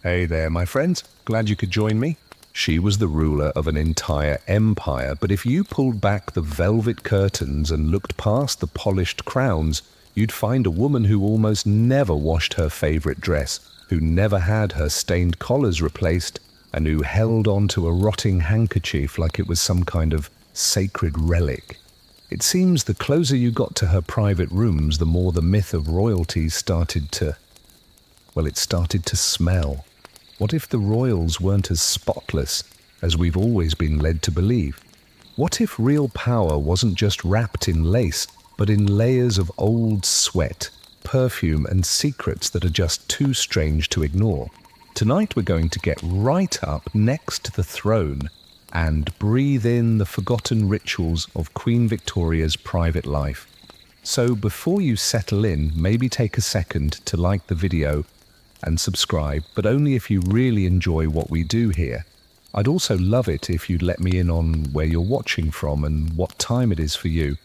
Hey there, my friends. Glad you could join me. She was the ruler of an entire empire, but if you pulled back the velvet curtains and looked past the polished crowns, you'd find a woman who almost never washed her favorite dress, who never had her stained collars replaced, and who held on to a rotting handkerchief like it was some kind of sacred relic. It seems the closer you got to her private rooms, the more the myth of royalty started to smell. What if the royals weren't as spotless as we've always been led to believe? What if real power wasn't just wrapped in lace, but in layers of old sweat, perfume, and secrets that are just too strange to ignore? Tonight we're going to get right up next to the throne and breathe in the forgotten rituals of Queen Victoria's private life. So before you settle in, maybe take a second to like the video and subscribe, but only if you really enjoy what we do here. I'd also love it if you'd let me in on where you're watching from and what time it is for you.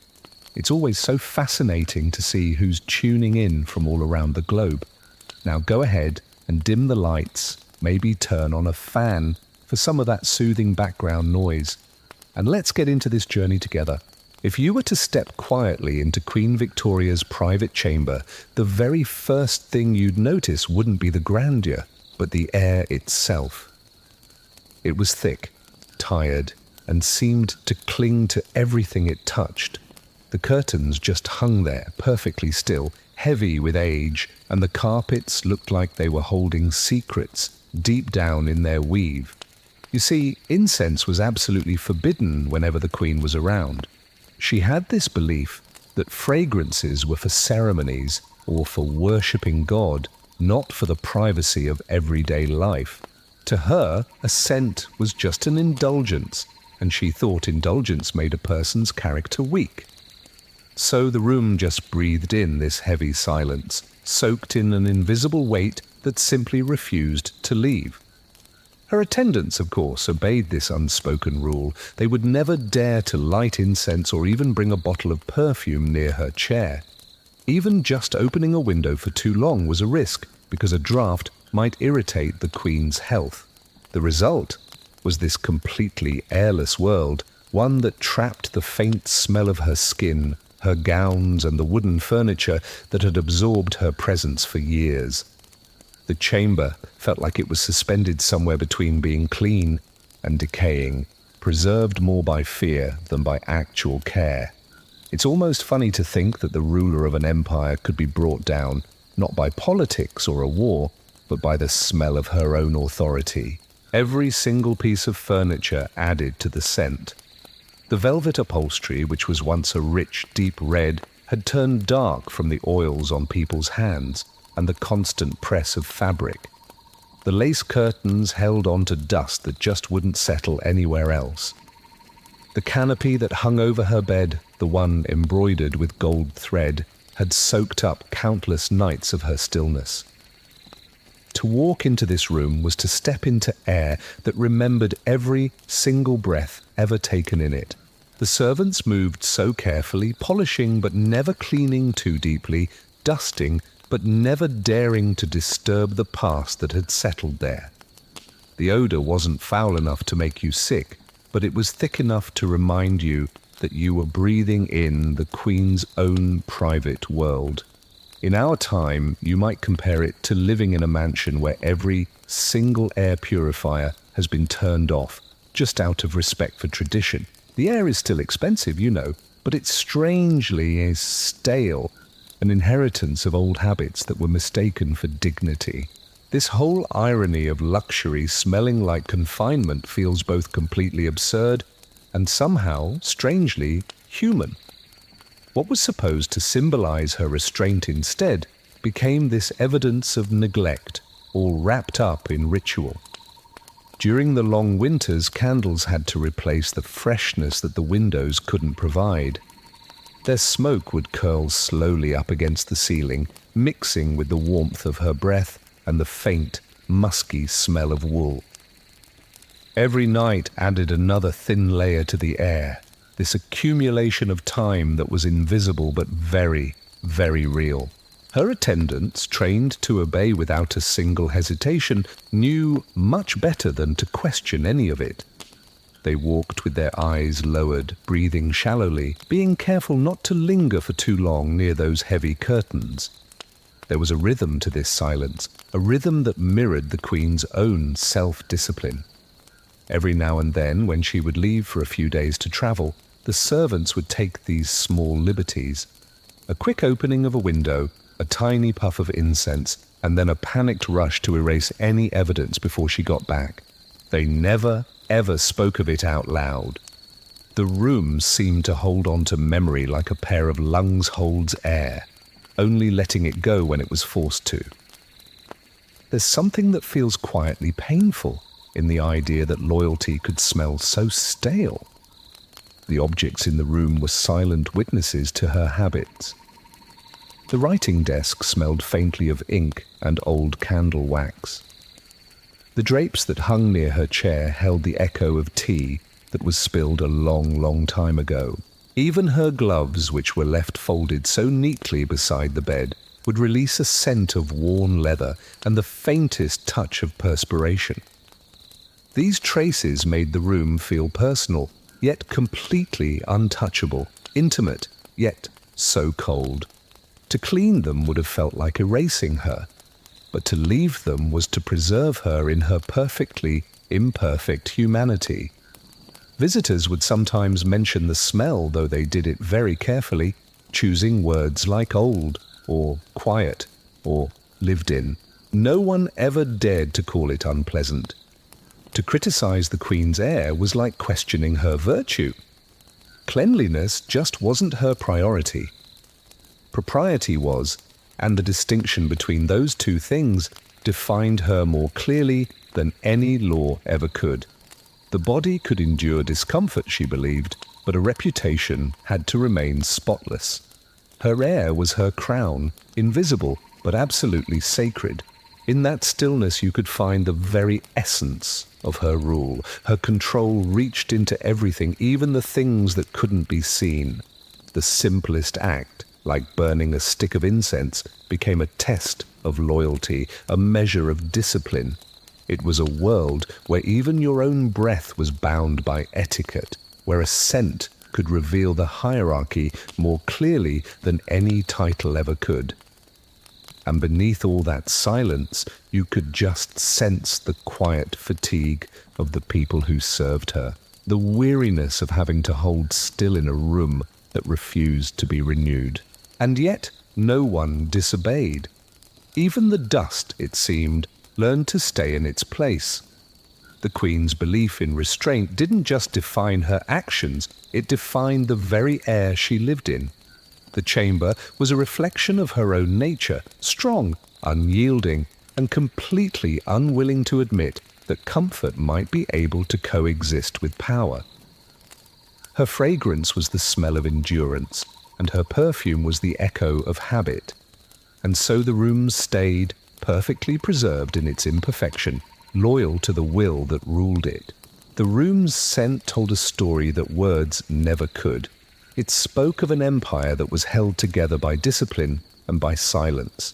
It's always so fascinating to see who's tuning in from all around the globe. Now go ahead and dim the lights, maybe turn on a fan for some of that soothing background noise, and let's get into this journey together. If you were to step quietly into Queen Victoria's private chamber, the very first thing you'd notice wouldn't be the grandeur, but the air itself. It was thick, tired, and seemed to cling to everything it touched. The curtains just hung there, perfectly still, heavy with age, and the carpets looked like they were holding secrets deep down in their weave. You see, incense was absolutely forbidden whenever the Queen was around. She had this belief that fragrances were for ceremonies or for worshipping God, not for the privacy of everyday life. To her, a scent was just an indulgence, and she thought indulgence made a person's character weak. So the room just breathed in this heavy silence, soaked in an invisible weight that simply refused to leave. Her attendants, of course, obeyed this unspoken rule. They would never dare to light incense or even bring a bottle of perfume near her chair. Even just opening a window for too long was a risk, because a draft might irritate the Queen's health. The result was this completely airless world, one that trapped the faint smell of her skin, her gowns, and the wooden furniture that had absorbed her presence for years. The chamber felt like it was suspended somewhere between being clean and decaying, preserved more by fear than by actual care. It's almost funny to think that the ruler of an empire could be brought down, not by politics or a war, but by the smell of her own authority. Every single piece of furniture added to the scent. The velvet upholstery, which was once a rich, deep red, had turned dark from the oils on people's hands and the constant press of fabric. The lace curtains held on to dust that just wouldn't settle anywhere else. The canopy that hung over her bed, the one embroidered with gold thread, had soaked up countless nights of her stillness. To walk into this room was to step into air that remembered every single breath ever taken in it. The servants moved so carefully, polishing but never cleaning too deeply, dusting but never daring to disturb the past that had settled there. The odor wasn't foul enough to make you sick, but it was thick enough to remind you that you were breathing in the Queen's own private world. In our time, you might compare it to living in a mansion where every single air purifier has been turned off, just out of respect for tradition. The air is still expensive, you know, but it strangely is stale, an inheritance of old habits that were mistaken for dignity. This whole irony of luxury smelling like confinement feels both completely absurd and somehow, strangely, human. What was supposed to symbolize her restraint instead became this evidence of neglect, all wrapped up in ritual. During the long winters, candles had to replace the freshness that the windows couldn't provide. Their smoke would curl slowly up against the ceiling, mixing with the warmth of her breath and the faint, musky smell of wool. Every night added another thin layer to the air, this accumulation of time that was invisible but very, very real. Her attendants, trained to obey without a single hesitation, knew much better than to question any of it. They walked with their eyes lowered, breathing shallowly, being careful not to linger for too long near those heavy curtains. There was a rhythm to this silence, a rhythm that mirrored the Queen's own self-discipline. Every now and then, when she would leave for a few days to travel, the servants would take these small liberties. A quick opening of a window, a tiny puff of incense, and then a panicked rush to erase any evidence before she got back. They never, ever spoke of it out loud. The room seemed to hold on to memory like a pair of lungs holds air, only letting it go when it was forced to. There's something that feels quietly painful in the idea that loyalty could smell so stale. The objects in the room were silent witnesses to her habits. The writing desk smelled faintly of ink and old candle wax. The drapes that hung near her chair held the echo of tea that was spilled a long, long time ago. Even her gloves, which were left folded so neatly beside the bed, would release a scent of worn leather and the faintest touch of perspiration. These traces made the room feel personal, yet completely untouchable, intimate, yet so cold. To clean them would have felt like erasing her, but to leave them was to preserve her in her perfectly imperfect humanity. Visitors would sometimes mention the smell, though they did it very carefully, choosing words like old, or quiet, or lived in. No one ever dared to call it unpleasant. To criticize the Queen's air was like questioning her virtue. Cleanliness just wasn't her priority. Propriety was, and the distinction between those two things defined her more clearly than any law ever could. The body could endure discomfort, she believed, but a reputation had to remain spotless. Her air was her crown, invisible but absolutely sacred. In that stillness you could find the very essence of her rule. Her control reached into everything, even the things that couldn't be seen. The simplest act, like burning a stick of incense, became a test of loyalty, a measure of discipline. It was a world where even your own breath was bound by etiquette, where a scent could reveal the hierarchy more clearly than any title ever could. And beneath all that silence, you could just sense the quiet fatigue of the people who served her, the weariness of having to hold still in a room that refused to be renewed. And yet, no one disobeyed. Even the dust, it seemed, learned to stay in its place. The Queen's belief in restraint didn't just define her actions, it defined the very air she lived in. The chamber was a reflection of her own nature, strong, unyielding, and completely unwilling to admit that comfort might be able to coexist with power. Her fragrance was the smell of endurance, and her perfume was the echo of habit. And so the room stayed, perfectly preserved in its imperfection, loyal to the will that ruled it. The room's scent told a story that words never could. It spoke of an empire that was held together by discipline and by silence.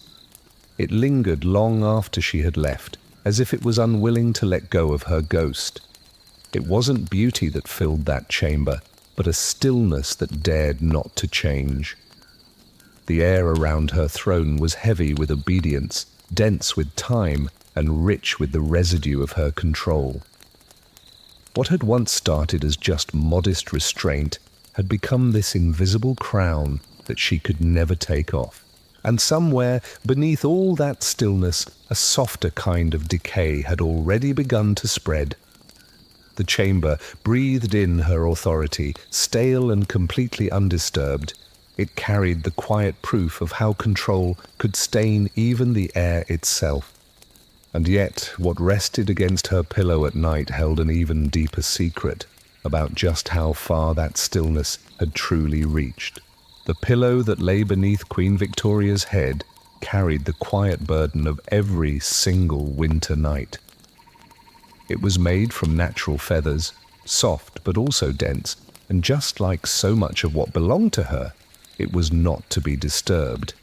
It lingered long after she had left, as if it was unwilling to let go of her ghost. It wasn't beauty that filled that chamber, but a stillness that dared not to change. The air around her throne was heavy with obedience, dense with time, and rich with the residue of her control. What had once started as just modest restraint had become this invisible crown that she could never take off. And somewhere beneath all that stillness, a softer kind of decay had already begun to spread. The chamber breathed in her authority, stale and completely undisturbed. It carried the quiet proof of how control could stain even the air itself. And yet, what rested against her pillow at night held an even deeper secret about just how far that stillness had truly reached. The pillow that lay beneath Queen Victoria's head carried the quiet burden of every single winter night. It was made from natural feathers, soft but also dense, and just like so much of what belonged to her, it was not to be disturbed.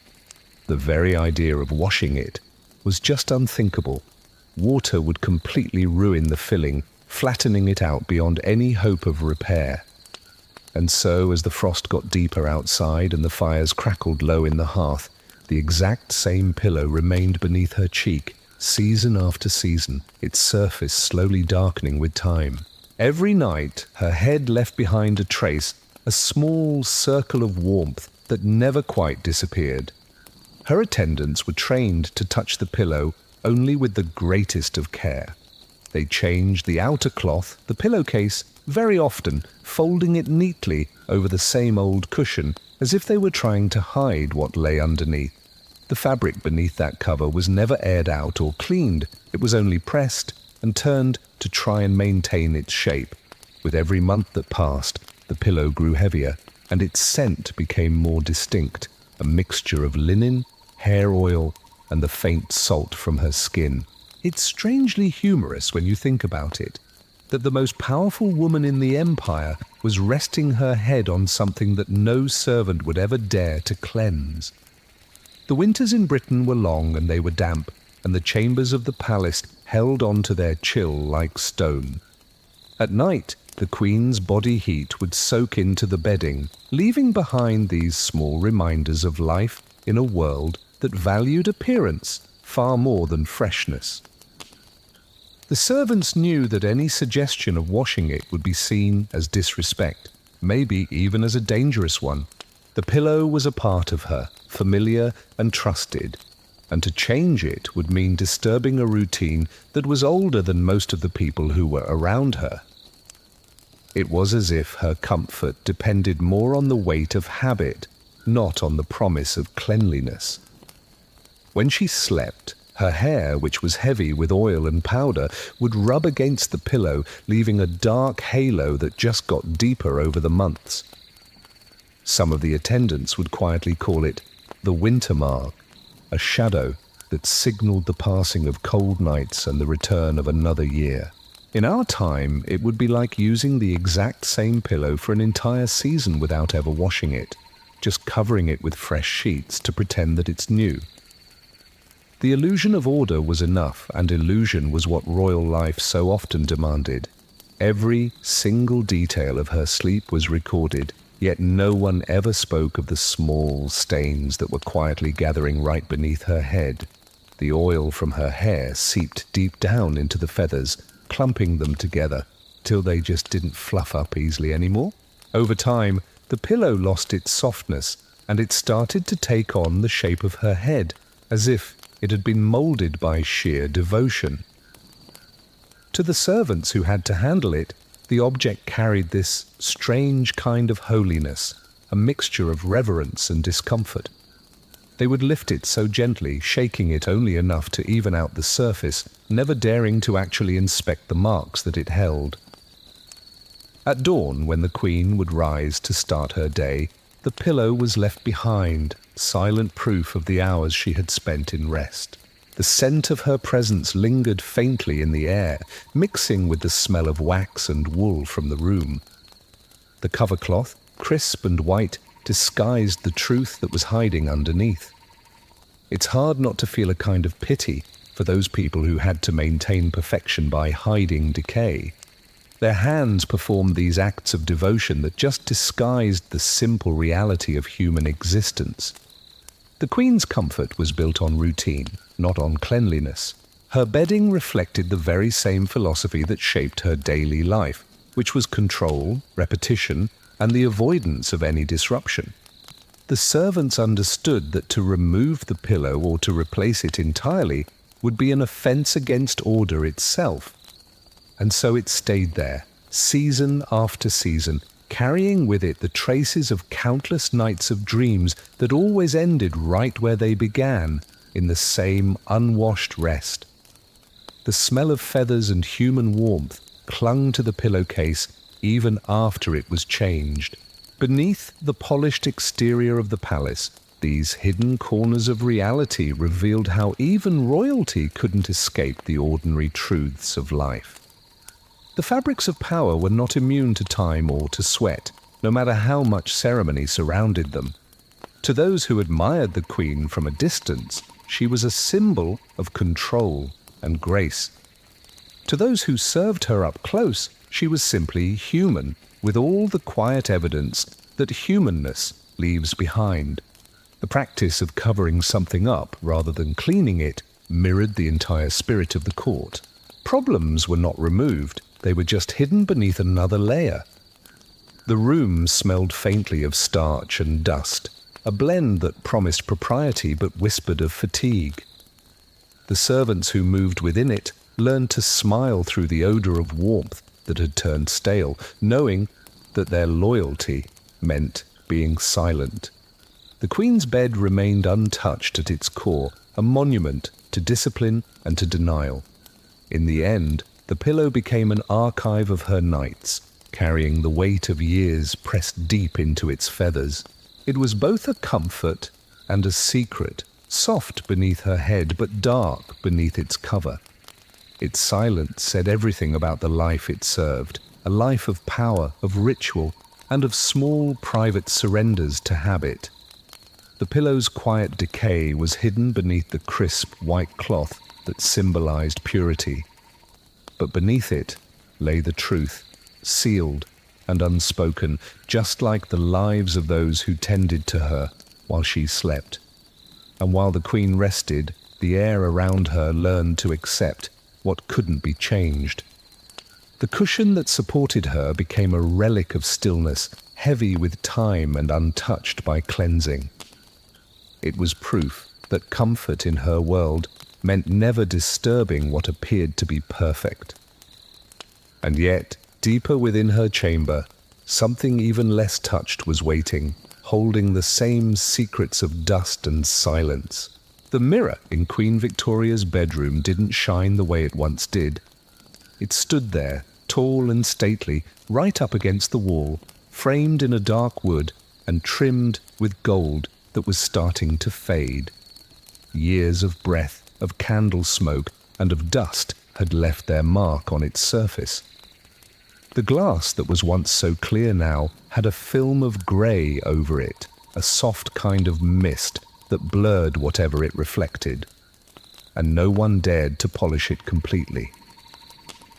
The very idea of washing it was just unthinkable. Water would completely ruin the filling, flattening it out beyond any hope of repair. And so, as the frost got deeper outside and the fires crackled low in the hearth, the exact same pillow remained beneath her cheek, season after season, its surface slowly darkening with time. Every night, her head left behind a trace, a small circle of warmth that never quite disappeared. Her attendants were trained to touch the pillow only with the greatest of care. They changed the outer cloth, the pillowcase, very often, folding it neatly over the same old cushion, as if they were trying to hide what lay underneath. The fabric beneath that cover was never aired out or cleaned. It was only pressed and turned to try and maintain its shape. With every month that passed, the pillow grew heavier, and its scent became more distinct, a mixture of linen, hair oil, and the faint salt from her skin. It's strangely humorous when you think about it, that the most powerful woman in the empire was resting her head on something that no servant would ever dare to cleanse. The winters in Britain were long and they were damp, and the chambers of the palace held on to their chill like stone. At night, the queen's body heat would soak into the bedding, leaving behind these small reminders of life in a world that valued appearance far more than freshness. The servants knew that any suggestion of washing it would be seen as disrespect, maybe even as a dangerous one. The pillow was a part of her, familiar and trusted, and to change it would mean disturbing a routine that was older than most of the people who were around her. It was as if her comfort depended more on the weight of habit, not on the promise of cleanliness. When she slept, her hair, which was heavy with oil and powder, would rub against the pillow, leaving a dark halo that just got deeper over the months. Some of the attendants would quietly call it the winter mark, a shadow that signaled the passing of cold nights and the return of another year. In our time, it would be like using the exact same pillow for an entire season without ever washing it, just covering it with fresh sheets to pretend that it's new. The illusion of order was enough, and illusion was what royal life so often demanded. Every single detail of her sleep was recorded, yet no one ever spoke of the small stains that were quietly gathering right beneath her head. The oil from her hair seeped deep down into the feathers, clumping them together, till they just didn't fluff up easily anymore. Over time, the pillow lost its softness, and it started to take on the shape of her head, as if it had been molded by sheer devotion. To the servants who had to handle it, the object carried this strange kind of holiness, a mixture of reverence and discomfort. They would lift it so gently, shaking it only enough to even out the surface, never daring to actually inspect the marks that it held. At dawn, when the queen would rise to start her day, the pillow was left behind, silent proof of the hours she had spent in rest. The scent of her presence lingered faintly in the air, mixing with the smell of wax and wool from the room. The covercloth, crisp and white, disguised the truth that was hiding underneath. It's hard not to feel a kind of pity for those people who had to maintain perfection by hiding decay. Their hands performed these acts of devotion that just disguised the simple reality of human existence. The Queen's comfort was built on routine, not on cleanliness. Her bedding reflected the very same philosophy that shaped her daily life, which was control, repetition, and the avoidance of any disruption. The servants understood that to remove the pillow or to replace it entirely would be an offense against order itself. And so it stayed there, season after season, carrying with it the traces of countless nights of dreams that always ended right where they began, in the same unwashed rest. The smell of feathers and human warmth clung to the pillowcase even after it was changed. Beneath the polished exterior of the palace, these hidden corners of reality revealed how even royalty couldn't escape the ordinary truths of life. The fabrics of power were not immune to time or to sweat, no matter how much ceremony surrounded them. To those who admired the Queen from a distance, she was a symbol of control and grace. To those who served her up close, she was simply human, with all the quiet evidence that humanness leaves behind. The practice of covering something up rather than cleaning it mirrored the entire spirit of the court. Problems were not removed, they were just hidden beneath another layer. The room smelled faintly of starch and dust, a blend that promised propriety but whispered of fatigue. The servants who moved within it learned to smile through the odor of warmth that had turned stale, knowing that their loyalty meant being silent. The Queen's bed remained untouched at its core, a monument to discipline and to denial. In the end, the pillow became an archive of her nights, carrying the weight of years pressed deep into its feathers. It was both a comfort and a secret, soft beneath her head but dark beneath its cover. Its silence said everything about the life it served, a life of power, of ritual, and of small private surrenders to habit. The pillow's quiet decay was hidden beneath the crisp white cloth that symbolized purity. But beneath it lay the truth, sealed and unspoken, just like the lives of those who tended to her while she slept. And while the Queen rested, the air around her learned to accept what couldn't be changed. The cushion that supported her became a relic of stillness, heavy with time and untouched by cleansing. It was proof that comfort in her world meant never disturbing what appeared to be perfect. And yet, deeper within her chamber, something even less touched was waiting, holding the same secrets of dust and silence. The mirror in Queen Victoria's bedroom didn't shine the way it once did. It stood there, tall and stately, right up against the wall, framed in a dark wood and trimmed with gold that was starting to fade. Years of breath, of candle smoke, and of dust had left their mark on its surface. The glass that was once so clear now had a film of grey over it, a soft kind of mist that blurred whatever it reflected, and no one dared to polish it completely.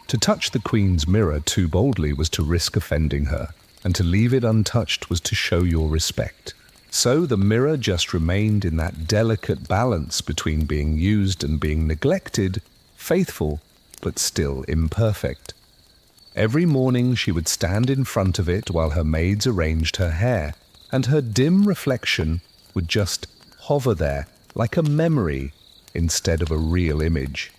To touch the Queen's mirror too boldly was to risk offending her, and to leave it untouched was to show your respect. So the mirror just remained in that delicate balance between being used and being neglected, faithful but still imperfect. Every morning she would stand in front of it while her maids arranged her hair, and her dim reflection would just hover there like a memory instead of a real image.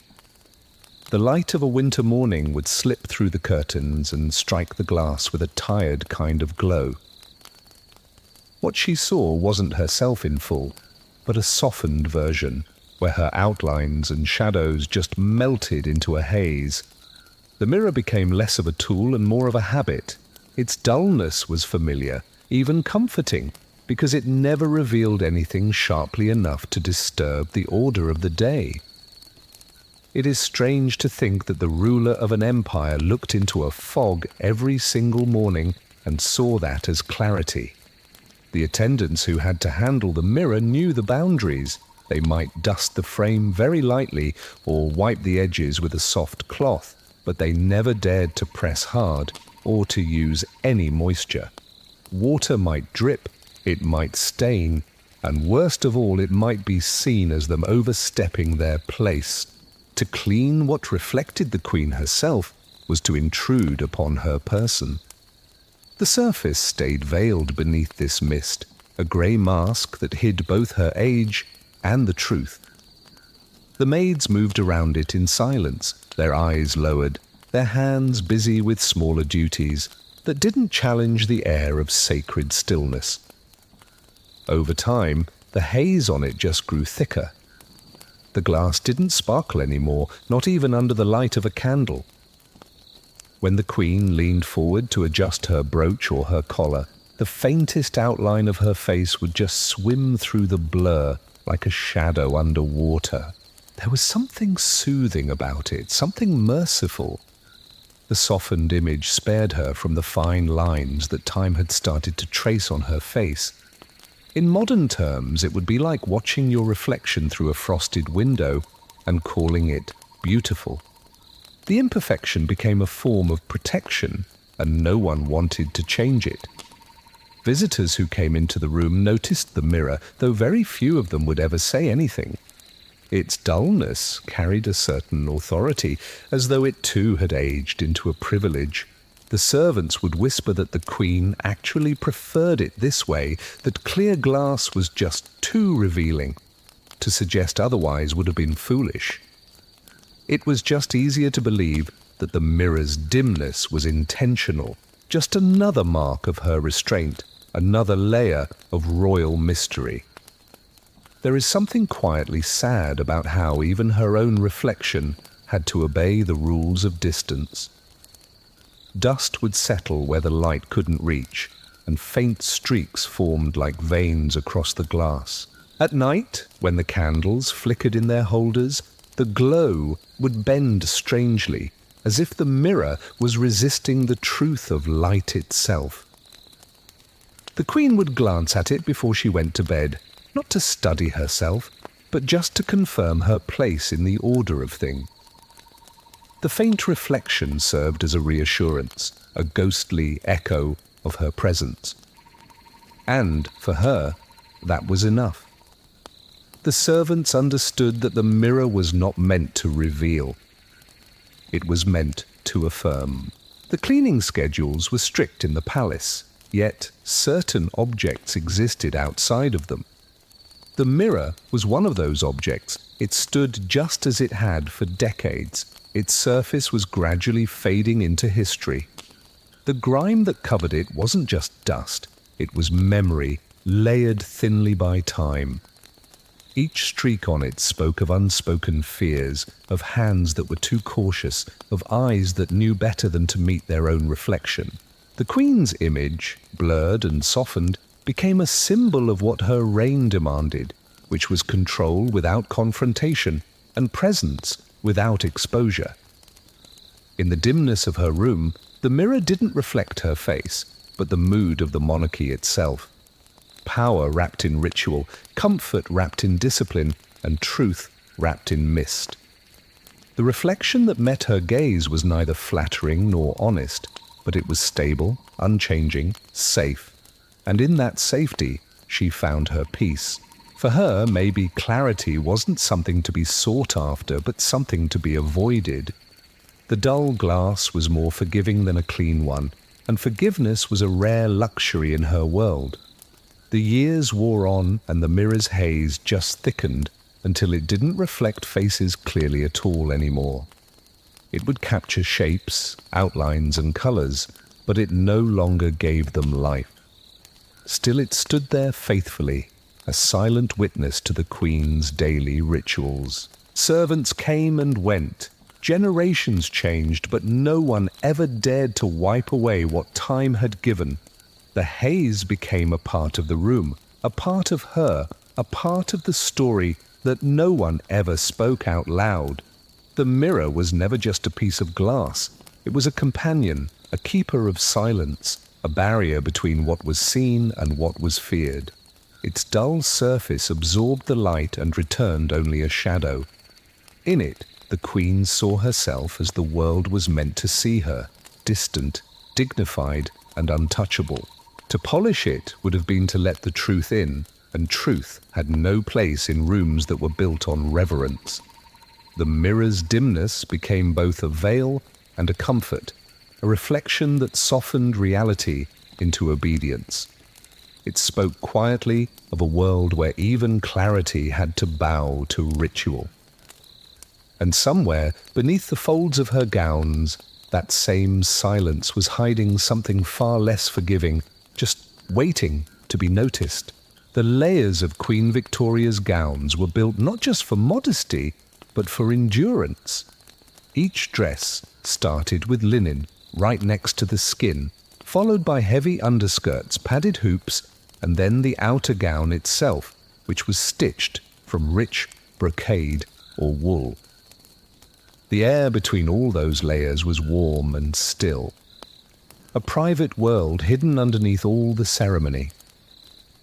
The light of a winter morning would slip through the curtains and strike the glass with a tired kind of glow. What she saw wasn't herself in full, but a softened version, where her outlines and shadows just melted into a haze. The mirror became less of a tool and more of a habit. Its dullness was familiar, even comforting, because it never revealed anything sharply enough to disturb the order of the day. It is strange to think that the ruler of an empire looked into a fog every single morning and saw that as clarity. The attendants who had to handle the mirror knew the boundaries. They might dust the frame very lightly or wipe the edges with a soft cloth, but they never dared to press hard or to use any moisture. Water might drip, it might stain, and worst of all, it might be seen as them overstepping their place. To clean what reflected the Queen herself was to intrude upon her person. The surface stayed veiled beneath this mist, a grey mask that hid both her age and the truth. The maids moved around it in silence, their eyes lowered, their hands busy with smaller duties that didn't challenge the air of sacred stillness. Over time, the haze on it just grew thicker. The glass didn't sparkle anymore, not even under the light of a candle. When the Queen leaned forward to adjust her brooch or her collar, the faintest outline of her face would just swim through the blur like a shadow under water. There was something soothing about it, something merciful. The softened image spared her from the fine lines that time had started to trace on her face. In modern terms, it would be like watching your reflection through a frosted window and calling it beautiful. The imperfection became a form of protection, and no one wanted to change it. Visitors who came into the room noticed the mirror, though very few of them would ever say anything. Its dullness carried a certain authority, as though it too had aged into a privilege. The servants would whisper that the Queen actually preferred it this way, that clear glass was just too revealing. To suggest otherwise would have been foolish. It was just easier to believe that the mirror's dimness was intentional, just another mark of her restraint, another layer of royal mystery. There is something quietly sad about how even her own reflection had to obey the rules of distance. Dust would settle where the light couldn't reach, and faint streaks formed like veins across the glass. At night, when the candles flickered in their holders, the glow would bend strangely, as if the mirror was resisting the truth of light itself. The Queen would glance at it before she went to bed, not to study herself, but just to confirm her place in the order of things. The faint reflection served as a reassurance, a ghostly echo of her presence. And, for her, that was enough. The servants understood that the mirror was not meant to reveal. It was meant to affirm. The cleaning schedules were strict in the palace, yet certain objects existed outside of them. The mirror was one of those objects. It stood just as it had for decades. Its surface was gradually fading into history. The grime that covered it wasn't just dust, it was memory, layered thinly by time. Each streak on it spoke of unspoken fears, of hands that were too cautious, of eyes that knew better than to meet their own reflection. The Queen's image, blurred and softened, became a symbol of what her reign demanded, which was control without confrontation and presence without exposure. In the dimness of her room, the mirror didn't reflect her face, but the mood of the monarchy itself. Power wrapped in ritual, comfort wrapped in discipline, and truth wrapped in mist. The reflection that met her gaze was neither flattering nor honest, but it was stable, unchanging, safe, and in that safety she found her peace. For her, maybe clarity wasn't something to be sought after, but something to be avoided. The dull glass was more forgiving than a clean one, and forgiveness was a rare luxury in her world. The years wore on, and the mirror's haze just thickened until it didn't reflect faces clearly at all anymore. It would capture shapes, outlines, and colors, but it no longer gave them life. Still it stood there faithfully, a silent witness to the Queen's daily rituals. Servants came and went. Generations changed, but no one ever dared to wipe away what time had given. The haze became a part of the room, a part of her, a part of the story that no one ever spoke out loud. The mirror was never just a piece of glass. It was a companion, a keeper of silence, a barrier between what was seen and what was feared. Its dull surface absorbed the light and returned only a shadow. In it, the Queen saw herself as the world was meant to see her, distant, dignified, and untouchable. To polish it would have been to let the truth in, and truth had no place in rooms that were built on reverence. The mirror's dimness became both a veil and a comfort, a reflection that softened reality into obedience. It spoke quietly of a world where even clarity had to bow to ritual. And somewhere, beneath the folds of her gowns, that same silence was hiding something far less forgiving, just waiting to be noticed. The layers of Queen Victoria's gowns were built not just for modesty, but for endurance. Each dress started with linen, right next to the skin, followed by heavy underskirts, padded hoops, and then the outer gown itself, which was stitched from rich brocade or wool. The air between all those layers was warm and still. A private world hidden underneath all the ceremony.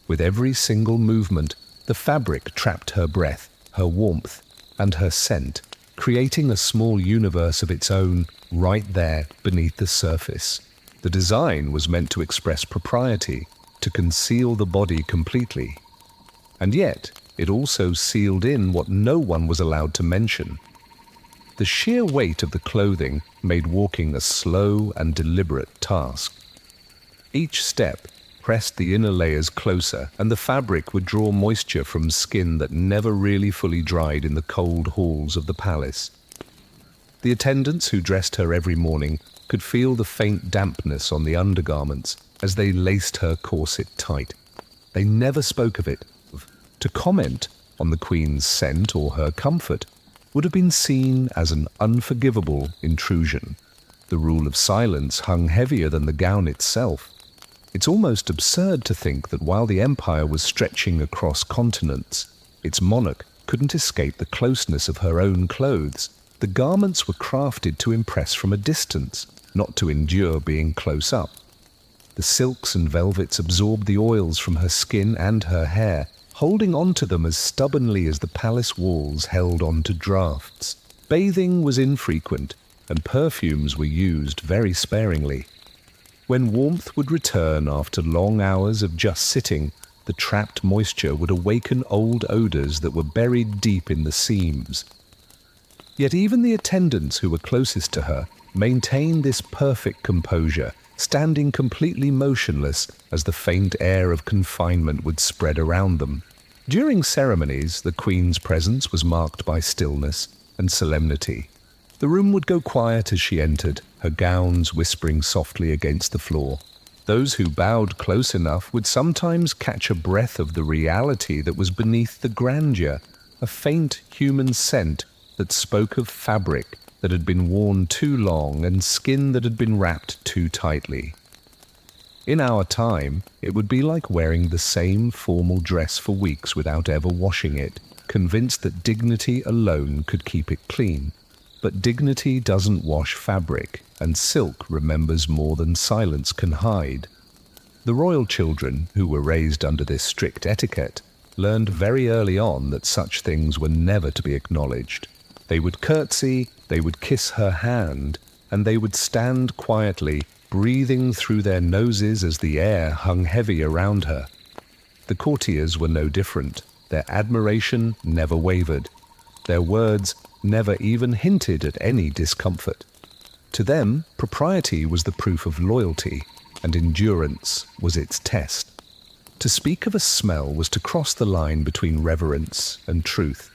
With every single movement, the fabric trapped her breath, her warmth, and her scent, creating a small universe of its own right there beneath the surface. The design was meant to express propriety, to conceal the body completely. And yet, it also sealed in what no one was allowed to mention. The sheer weight of the clothing made walking a slow and deliberate task. Each step pressed the inner layers closer, and the fabric would draw moisture from skin that never really fully dried in the cold halls of the palace. The attendants who dressed her every morning could feel the faint dampness on the undergarments as they laced her corset tight. They never spoke of it. To comment on the Queen's scent or her comfort would have been seen as an unforgivable intrusion. The rule of silence hung heavier than the gown itself. It's almost absurd to think that while the empire was stretching across continents, its monarch couldn't escape the closeness of her own clothes. The garments were crafted to impress from a distance, not to endure being close up. The silks and velvets absorbed the oils from her skin and her hair, holding on to them as stubbornly as the palace walls held on to drafts. Bathing was infrequent, and perfumes were used very sparingly. When warmth would return after long hours of just sitting, the trapped moisture would awaken old odors that were buried deep in the seams. Yet even the attendants who were closest to her maintained this perfect composure, standing completely motionless as the faint air of confinement would spread around them. During ceremonies, the Queen's presence was marked by stillness and solemnity. The room would go quiet as she entered, her gowns whispering softly against the floor. Those who bowed close enough would sometimes catch a breath of the reality that was beneath the grandeur, a faint human scent that spoke of fabric that had been worn too long and skin that had been wrapped too tightly. In our time, it would be like wearing the same formal dress for weeks without ever washing it, convinced that dignity alone could keep it clean. But dignity doesn't wash fabric, and silk remembers more than silence can hide. The royal children, who were raised under this strict etiquette, learned very early on that such things were never to be acknowledged. They would curtsy, they would kiss her hand, and they would stand quietly, breathing through their noses as the air hung heavy around her. The courtiers were no different. Their admiration never wavered. Their words never even hinted at any discomfort. To them, propriety was the proof of loyalty, and endurance was its test. To speak of a smell was to cross the line between reverence and truth.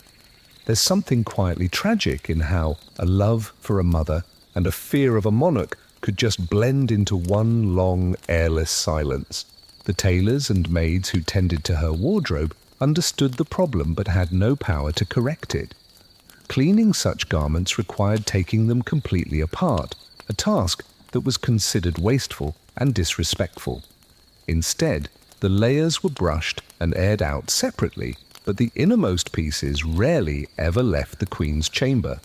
There's something quietly tragic in how a love for a mother and a fear of a monarch could just blend into one long, airless silence. The tailors and maids who tended to her wardrobe understood the problem but had no power to correct it. Cleaning such garments required taking them completely apart, a task that was considered wasteful and disrespectful. Instead, the layers were brushed and aired out separately, but the innermost pieces rarely ever left the Queen's chamber.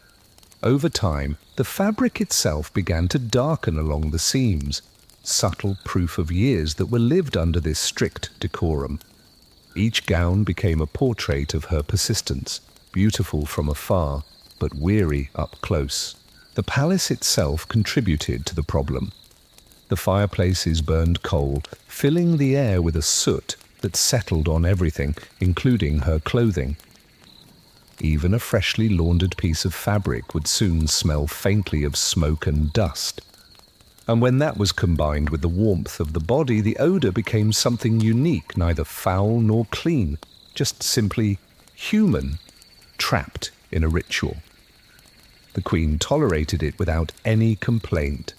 Over time, the fabric itself began to darken along the seams, subtle proof of years that were lived under this strict decorum. Each gown became a portrait of her persistence, beautiful from afar, but weary up close. The palace itself contributed to the problem. The fireplaces burned coal, filling the air with a soot that settled on everything, including her clothing. Even a freshly laundered piece of fabric would soon smell faintly of smoke and dust. And when that was combined with the warmth of the body, the odor became something unique, neither foul nor clean, just simply human, trapped in a ritual. The Queen tolerated it without any complaint.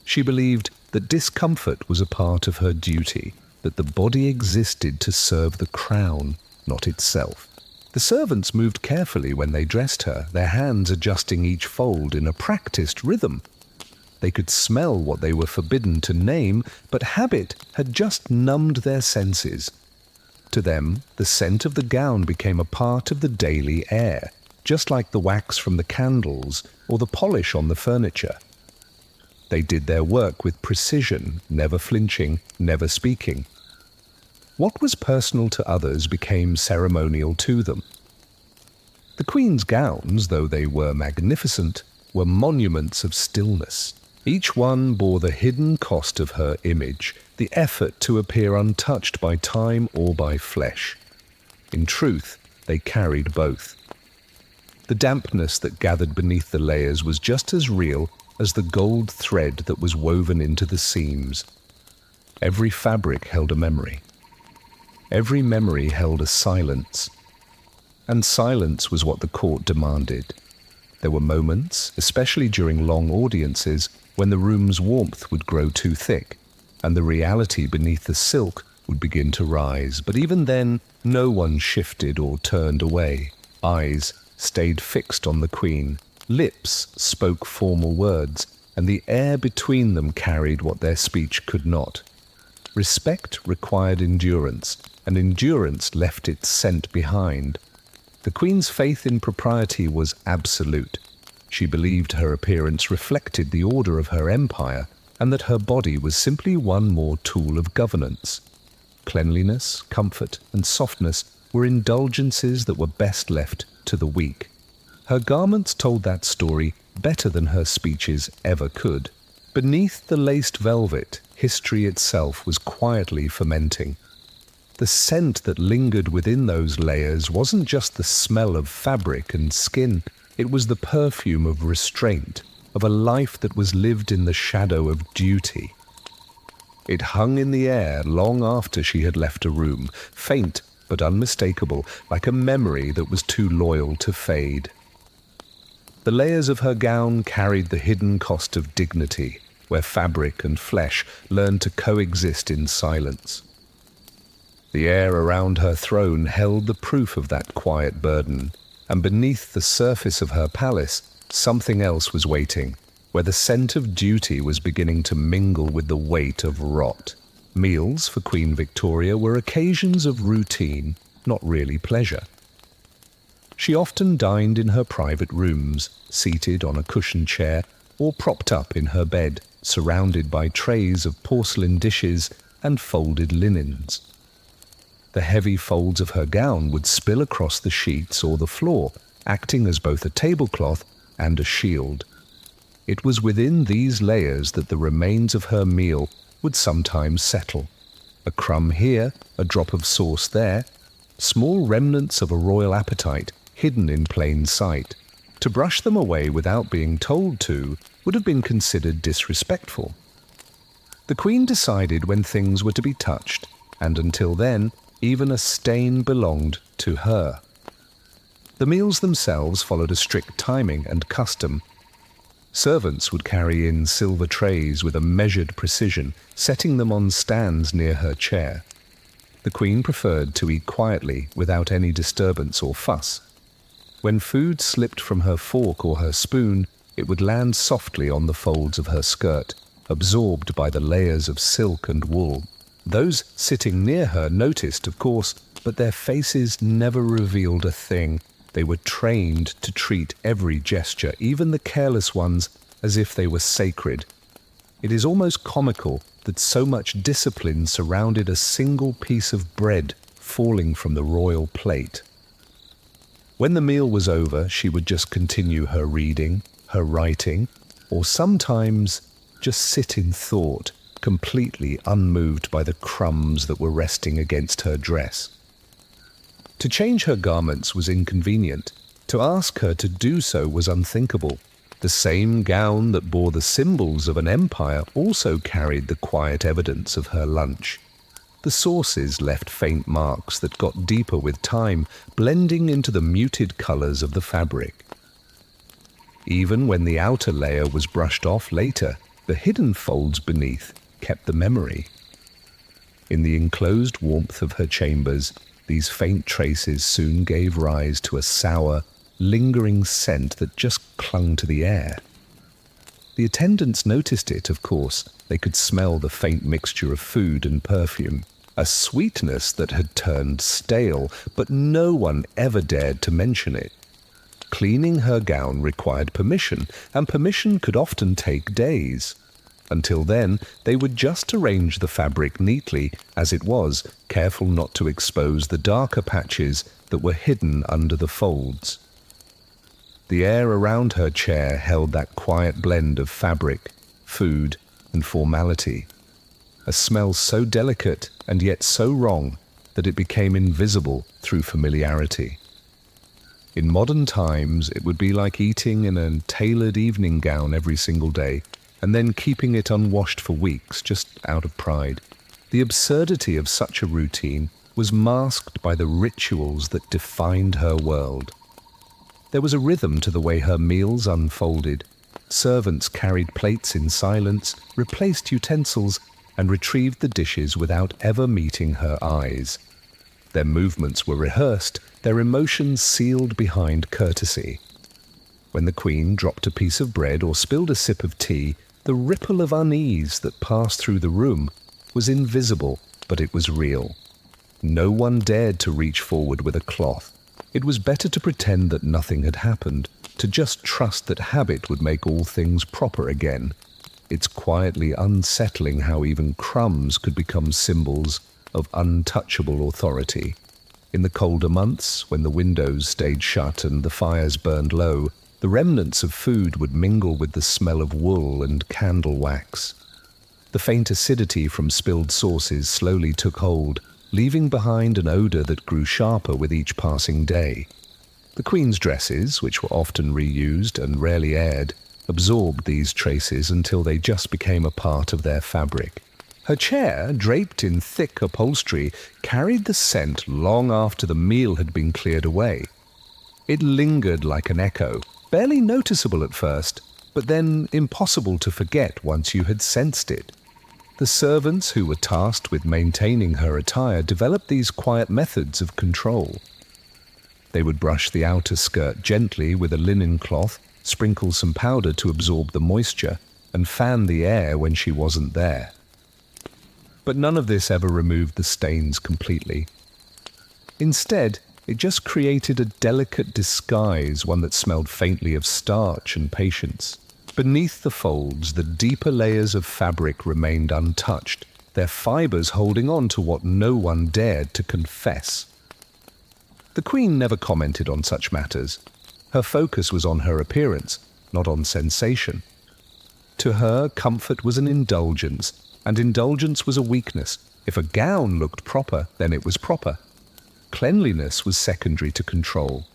She believed that discomfort was a part of her duty, that the body existed to serve the crown, not itself. The servants moved carefully when they dressed her, their hands adjusting each fold in a practiced rhythm. They could smell what they were forbidden to name, but habit had just numbed their senses. To them, the scent of the gown became a part of the daily air, just like the wax from the candles or the polish on the furniture. They did their work with precision, never flinching, never speaking. What was personal to others became ceremonial to them. The Queen's gowns, though they were magnificent, were monuments of stillness. Each one bore the hidden cost of her image, the effort to appear untouched by time or by flesh. In truth, they carried both. The dampness that gathered beneath the layers was just as real as the gold thread that was woven into the seams. Every fabric held a memory. Every memory held a silence. And silence was what the court demanded. There were moments, especially during long audiences, when the room's warmth would grow too thick, and the reality beneath the silk would begin to rise. But even then, no one shifted or turned away. Eyes stayed fixed on the Queen. Lips spoke formal words, and the air between them carried what their speech could not. Respect required endurance, and endurance left its scent behind. The Queen's faith in propriety was absolute. She believed her appearance reflected the order of her empire, and that her body was simply one more tool of governance. Cleanliness, comfort, and softness were indulgences that were best left to the weak. Her garments told that story better than her speeches ever could. Beneath the laced velvet, history itself was quietly fermenting. The scent that lingered within those layers wasn't just the smell of fabric and skin, it was the perfume of restraint, of a life that was lived in the shadow of duty. It hung in the air long after she had left a room, faint but unmistakable, like a memory that was too loyal to fade. The layers of her gown carried the hidden cost of dignity, where fabric and flesh learned to coexist in silence. The air around her throne held the proof of that quiet burden, and beneath the surface of her palace, something else was waiting, where the scent of duty was beginning to mingle with the weight of rot. Meals for Queen Victoria were occasions of routine, not really pleasure. She often dined in her private rooms, seated on a cushioned chair or propped up in her bed, surrounded by trays of porcelain dishes and folded linens. The heavy folds of her gown would spill across the sheets or the floor, acting as both a tablecloth and a shield. It was within these layers that the remains of her meal would sometimes settle. A crumb here, a drop of sauce there, small remnants of a royal appetite hidden in plain sight. To brush them away without being told to would have been considered disrespectful. The Queen decided when things were to be touched, and until then, even a stain belonged to her. The meals themselves followed a strict timing and custom. Servants would carry in silver trays with a measured precision, setting them on stands near her chair. The Queen preferred to eat quietly, without any disturbance or fuss. When food slipped from her fork or her spoon, it would land softly on the folds of her skirt, absorbed by the layers of silk and wool. Those sitting near her noticed, of course, but their faces never revealed a thing. They were trained to treat every gesture, even the careless ones, as if they were sacred. It is almost comical that so much discipline surrounded a single piece of bread falling from the royal plate. When the meal was over, she would just continue her reading, her writing, or sometimes just sit in thought, completely unmoved by the crumbs that were resting against her dress. To change her garments was inconvenient. To ask her to do so was unthinkable. The same gown that bore the symbols of an empire also carried the quiet evidence of her lunch. The sauces left faint marks that got deeper with time, blending into the muted colors of the fabric. Even when the outer layer was brushed off later, the hidden folds beneath kept the memory. In the enclosed warmth of her chambers, these faint traces soon gave rise to a sour, lingering scent that just clung to the air. The attendants noticed it, of course. They could smell the faint mixture of food and perfume, a sweetness that had turned stale, but no one ever dared to mention it. Cleaning her gown required permission, and permission could often take days. Until then, they would just arrange the fabric neatly as it was, careful not to expose the darker patches that were hidden under the folds. The air around her chair held that quiet blend of fabric, food, and formality, a smell so delicate and yet so wrong that it became invisible through familiarity. In modern times, it would be like eating in a tailored evening gown every single day, and then keeping it unwashed for weeks, just out of pride. The absurdity of such a routine was masked by the rituals that defined her world. There was a rhythm to the way her meals unfolded. Servants carried plates in silence, replaced utensils, and retrieved the dishes without ever meeting her eyes. Their movements were rehearsed, their emotions sealed behind courtesy. When the Queen dropped a piece of bread or spilled a sip of tea, the ripple of unease that passed through the room was invisible, but it was real. No one dared to reach forward with a cloth. It was better to pretend that nothing had happened, to just trust that habit would make all things proper again. It's quietly unsettling how even crumbs could become symbols of untouchable authority. In the colder months, when the windows stayed shut and the fires burned low, the remnants of food would mingle with the smell of wool and candle wax. The faint acidity from spilled sauces slowly took hold, leaving behind an odour that grew sharper with each passing day. The Queen's dresses, which were often reused and rarely aired, absorbed these traces until they just became a part of their fabric. Her chair, draped in thick upholstery, carried the scent long after the meal had been cleared away. It lingered like an echo, barely noticeable at first, but then impossible to forget once you had sensed it. The servants who were tasked with maintaining her attire developed these quiet methods of control. They would brush the outer skirt gently with a linen cloth, sprinkle some powder to absorb the moisture, and fan the air when she wasn't there. But none of this ever removed the stains completely. Instead, it just created a delicate disguise, one that smelled faintly of starch and patience. Beneath the folds, the deeper layers of fabric remained untouched, their fibers holding on to what no one dared to confess. The Queen never commented on such matters. Her focus was on her appearance, not on sensation. To her, comfort was an indulgence, and indulgence was a weakness. If a gown looked proper, then it was proper. Cleanliness was secondary to control.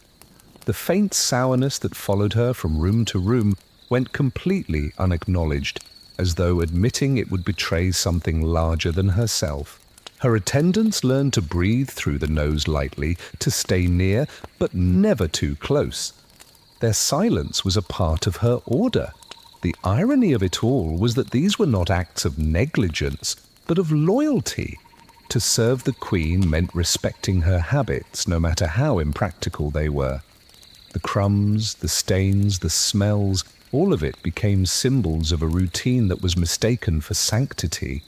The faint sourness that followed her from room to room went completely unacknowledged, as though admitting it would betray something larger than herself. Her attendants learned to breathe through the nose lightly, to stay near, but never too close. Their silence was a part of her order. The irony of it all was that these were not acts of negligence, but of loyalty. To serve the Queen meant respecting her habits, no matter how impractical they were. The crumbs, the stains, the smells, all of it became symbols of a routine that was mistaken for sanctity.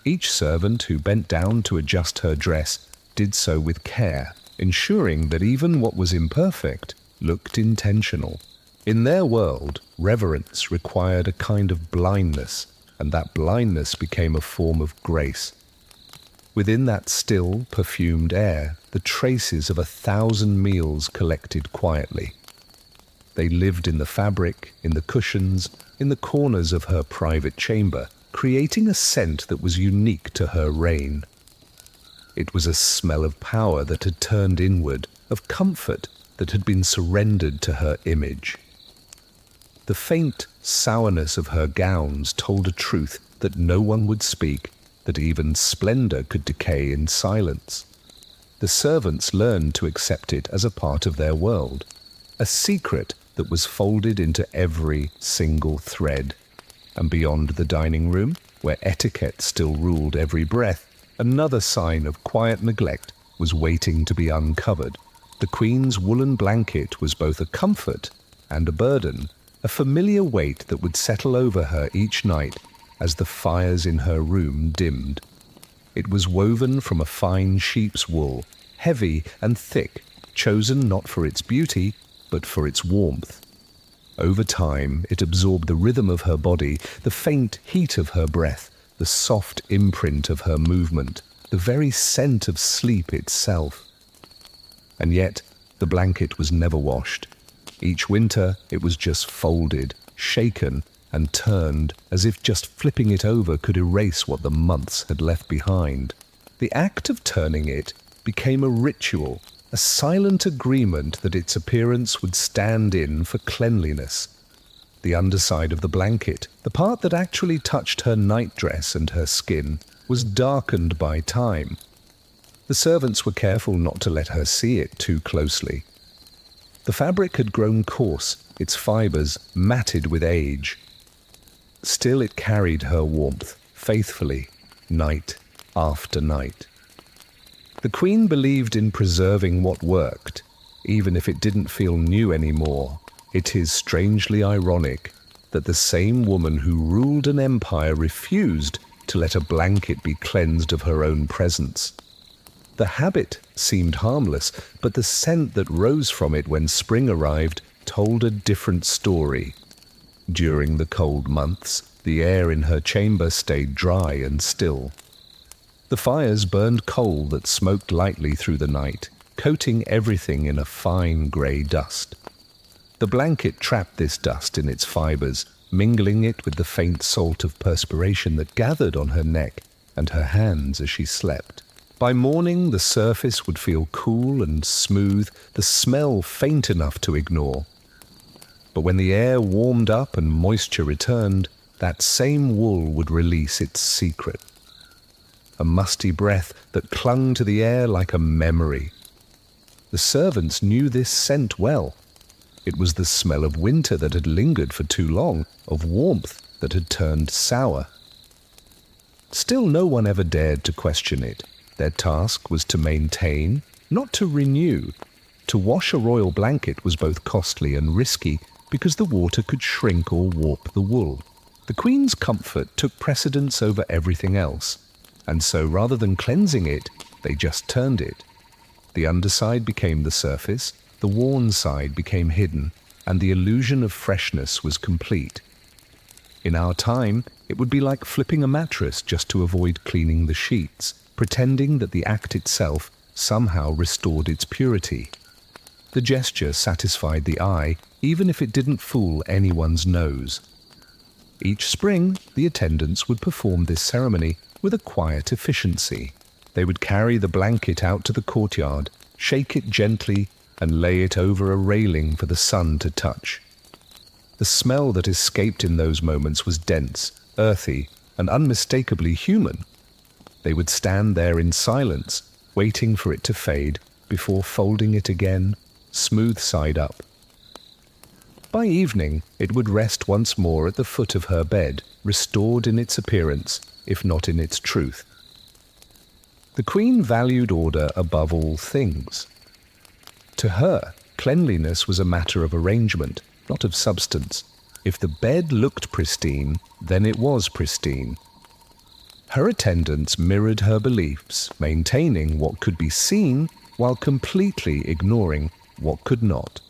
Each servant who bent down to adjust her dress did so with care, ensuring that even what was imperfect looked intentional. In their world, reverence required a kind of blindness, and that blindness became a form of grace. Within that still, perfumed air, the traces of 1,000 meals collected quietly. They lived in the fabric, in the cushions, in the corners of her private chamber, creating a scent that was unique to her reign. It was a smell of power that had turned inward, of comfort that had been surrendered to her image. The faint sourness of her gowns told a truth that no one would speak, that even splendor could decay in silence. The servants learned to accept it as a part of their world, a secret that was folded into every single thread. And beyond the dining room, where etiquette still ruled every breath, another sign of quiet neglect was waiting to be uncovered. The Queen's woolen blanket was both a comfort and a burden, a familiar weight that would settle over her each night as the fires in her room dimmed. It was woven from a fine sheep's wool, heavy and thick, chosen not for its beauty, but for its warmth. Over time, it absorbed the rhythm of her body, the faint heat of her breath, the soft imprint of her movement, the very scent of sleep itself. And yet, the blanket was never washed. Each winter, it was just folded, shaken, and turned as if just flipping it over could erase what the months had left behind. The act of turning it became a ritual, a silent agreement that its appearance would stand in for cleanliness. The underside of the blanket, the part that actually touched her nightdress and her skin, was darkened by time. The servants were careful not to let her see it too closely. The fabric had grown coarse, its fibers matted with age. Still it carried her warmth, faithfully, night after night. The Queen believed in preserving what worked, even if it didn't feel new anymore. It is strangely ironic that the same woman who ruled an empire refused to let a blanket be cleansed of her own presence. The habit seemed harmless, but the scent that rose from it when spring arrived told a different story. During the cold months, the air in her chamber stayed dry and still. The fires burned coal that smoked lightly through the night, coating everything in a fine grey dust. The blanket trapped this dust in its fibers, mingling it with the faint salt of perspiration that gathered on her neck and her hands as she slept. By morning, the surface would feel cool and smooth, the smell faint enough to ignore. But when the air warmed up and moisture returned, that same wool would release its secret. A musty breath that clung to the air like a memory. The servants knew this scent well. It was the smell of winter that had lingered for too long, of warmth that had turned sour. Still, no one ever dared to question it. Their task was to maintain, not to renew. To wash a royal blanket was both costly and risky because the water could shrink or warp the wool. The Queen's comfort took precedence over everything else, and so rather than cleansing it, they just turned it. The underside became the surface, the worn side became hidden, and the illusion of freshness was complete. In our time, it would be like flipping a mattress just to avoid cleaning the sheets, pretending that the act itself somehow restored its purity. The gesture satisfied the eye, even if it didn't fool anyone's nose. Each spring, the attendants would perform this ceremony with a quiet efficiency. They would carry the blanket out to the courtyard, shake it gently, and lay it over a railing for the sun to touch. The smell that escaped in those moments was dense, earthy, and unmistakably human. They would stand there in silence, waiting for it to fade before folding it again, smooth side up. By evening, it would rest once more at the foot of her bed, restored in its appearance, if not in its truth. The Queen valued order above all things. To her, cleanliness was a matter of arrangement, not of substance. If the bed looked pristine, then it was pristine. Her attendants mirrored her beliefs, maintaining what could be seen while completely ignoring what could not.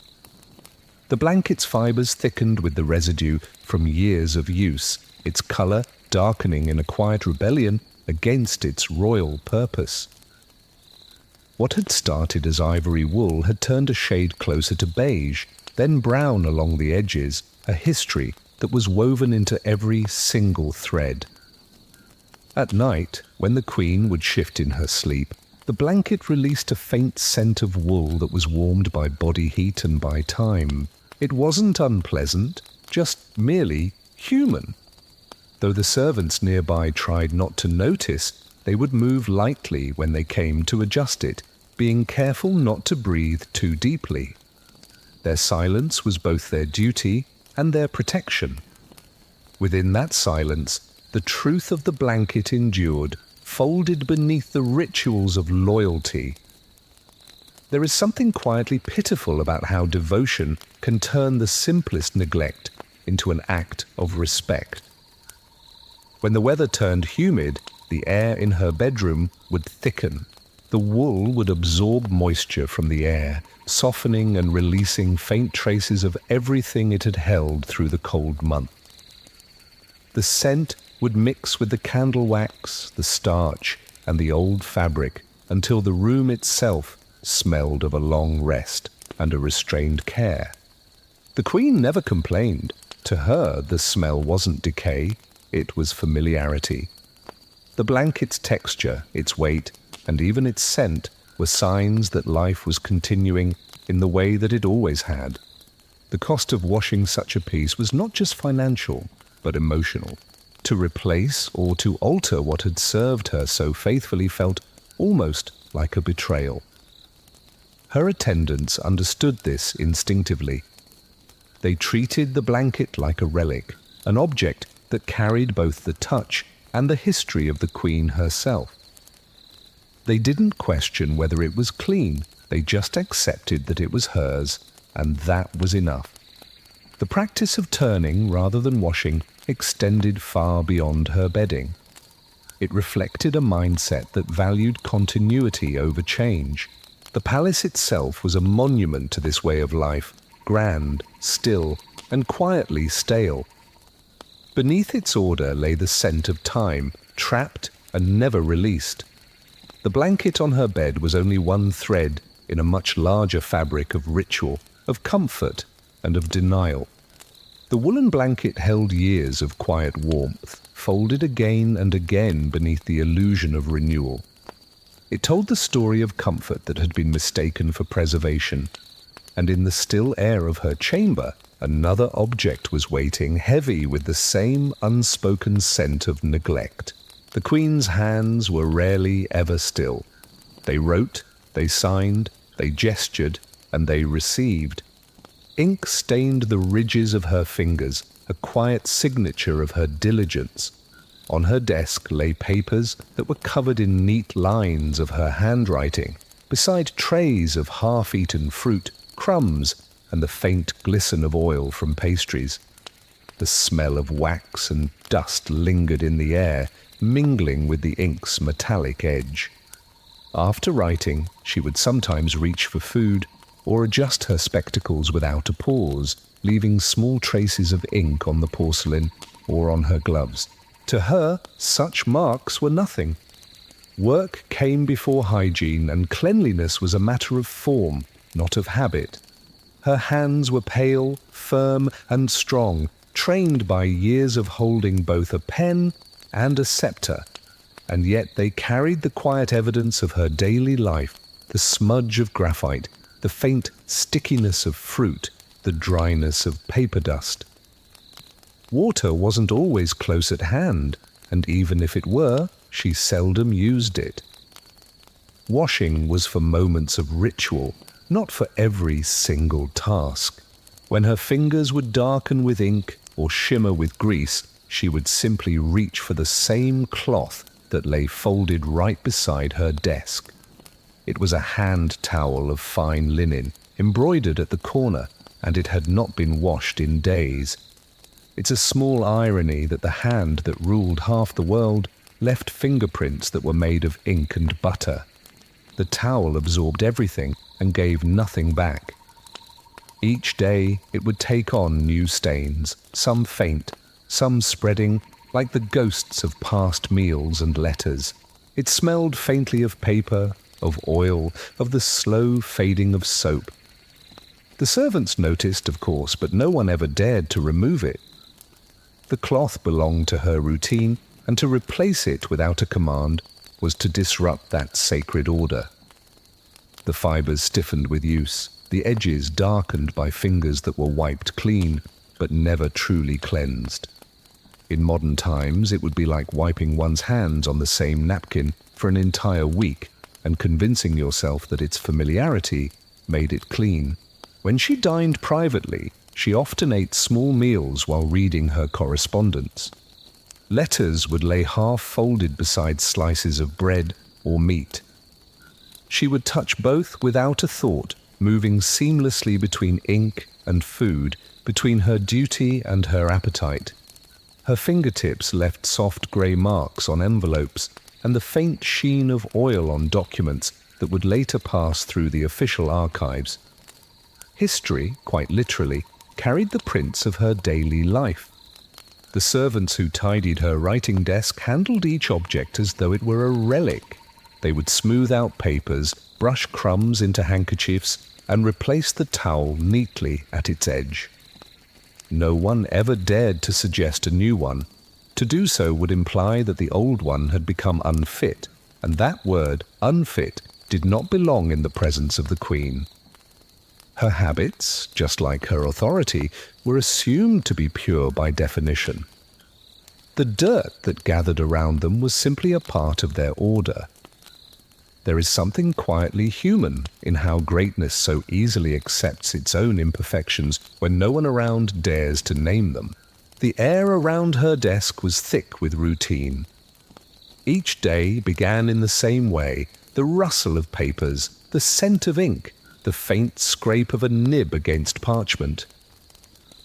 The blanket's fibers thickened with the residue from years of use, its colour darkening in a quiet rebellion against its royal purpose. What had started as ivory wool had turned a shade closer to beige, then brown along the edges, a history that was woven into every single thread. At night, when the Queen would shift in her sleep, the blanket released a faint scent of wool that was warmed by body heat and by time. It wasn't unpleasant, just merely human. Though the servants nearby tried not to notice, they would move lightly when they came to adjust it, being careful not to breathe too deeply. Their silence was both their duty and their protection. Within that silence, the truth of the blanket endured, folded beneath the rituals of loyalty. There is something quietly pitiful about how devotion can turn the simplest neglect into an act of respect. When the weather turned humid, the air in her bedroom would thicken. The wool would absorb moisture from the air, softening and releasing faint traces of everything it had held through the cold month. The scent would mix with the candle wax, the starch, and the old fabric until the room itself smelled of a long rest and a restrained care. The Queen never complained. To her, the smell wasn't decay, it was familiarity. The blanket's texture, its weight, and even its scent were signs that life was continuing in the way that it always had. The cost of washing such a piece was not just financial, but emotional. To replace or to alter what had served her so faithfully felt almost like a betrayal. Her attendants understood this instinctively. They treated the blanket like a relic, an object that carried both the touch and the history of the Queen herself. They didn't question whether it was clean, they just accepted that it was hers, and that was enough. The practice of turning rather than washing extended far beyond her bedding. It reflected a mindset that valued continuity over change. The palace itself was a monument to this way of life, grand, still, and quietly stale. Beneath its order lay the scent of time, trapped and never released. The blanket on her bed was only one thread in a much larger fabric of ritual, of comfort, and of denial. The woolen blanket held years of quiet warmth, folded again and again beneath the illusion of renewal. It told the story of comfort that had been mistaken for preservation, and in the still air of her chamber, another object was waiting, heavy with the same unspoken scent of neglect. The Queen's hands were rarely ever still. They wrote, they signed, they gestured, and they received. Ink stained the ridges of her fingers, a quiet signature of her diligence. On her desk lay papers that were covered in neat lines of her handwriting, beside trays of half-eaten fruit, crumbs, and the faint glisten of oil from pastries. The smell of wax and dust lingered in the air, mingling with the ink's metallic edge. After writing, she would sometimes reach for food or adjust her spectacles without a pause, leaving small traces of ink on the porcelain or on her gloves. To her, such marks were nothing. Work came before hygiene, and cleanliness was a matter of form, not of habit. Her hands were pale, firm, and strong, trained by years of holding both a pen and a scepter, and yet they carried the quiet evidence of her daily life, the smudge of graphite, the faint stickiness of fruit, the dryness of paper dust. Water wasn't always close at hand, and even if it were, she seldom used it. Washing was for moments of ritual, not for every single task. When her fingers would darken with ink or shimmer with grease, she would simply reach for the same cloth that lay folded right beside her desk. It was a hand towel of fine linen, embroidered at the corner, and it had not been washed in days. It's a small irony that the hand that ruled half the world left fingerprints that were made of ink and butter. The towel absorbed everything and gave nothing back. Each day it would take on new stains, some faint, some spreading like the ghosts of past meals and letters. It smelled faintly of paper, of oil, of the slow fading of soap. The servants noticed, of course, but no one ever dared to remove it. The cloth belonged to her routine, and to replace it without a command was to disrupt that sacred order. The fibers stiffened with use, the edges darkened by fingers that were wiped clean, but never truly cleansed. In modern times, it would be like wiping one's hands on the same napkin for an entire week and convincing yourself that its familiarity made it clean. When she dined privately, she often ate small meals while reading her correspondence. Letters would lay half-folded beside slices of bread or meat. She would touch both without a thought, moving seamlessly between ink and food, between her duty and her appetite. Her fingertips left soft grey marks on envelopes, and the faint sheen of oil on documents that would later pass through the official archives. History, quite literally, carried the prints of her daily life. The servants who tidied her writing desk handled each object as though it were a relic. They would smooth out papers, brush crumbs into handkerchiefs, and replace the towel neatly at its edge. No one ever dared to suggest a new one. To do so would imply that the old one had become unfit, and that word, unfit, did not belong in the presence of the Queen. Her habits, just like her authority, were assumed to be pure by definition. The dirt that gathered around them was simply a part of their order. There is something quietly human in how greatness so easily accepts its own imperfections when no one around dares to name them. The air around her desk was thick with routine. Each day began in the same way: the rustle of papers, the scent of ink, the faint scrape of a nib against parchment.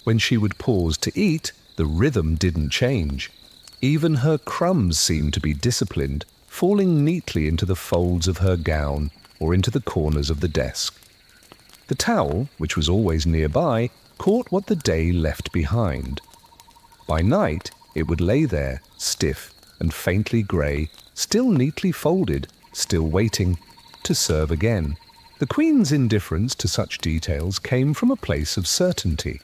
When she would pause to eat, the rhythm didn't change. Even her crumbs seemed to be disciplined, falling neatly into the folds of her gown or into the corners of the desk. The towel, which was always nearby, caught what the day left behind. By night, it would lay there, stiff and faintly grey, still neatly folded, still waiting to serve again. The Queen's indifference to such details came from a place of certainty.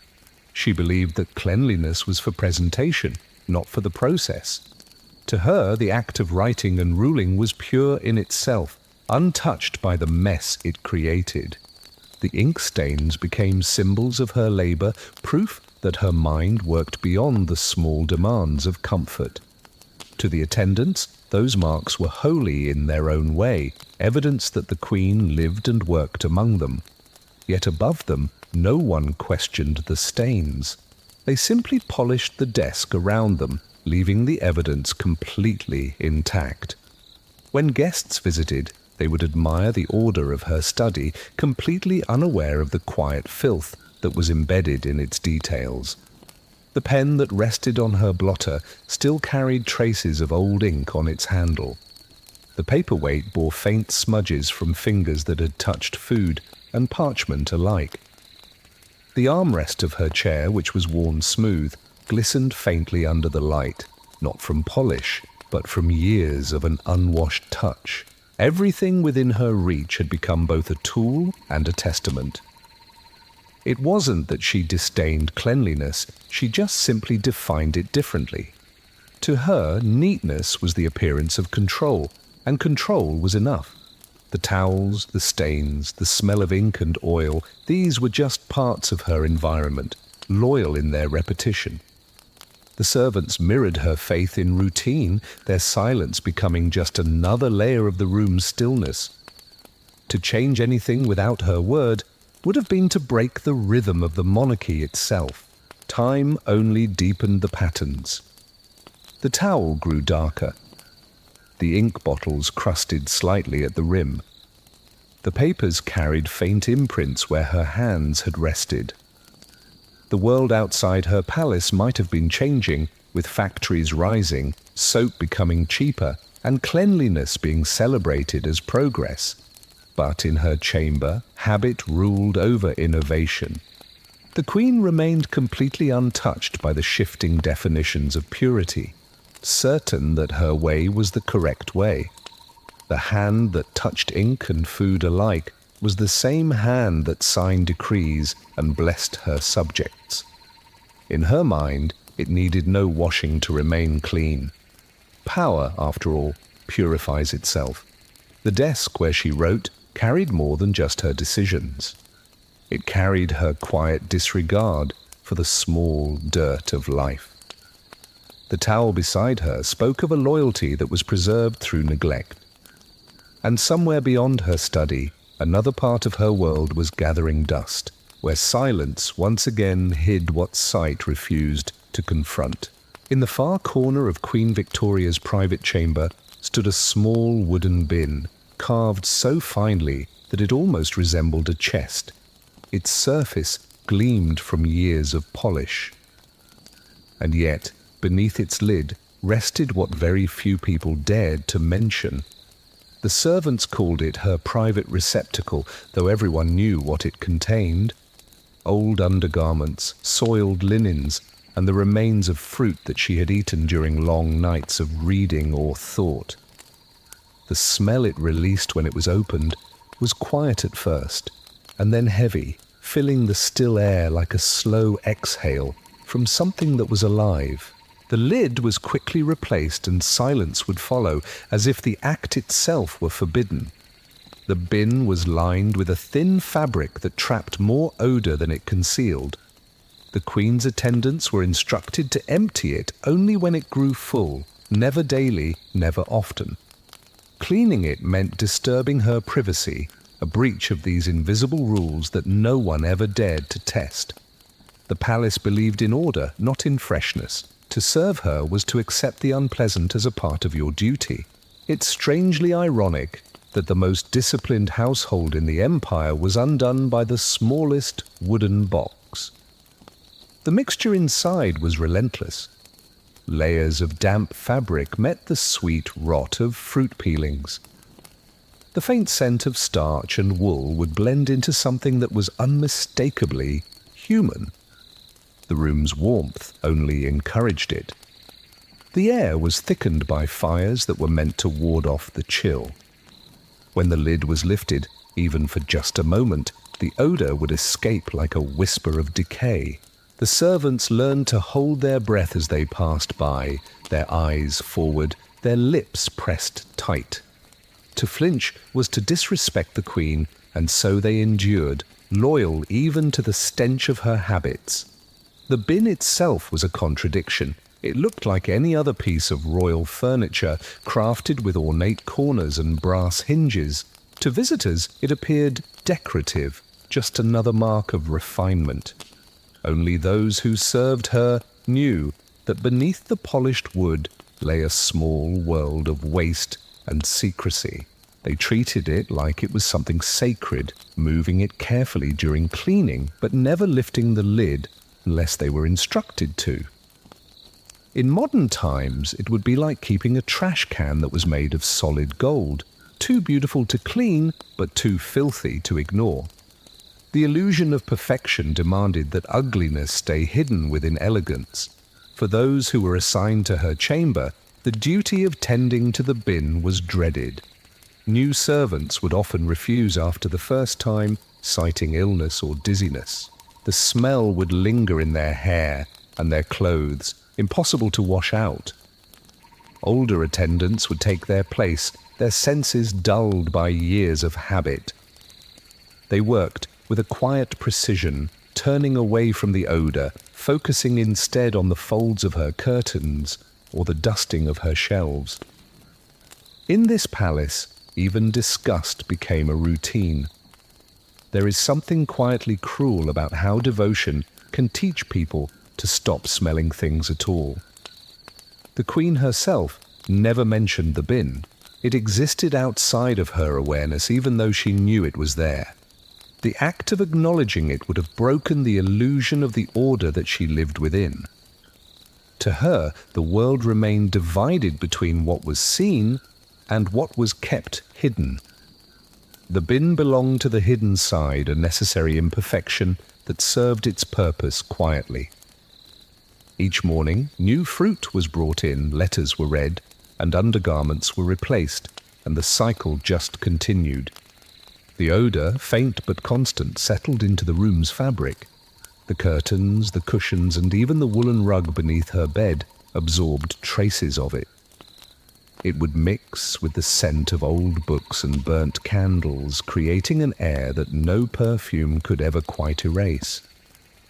She believed that cleanliness was for presentation, not for the process. To her, the act of writing and ruling was pure in itself, untouched by the mess it created. The ink stains became symbols of her labour, proof that her mind worked beyond the small demands of comfort. To the attendants, those marks were holy in their own way, evidence that the Queen lived and worked among them. Yet above them, no one questioned the stains. They simply polished the desk around them, leaving the evidence completely intact. When guests visited, they would admire the order of her study, completely unaware of the quiet filth that was embedded in its details. The pen that rested on her blotter still carried traces of old ink on its handle. The paperweight bore faint smudges from fingers that had touched food and parchment alike. The armrest of her chair, which was worn smooth, glistened faintly under the light, not from polish, but from years of an unwashed touch. Everything within her reach had become both a tool and a testament. It wasn't that she disdained cleanliness, she just simply defined it differently. To her, neatness was the appearance of control, and control was enough. The towels, the stains, the smell of ink and oil, these were just parts of her environment, loyal in their repetition. The servants mirrored her faith in routine, their silence becoming just another layer of the room's stillness. To change anything without her word would have been to break the rhythm of the monarchy itself. Time only deepened the patterns. The towel grew darker. The ink bottles crusted slightly at the rim. The papers carried faint imprints where her hands had rested. The world outside her palace might have been changing, with factories rising, soap becoming cheaper, and cleanliness being celebrated as progress. But in her chamber, habit ruled over innovation. The Queen remained completely untouched by the shifting definitions of purity, certain that her way was the correct way. The hand that touched ink and food alike was the same hand that signed decrees and blessed her subjects. In her mind, it needed no washing to remain clean. Power, after all, purifies itself. The desk where she wrote carried more than just her decisions. It carried her quiet disregard for the small dirt of life. The towel beside her spoke of a loyalty that was preserved through neglect. And somewhere beyond her study, another part of her world was gathering dust, where silence once again hid what sight refused to confront. In the far corner of Queen Victoria's private chamber stood a small wooden bin, carved so finely that it almost resembled a chest. Its surface gleamed from years of polish. And yet, beneath its lid, rested what very few people dared to mention. The servants called it her private receptacle, though everyone knew what it contained. Old undergarments, soiled linens, and the remains of fruit that she had eaten during long nights of reading or thought. The smell it released when it was opened was quiet at first, and then heavy, filling the still air like a slow exhale from something that was alive. The lid was quickly replaced and silence would follow, as if the act itself were forbidden. The bin was lined with a thin fabric that trapped more odor than it concealed. The Queen's attendants were instructed to empty it only when it grew full, never daily, never often. Cleaning it meant disturbing her privacy, a breach of these invisible rules that no one ever dared to test. The palace believed in order, not in freshness. To serve her was to accept the unpleasant as a part of your duty. It's strangely ironic that the most disciplined household in the empire was undone by the smallest wooden box. The mixture inside was relentless. Layers of damp fabric met the sweet rot of fruit peelings. The faint scent of starch and wool would blend into something that was unmistakably human. The room's warmth only encouraged it. The air was thickened by fires that were meant to ward off the chill. When the lid was lifted, even for just a moment, the odor would escape like a whisper of decay. The servants learned to hold their breath as they passed by, their eyes forward, their lips pressed tight. To flinch was to disrespect the Queen, and so they endured, loyal even to the stench of her habits. The bin itself was a contradiction. It looked like any other piece of royal furniture, crafted with ornate corners and brass hinges. To visitors, it appeared decorative, just another mark of refinement. Only those who served her knew that beneath the polished wood lay a small world of waste and secrecy. They treated it like it was something sacred, moving it carefully during cleaning, but never lifting the lid unless they were instructed to. In modern times, it would be like keeping a trash can that was made of solid gold, too beautiful to clean, but too filthy to ignore. The illusion of perfection demanded that ugliness stay hidden within elegance. For those who were assigned to her chamber, the duty of tending to the bin was dreaded. New servants would often refuse after the first time, citing illness or dizziness. The smell would linger in their hair and their clothes, impossible to wash out. Older attendants would take their place, their senses dulled by years of habit. They worked with a quiet precision, turning away from the odor, focusing instead on the folds of her curtains or the dusting of her shelves. In this palace, even disgust became a routine. There is something quietly cruel about how devotion can teach people to stop smelling things at all. The Queen herself never mentioned the bin. It existed outside of her awareness, even though she knew it was there. The act of acknowledging it would have broken the illusion of the order that she lived within. To her, the world remained divided between what was seen and what was kept hidden. The bin belonged to the hidden side, a necessary imperfection that served its purpose quietly. Each morning, new fruit was brought in, letters were read, and undergarments were replaced, and the cycle just continued. The odor, faint but constant, settled into the room's fabric. The curtains, the cushions, and even the woolen rug beneath her bed absorbed traces of it. It would mix with the scent of old books and burnt candles, creating an air that no perfume could ever quite erase.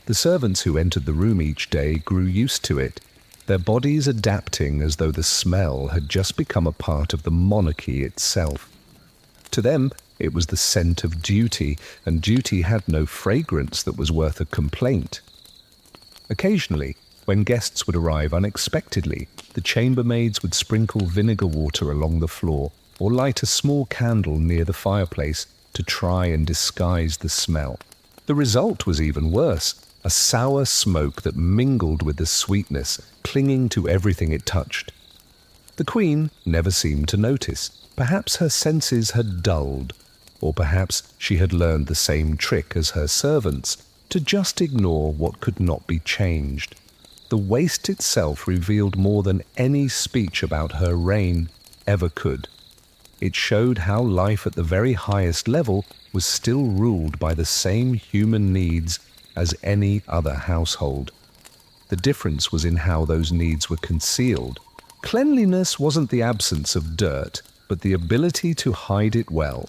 The servants who entered the room each day grew used to it, their bodies adapting as though the smell had just become a part of the monarchy itself. To them, it was the scent of duty, and duty had no fragrance that was worth a complaint. Occasionally, when guests would arrive unexpectedly, the chambermaids would sprinkle vinegar water along the floor or light a small candle near the fireplace to try and disguise the smell. The result was even worse, a sour smoke that mingled with the sweetness, clinging to everything it touched. The Queen never seemed to notice. Perhaps her senses had dulled, or perhaps she had learned the same trick as her servants, to just ignore what could not be changed. The waste itself revealed more than any speech about her reign ever could. It showed how life at the very highest level was still ruled by the same human needs as any other household. The difference was in how those needs were concealed. Cleanliness wasn't the absence of dirt, but the ability to hide it well.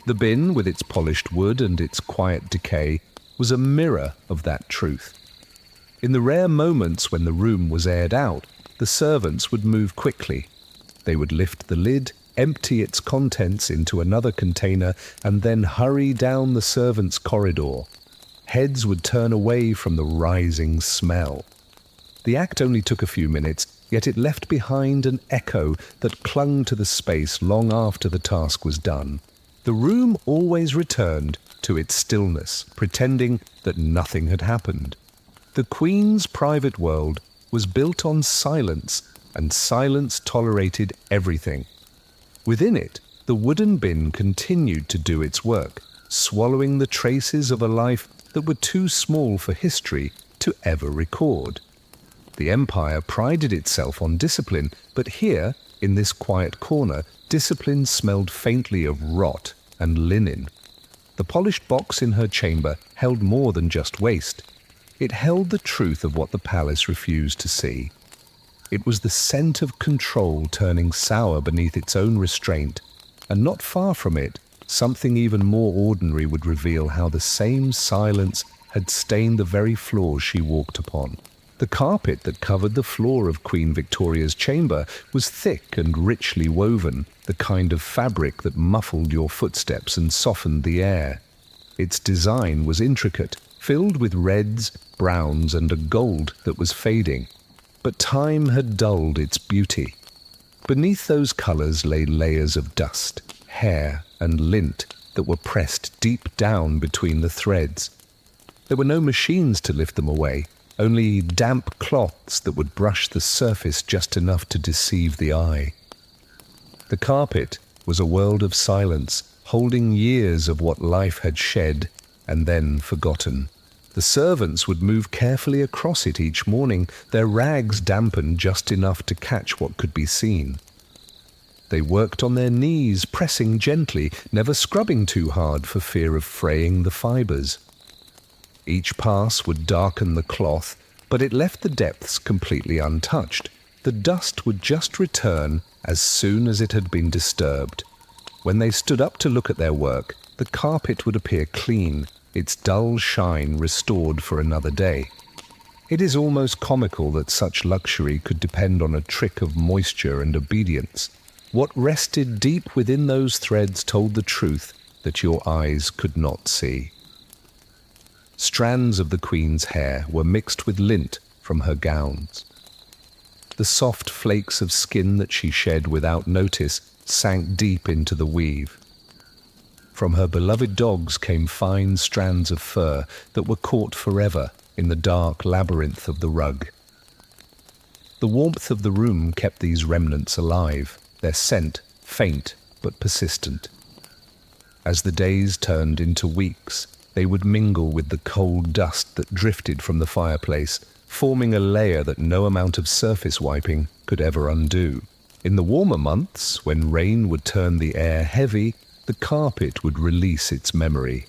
The bin, with its polished wood and its quiet decay, was a mirror of that truth. In the rare moments when the room was aired out, the servants would move quickly. They would lift the lid, empty its contents into another container, and then hurry down the servants' corridor. Heads would turn away from the rising smell. The act only took a few minutes, yet it left behind an echo that clung to the space long after the task was done. The room always returned to its stillness, pretending that nothing had happened. The Queen's private world was built on silence, and silence tolerated everything. Within it, the wooden bin continued to do its work, swallowing the traces of a life that were too small for history to ever record. The Empire prided itself on discipline, but here, in this quiet corner, discipline smelled faintly of rot and linen. The polished box in her chamber held more than just waste. It held the truth of what the palace refused to see. It was the scent of control turning sour beneath its own restraint, and not far from it, something even more ordinary would reveal how the same silence had stained the very floors she walked upon. The carpet that covered the floor of Queen Victoria's chamber was thick and richly woven, the kind of fabric that muffled your footsteps and softened the air. Its design was intricate, filled with reds, browns, and a gold that was fading. But time had dulled its beauty. Beneath those colours lay layers of dust, hair, and lint that were pressed deep down between the threads. There were no machines to lift them away, only damp cloths that would brush the surface just enough to deceive the eye. The carpet was a world of silence, holding years of what life had shed and then forgotten. The servants would move carefully across it each morning, their rags dampened just enough to catch what could be seen. They worked on their knees, pressing gently, never scrubbing too hard for fear of fraying the fibres. Each pass would darken the cloth, but it left the depths completely untouched. The dust would just return as soon as it had been disturbed. When they stood up to look at their work, the carpet would appear clean, its dull shine restored for another day. It is almost comical that such luxury could depend on a trick of moisture and obedience. What rested deep within those threads told the truth that your eyes could not see. Strands of the Queen's hair were mixed with lint from her gowns. The soft flakes of skin that she shed without notice sank deep into the weave. From her beloved dogs came fine strands of fur that were caught forever in the dark labyrinth of the rug. The warmth of the room kept these remnants alive, their scent faint but persistent. As the days turned into weeks, they would mingle with the cold dust that drifted from the fireplace, forming a layer that no amount of surface wiping could ever undo. In the warmer months, when rain would turn the air heavy, the carpet would release its memory.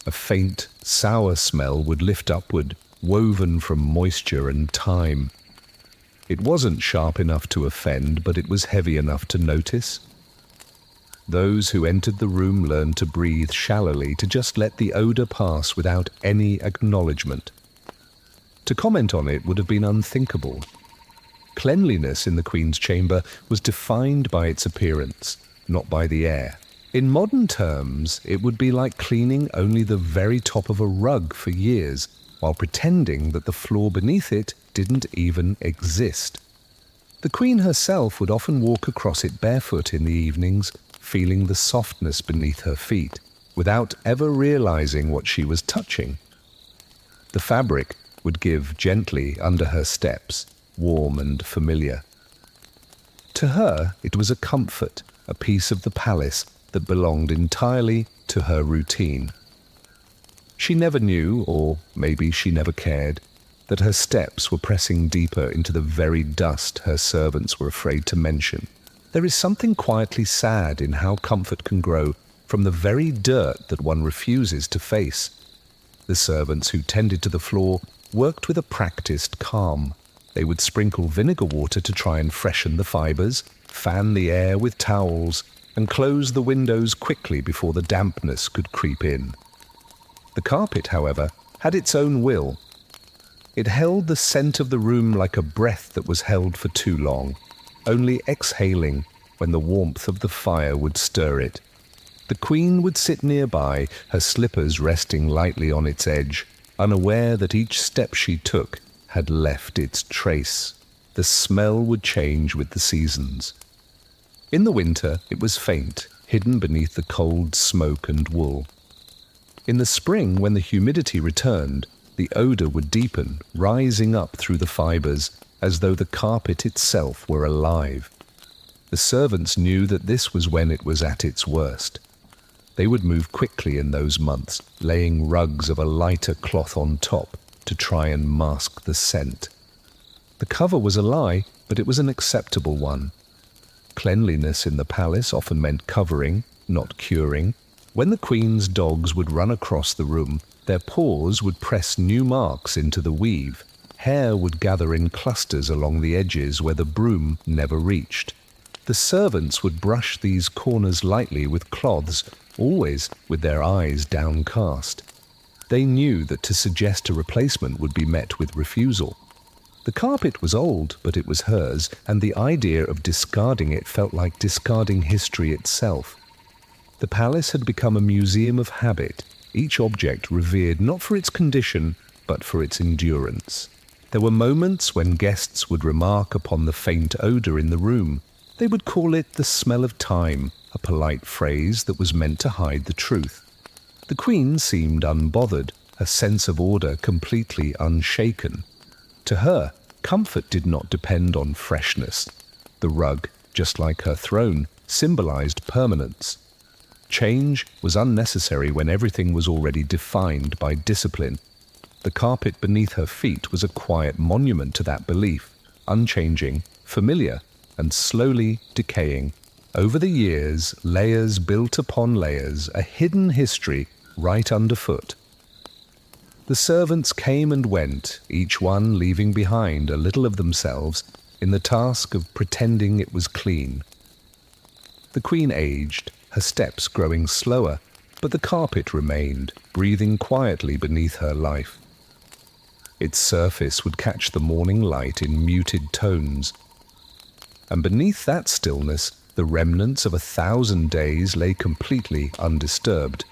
A faint, sour smell would lift upward, woven from moisture and time. It wasn't sharp enough to offend, but it was heavy enough to notice. Those who entered the room learned to breathe shallowly, to just let the odour pass without any acknowledgement. To comment on it would have been unthinkable. Cleanliness in the Queen's chamber was defined by its appearance, not by the air. In modern terms, it would be like cleaning only the very top of a rug for years, while pretending that the floor beneath it didn't even exist. The Queen herself would often walk across it barefoot in the evenings, feeling the softness beneath her feet, without ever realizing what she was touching. The fabric would give gently under her steps, warm and familiar. To her, it was a comfort, a piece of the palace that belonged entirely to her routine. She never knew, or maybe she never cared, that her steps were pressing deeper into the very dust her servants were afraid to mention. There is something quietly sad in how comfort can grow from the very dirt that one refuses to face. The servants who tended to the floor worked with a practiced calm. They would sprinkle vinegar water to try and freshen the fibers, fan the air with towels, and close the windows quickly before the dampness could creep in. The carpet, however, had its own will. It held the scent of the room like a breath that was held for too long, only exhaling when the warmth of the fire would stir it. The Queen would sit nearby, her slippers resting lightly on its edge, unaware that each step she took had left its trace. The smell would change with the seasons. In the winter, it was faint, hidden beneath the cold smoke and wool. In the spring, when the humidity returned, the odor would deepen, rising up through the fibers, as though the carpet itself were alive. The servants knew that this was when it was at its worst. They would move quickly in those months, laying rugs of a lighter cloth on top to try and mask the scent. The cover was a lie, but it was an acceptable one. Cleanliness in the palace often meant covering, not curing. When the Queen's dogs would run across the room, their paws would press new marks into the weave. Hair would gather in clusters along the edges where the broom never reached. The servants would brush these corners lightly with cloths, always with their eyes downcast. They knew that to suggest a replacement would be met with refusal. The carpet was old, but it was hers, and the idea of discarding it felt like discarding history itself. The palace had become a museum of habit, each object revered not for its condition, but for its endurance. There were moments when guests would remark upon the faint odor in the room. They would call it the smell of time, a polite phrase that was meant to hide the truth. The Queen seemed unbothered, her sense of order completely unshaken. To her, comfort did not depend on freshness. The rug, just like her throne, symbolized permanence. Change was unnecessary when everything was already defined by discipline. The carpet beneath her feet was a quiet monument to that belief, unchanging, familiar, and slowly decaying. Over the years, layers built upon layers, a hidden history right underfoot. The servants came and went, each one leaving behind a little of themselves in the task of pretending it was clean. The Queen aged, her steps growing slower, but the carpet remained, breathing quietly beneath her life. Its surface would catch the morning light in muted tones, and beneath that stillness, the remnants of 1,000 days lay completely undisturbed.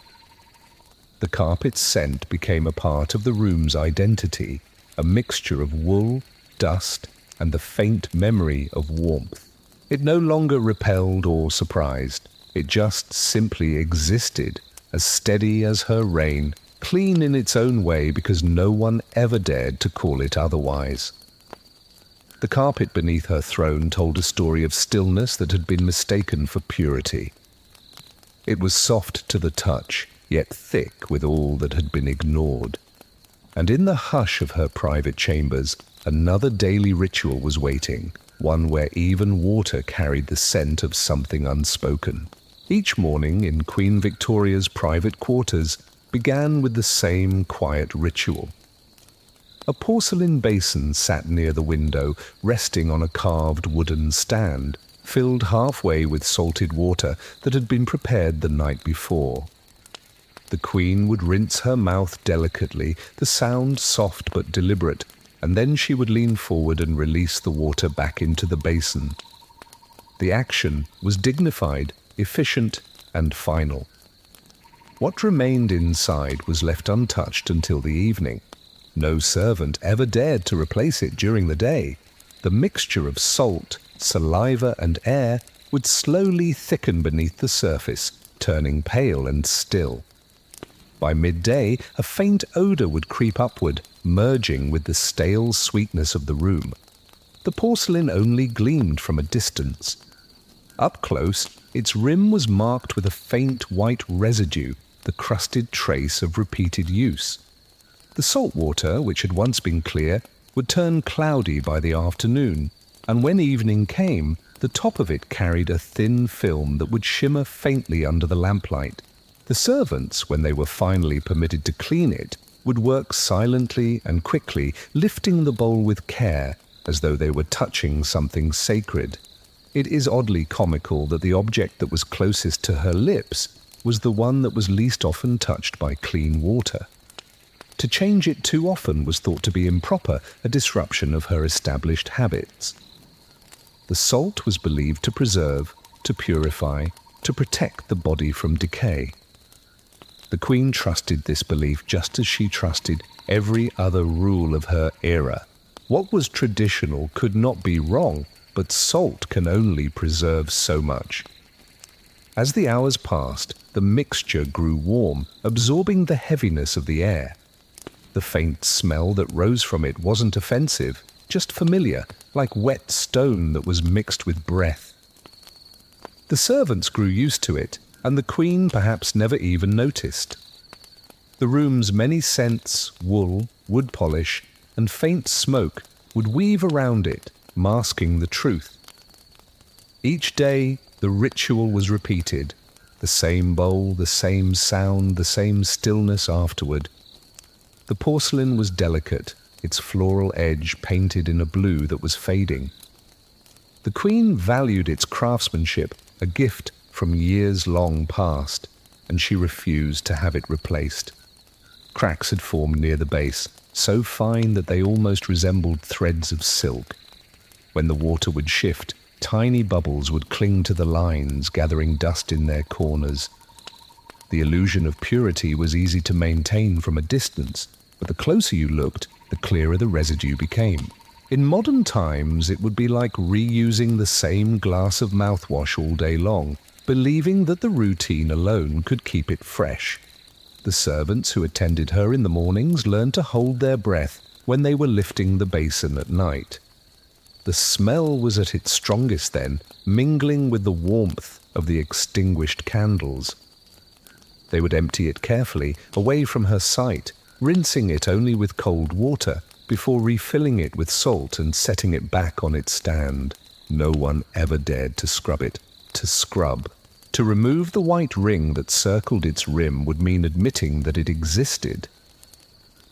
The carpet's scent became a part of the room's identity, a mixture of wool, dust, and the faint memory of warmth. It no longer repelled or surprised. It just simply existed, as steady as her reign, clean in its own way because no one ever dared to call it otherwise. The carpet beneath her throne told a story of stillness that had been mistaken for purity. It was soft to the touch, yet thick with all that had been ignored. And in the hush of her private chambers, another daily ritual was waiting, one where even water carried the scent of something unspoken. Each morning in Queen Victoria's private quarters began with the same quiet ritual. A porcelain basin sat near the window, resting on a carved wooden stand, filled halfway with salted water that had been prepared the night before. The Queen would rinse her mouth delicately, the sound soft but deliberate, and then she would lean forward and release the water back into the basin. The action was dignified, efficient, and final. What remained inside was left untouched until the evening. No servant ever dared to replace it during the day. The mixture of salt, saliva, and air would slowly thicken beneath the surface, turning pale and still. By midday, a faint odor would creep upward, merging with the stale sweetness of the room. The porcelain only gleamed from a distance. Up close, its rim was marked with a faint white residue, the crusted trace of repeated use. The salt water, which had once been clear, would turn cloudy by the afternoon, and when evening came, the top of it carried a thin film that would shimmer faintly under the lamplight. The servants, when they were finally permitted to clean it, would work silently and quickly, lifting the bowl with care, as though they were touching something sacred. It is oddly comical that the object that was closest to her lips was the one that was least often touched by clean water. To change it too often was thought to be improper, a disruption of her established habits. The salt was believed to preserve, to purify, to protect the body from decay. The Queen trusted this belief just as she trusted every other rule of her era. What was traditional could not be wrong, but salt can only preserve so much. As the hours passed, the mixture grew warm, absorbing the heaviness of the air. The faint smell that rose from it wasn't offensive, just familiar, like wet stone that was mixed with breath. The servants grew used to it, and the Queen perhaps never even noticed. The room's many scents, wool, wood polish, and faint smoke would weave around it, masking the truth. Each day, the ritual was repeated, the same bowl, the same sound, the same stillness afterward. The porcelain was delicate, its floral edge painted in a blue that was fading. The Queen valued its craftsmanship, a gift from years long past, and she refused to have it replaced. Cracks had formed near the base, so fine that they almost resembled threads of silk. When the water would shift, tiny bubbles would cling to the lines, gathering dust in their corners. The illusion of purity was easy to maintain from a distance, but the closer you looked, the clearer the residue became. In modern times, it would be like reusing the same glass of mouthwash all day long, believing that the routine alone could keep it fresh. The servants who attended her in the mornings learned to hold their breath when they were lifting the basin at night. The smell was at its strongest then, mingling with the warmth of the extinguished candles. They would empty it carefully, away from her sight, rinsing it only with cold water, before refilling it with salt and setting it back on its stand. No one ever dared to scrub it. To scrub. To remove the white ring that circled its rim would mean admitting that it existed.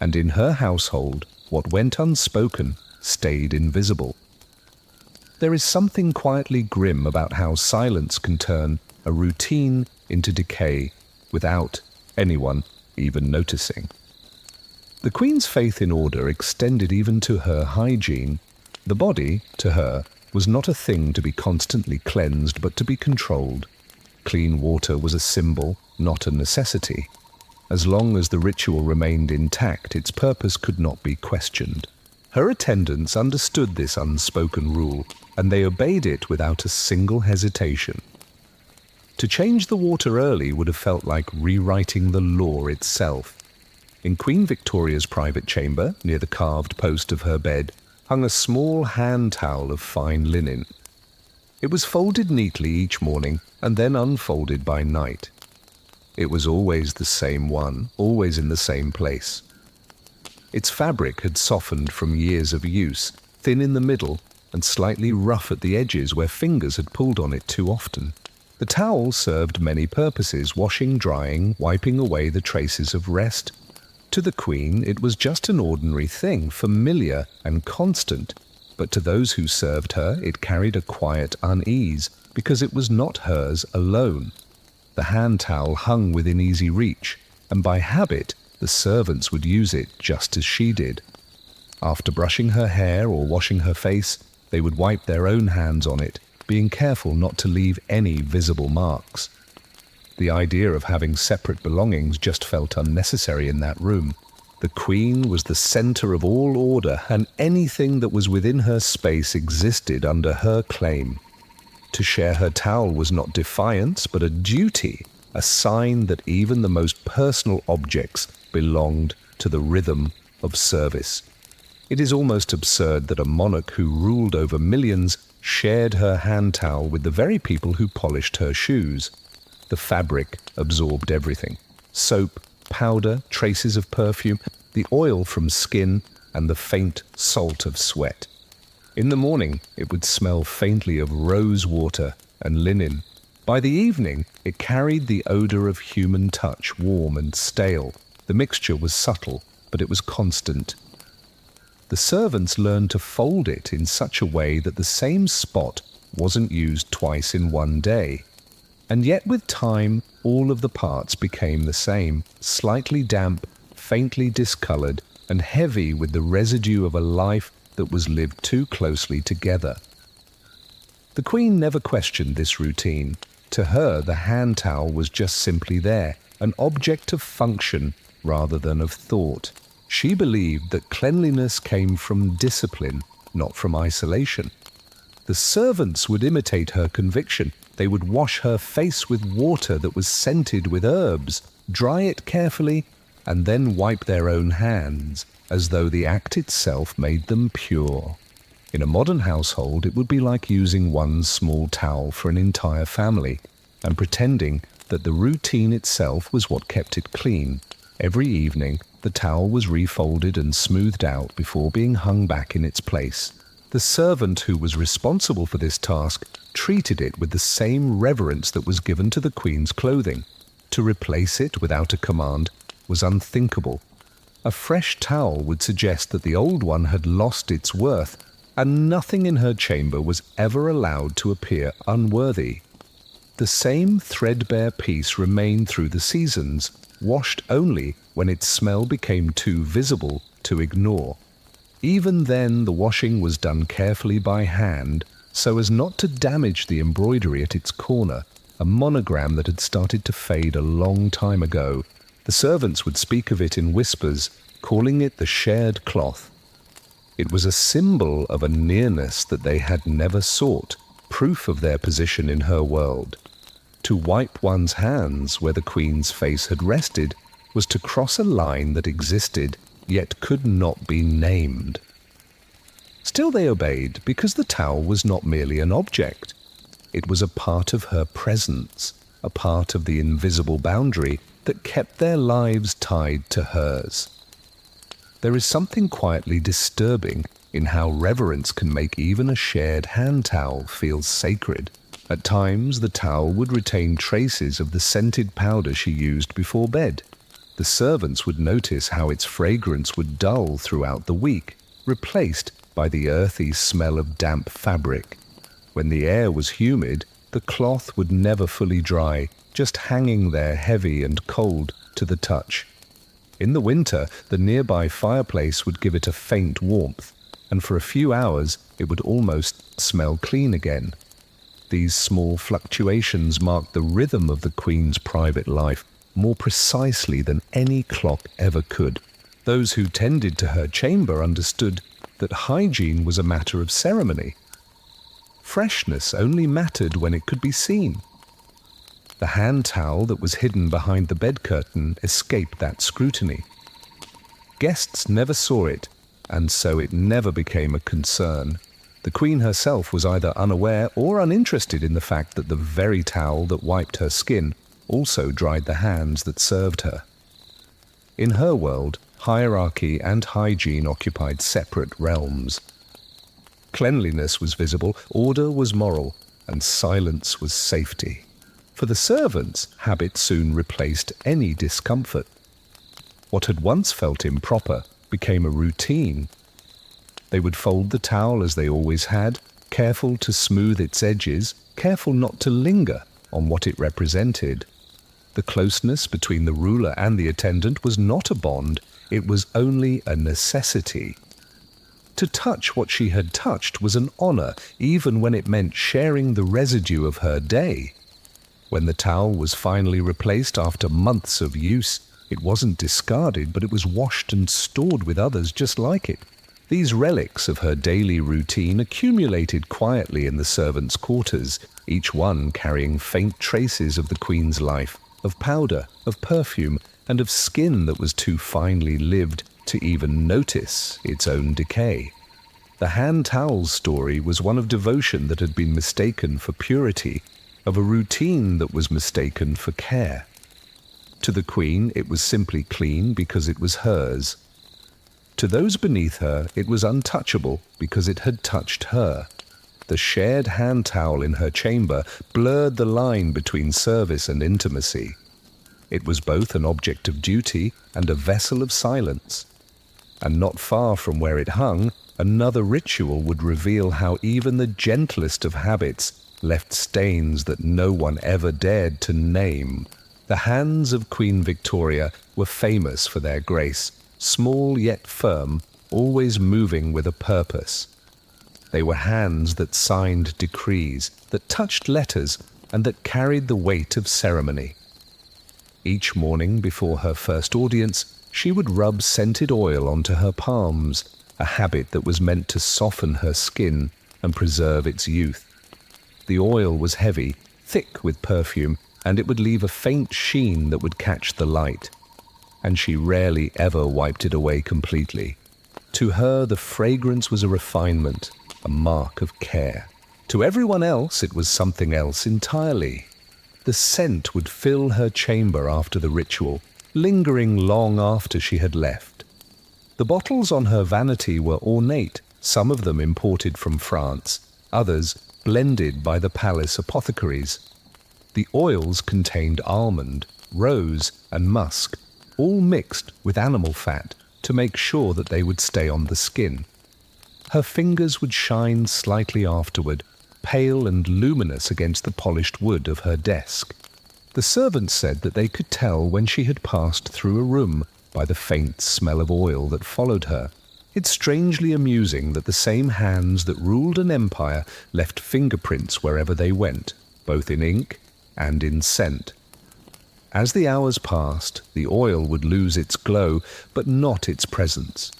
And in her household, what went unspoken stayed invisible. There is something quietly grim about how silence can turn a routine into decay without anyone even noticing. The Queen's faith in order extended even to her hygiene. The body, to her, was not a thing to be constantly cleansed but to be controlled. Clean water was a symbol, not a necessity. As long as the ritual remained intact, its purpose could not be questioned. Her attendants understood this unspoken rule, and they obeyed it without a single hesitation. To change the water early would have felt like rewriting the law itself. In Queen Victoria's private chamber, near the carved post of her bed, hung a small hand towel of fine linen. It was folded neatly each morning and then unfolded by night. It was always the same one, always in the same place. Its fabric had softened from years of use, thin in the middle and slightly rough at the edges where fingers had pulled on it too often. The towel served many purposes, washing, drying, wiping away the traces of rest. To the Queen, it was just an ordinary thing, familiar and constant, but to those who served her, it carried a quiet unease, because it was not hers alone. The hand towel hung within easy reach, and by habit, the servants would use it just as she did. After brushing her hair or washing her face, they would wipe their own hands on it, being careful not to leave any visible marks. The idea of having separate belongings just felt unnecessary in that room. The Queen was the centre of all order, and anything that was within her space existed under her claim. To share her towel was not defiance, but a duty, a sign that even the most personal objects belonged to the rhythm of service. It is almost absurd that a monarch who ruled over millions shared her hand towel with the very people who polished her shoes. The fabric absorbed everything: soap, powder, traces of perfume, the oil from skin, and the faint salt of sweat. In the morning, it would smell faintly of rose water and linen. By the evening, it carried the odor of human touch, warm and stale. The mixture was subtle, but it was constant. The servants learned to fold it in such a way that the same spot wasn't used twice in one day. And yet with time, all of the parts became the same, slightly damp, faintly discolored, and heavy with the residue of a life that was lived too closely together. The Queen never questioned this routine. To her, the hand towel was just simply there, an object of function rather than of thought. She believed that cleanliness came from discipline, not from isolation. The servants would imitate her conviction. They would wash her face with water that was scented with herbs, dry it carefully, and then wipe their own hands, as though the act itself made them pure. In a modern household, it would be like using one small towel for an entire family, and pretending that the routine itself was what kept it clean. Every evening, the towel was refolded and smoothed out before being hung back in its place. The servant who was responsible for this task treated it with the same reverence that was given to the Queen's clothing. To replace it without a command was unthinkable. A fresh towel would suggest that the old one had lost its worth, and nothing in her chamber was ever allowed to appear unworthy. The same threadbare piece remained through the seasons, washed only when its smell became too visible to ignore. Even then, the washing was done carefully by hand, so as not to damage the embroidery at its corner, a monogram that had started to fade a long time ago. The servants would speak of it in whispers, calling it the shared cloth. It was a symbol of a nearness that they had never sought, proof of their position in her world. To wipe one's hands where the Queen's face had rested was to cross a line that existed, yet could not be named. Still they obeyed, because the towel was not merely an object. It was a part of her presence, a part of the invisible boundary that kept their lives tied to hers. There is something quietly disturbing in how reverence can make even a shared hand towel feel sacred. At times, the towel would retain traces of the scented powder she used before bed. The servants would notice how its fragrance would dull throughout the week, replaced by the earthy smell of damp fabric. When the air was humid, the cloth would never fully dry, just hanging there heavy and cold to the touch. In the winter, the nearby fireplace would give it a faint warmth, and for a few hours it would almost smell clean again. These small fluctuations marked the rhythm of the Queen's private life more precisely than any clock ever could. Those who tended to her chamber understood that hygiene was a matter of ceremony. Freshness only mattered when it could be seen. The hand towel that was hidden behind the bed curtain escaped that scrutiny. Guests never saw it, and so it never became a concern. The Queen herself was either unaware or uninterested in the fact that the very towel that wiped her skin also dried the hands that served her. In her world, hierarchy and hygiene occupied separate realms. Cleanliness was visible, order was moral, and silence was safety. For the servants, habit soon replaced any discomfort. What had once felt improper became a routine. They would fold the towel as they always had, careful to smooth its edges, careful not to linger on what it represented. The closeness between the ruler and the attendant was not a bond, it was only a necessity. To touch what she had touched was an honor, even when it meant sharing the residue of her day. When the towel was finally replaced after months of use, it wasn't discarded, but it was washed and stored with others just like it. These relics of her daily routine accumulated quietly in the servants' quarters, each one carrying faint traces of the Queen's life, of powder, of perfume, and of skin that was too finely lived to even notice its own decay. The hand towel story was one of devotion that had been mistaken for purity, of a routine that was mistaken for care. To the Queen, it was simply clean because it was hers. To those beneath her, it was untouchable because it had touched her. The shared hand towel in her chamber blurred the line between service and intimacy. It was both an object of duty and a vessel of silence. And not far from where it hung, another ritual would reveal how even the gentlest of habits left stains that no one ever dared to name. The hands of Queen Victoria were famous for their grace, small yet firm, always moving with a purpose. They were hands that signed decrees, that touched letters, and that carried the weight of ceremony. Each morning before her first audience, she would rub scented oil onto her palms, a habit that was meant to soften her skin and preserve its youth. The oil was heavy, thick with perfume, and it would leave a faint sheen that would catch the light. And she rarely ever wiped it away completely. To her, the fragrance was a refinement, a mark of care. To everyone else, it was something else entirely. The scent would fill her chamber after the ritual, lingering long after she had left. The bottles on her vanity were ornate, some of them imported from France, others blended by the palace apothecaries. The oils contained almond, rose, and musk, all mixed with animal fat to make sure that they would stay on the skin. Her fingers would shine slightly afterward, pale and luminous against the polished wood of her desk. The servants said that they could tell when she had passed through a room by the faint smell of oil that followed her. It's strangely amusing that the same hands that ruled an empire left fingerprints wherever they went, both in ink and in scent. As the hours passed, the oil would lose its glow, but not its presence.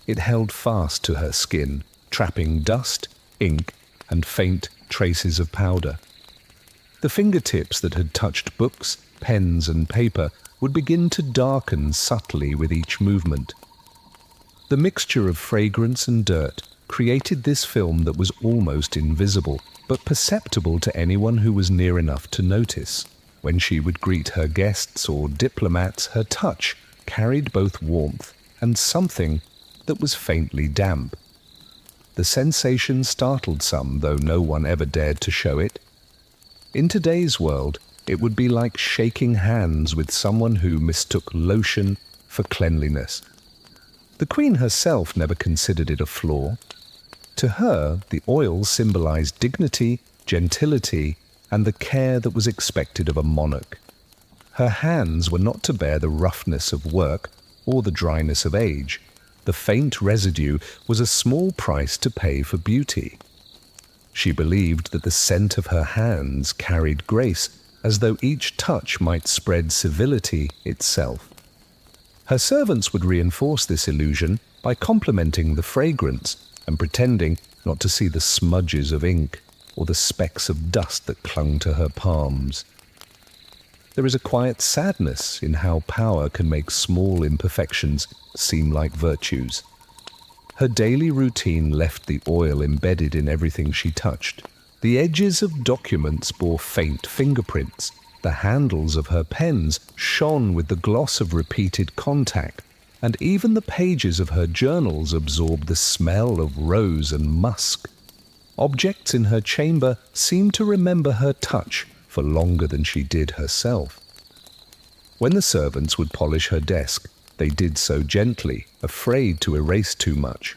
It held fast to her skin, trapping dust, ink, and faint traces of powder. The fingertips that had touched books, pens, and paper would begin to darken subtly with each movement. The mixture of fragrance and dirt created this film that was almost invisible, but perceptible to anyone who was near enough to notice. When she would greet her guests or diplomats, her touch carried both warmth and something that was faintly damp. The sensation startled some, though no one ever dared to show it. In today's world, it would be like shaking hands with someone who mistook lotion for cleanliness. The Queen herself never considered it a flaw. To her, the oil symbolized dignity, gentility, and the care that was expected of a monarch. Her hands were not to bear the roughness of work or the dryness of age. The faint residue was a small price to pay for beauty. She believed that the scent of her hands carried grace, as though each touch might spread civility itself. Her servants would reinforce this illusion by complimenting the fragrance and pretending not to see the smudges of ink or the specks of dust that clung to her palms. There is a quiet sadness in how power can make small imperfections seem like virtues. Her daily routine left the oil embedded in everything she touched. The edges of documents bore faint fingerprints. The handles of her pens shone with the gloss of repeated contact, and even the pages of her journals absorbed the smell of rose and musk. Objects in her chamber seemed to remember her touch for longer than she did herself. When the servants would polish her desk, they did so gently, afraid to erase too much.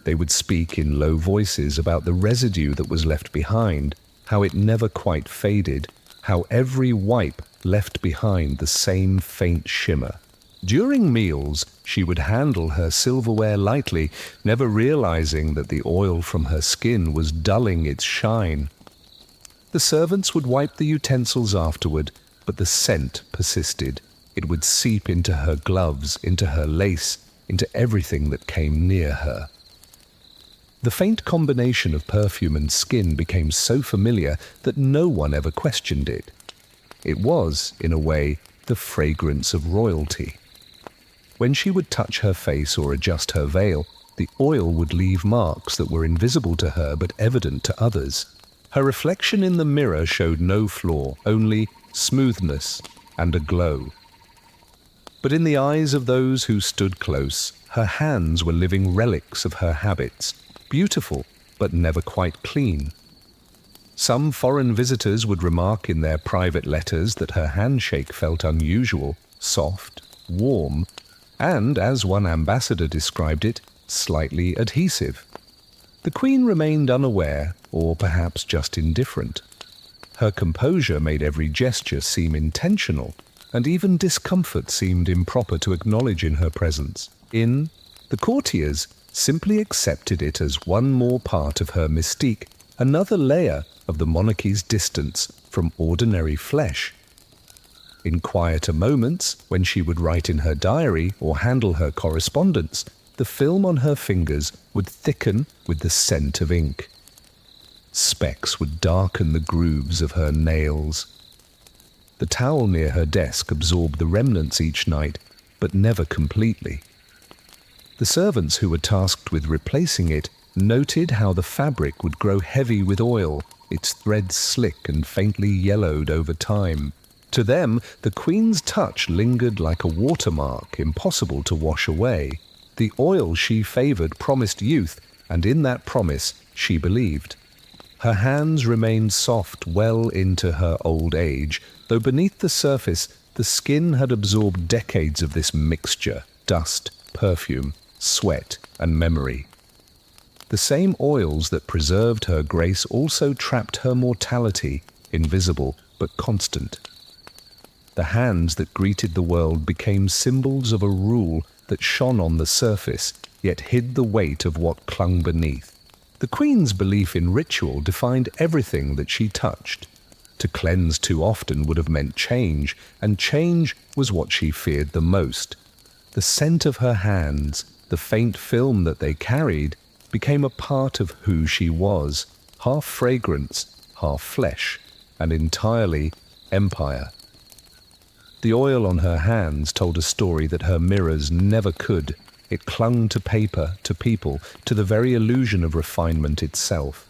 They would speak in low voices about the residue that was left behind, how it never quite faded, how every wipe left behind the same faint shimmer. During meals, she would handle her silverware lightly, never realizing that the oil from her skin was dulling its shine. The servants would wipe the utensils afterward, but the scent persisted. It would seep into her gloves, into her lace, into everything that came near her. The faint combination of perfume and skin became so familiar that no one ever questioned it. It was, in a way, the fragrance of royalty. When she would touch her face or adjust her veil, the oil would leave marks that were invisible to her but evident to others. Her reflection in the mirror showed no flaw, only smoothness and a glow. But in the eyes of those who stood close, her hands were living relics of her habits, beautiful but never quite clean. Some foreign visitors would remark in their private letters that her handshake felt unusual, soft, warm, and, as one ambassador described it, slightly adhesive. The Queen remained unaware, or perhaps just indifferent. Her composure made every gesture seem intentional, and even discomfort seemed improper to acknowledge in her presence. The courtiers simply accepted it as one more part of her mystique, another layer of the monarchy's distance from ordinary flesh. In quieter moments, when she would write in her diary or handle her correspondence, the film on her fingers would thicken with the scent of ink. Specks would darken the grooves of her nails. The towel near her desk absorbed the remnants each night, but never completely. The servants who were tasked with replacing it noted how the fabric would grow heavy with oil, its threads slick and faintly yellowed over time. To them, the Queen's touch lingered like a watermark, impossible to wash away. The oil she favoured promised youth, and in that promise she believed. Her hands remained soft well into her old age, though beneath the surface the skin had absorbed decades of this mixture: dust, perfume, sweat, and memory. The same oils that preserved her grace also trapped her mortality, invisible but constant. The hands that greeted the world became symbols of a rule that shone on the surface, yet hid the weight of what clung beneath. The Queen's belief in ritual defined everything that she touched. To cleanse too often would have meant change, and change was what she feared the most. The scent of her hands, the faint film that they carried, became a part of who she was, half fragrance, half flesh, and entirely empire. The oil on her hands told a story that her mirrors never could. It clung to paper, to people, to the very illusion of refinement itself.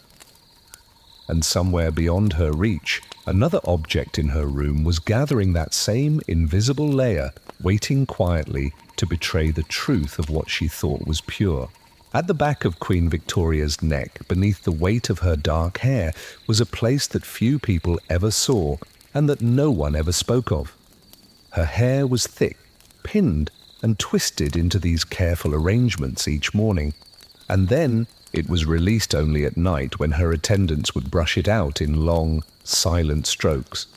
And somewhere beyond her reach, another object in her room was gathering that same invisible layer, waiting quietly to betray the truth of what she thought was pure. At the back of Queen Victoria's neck, beneath the weight of her dark hair, was a place that few people ever saw, and that no one ever spoke of. Her hair was thick, pinned, and twisted into these careful arrangements each morning, and then it was released only at night when her attendants would brush it out in long, silent strokes.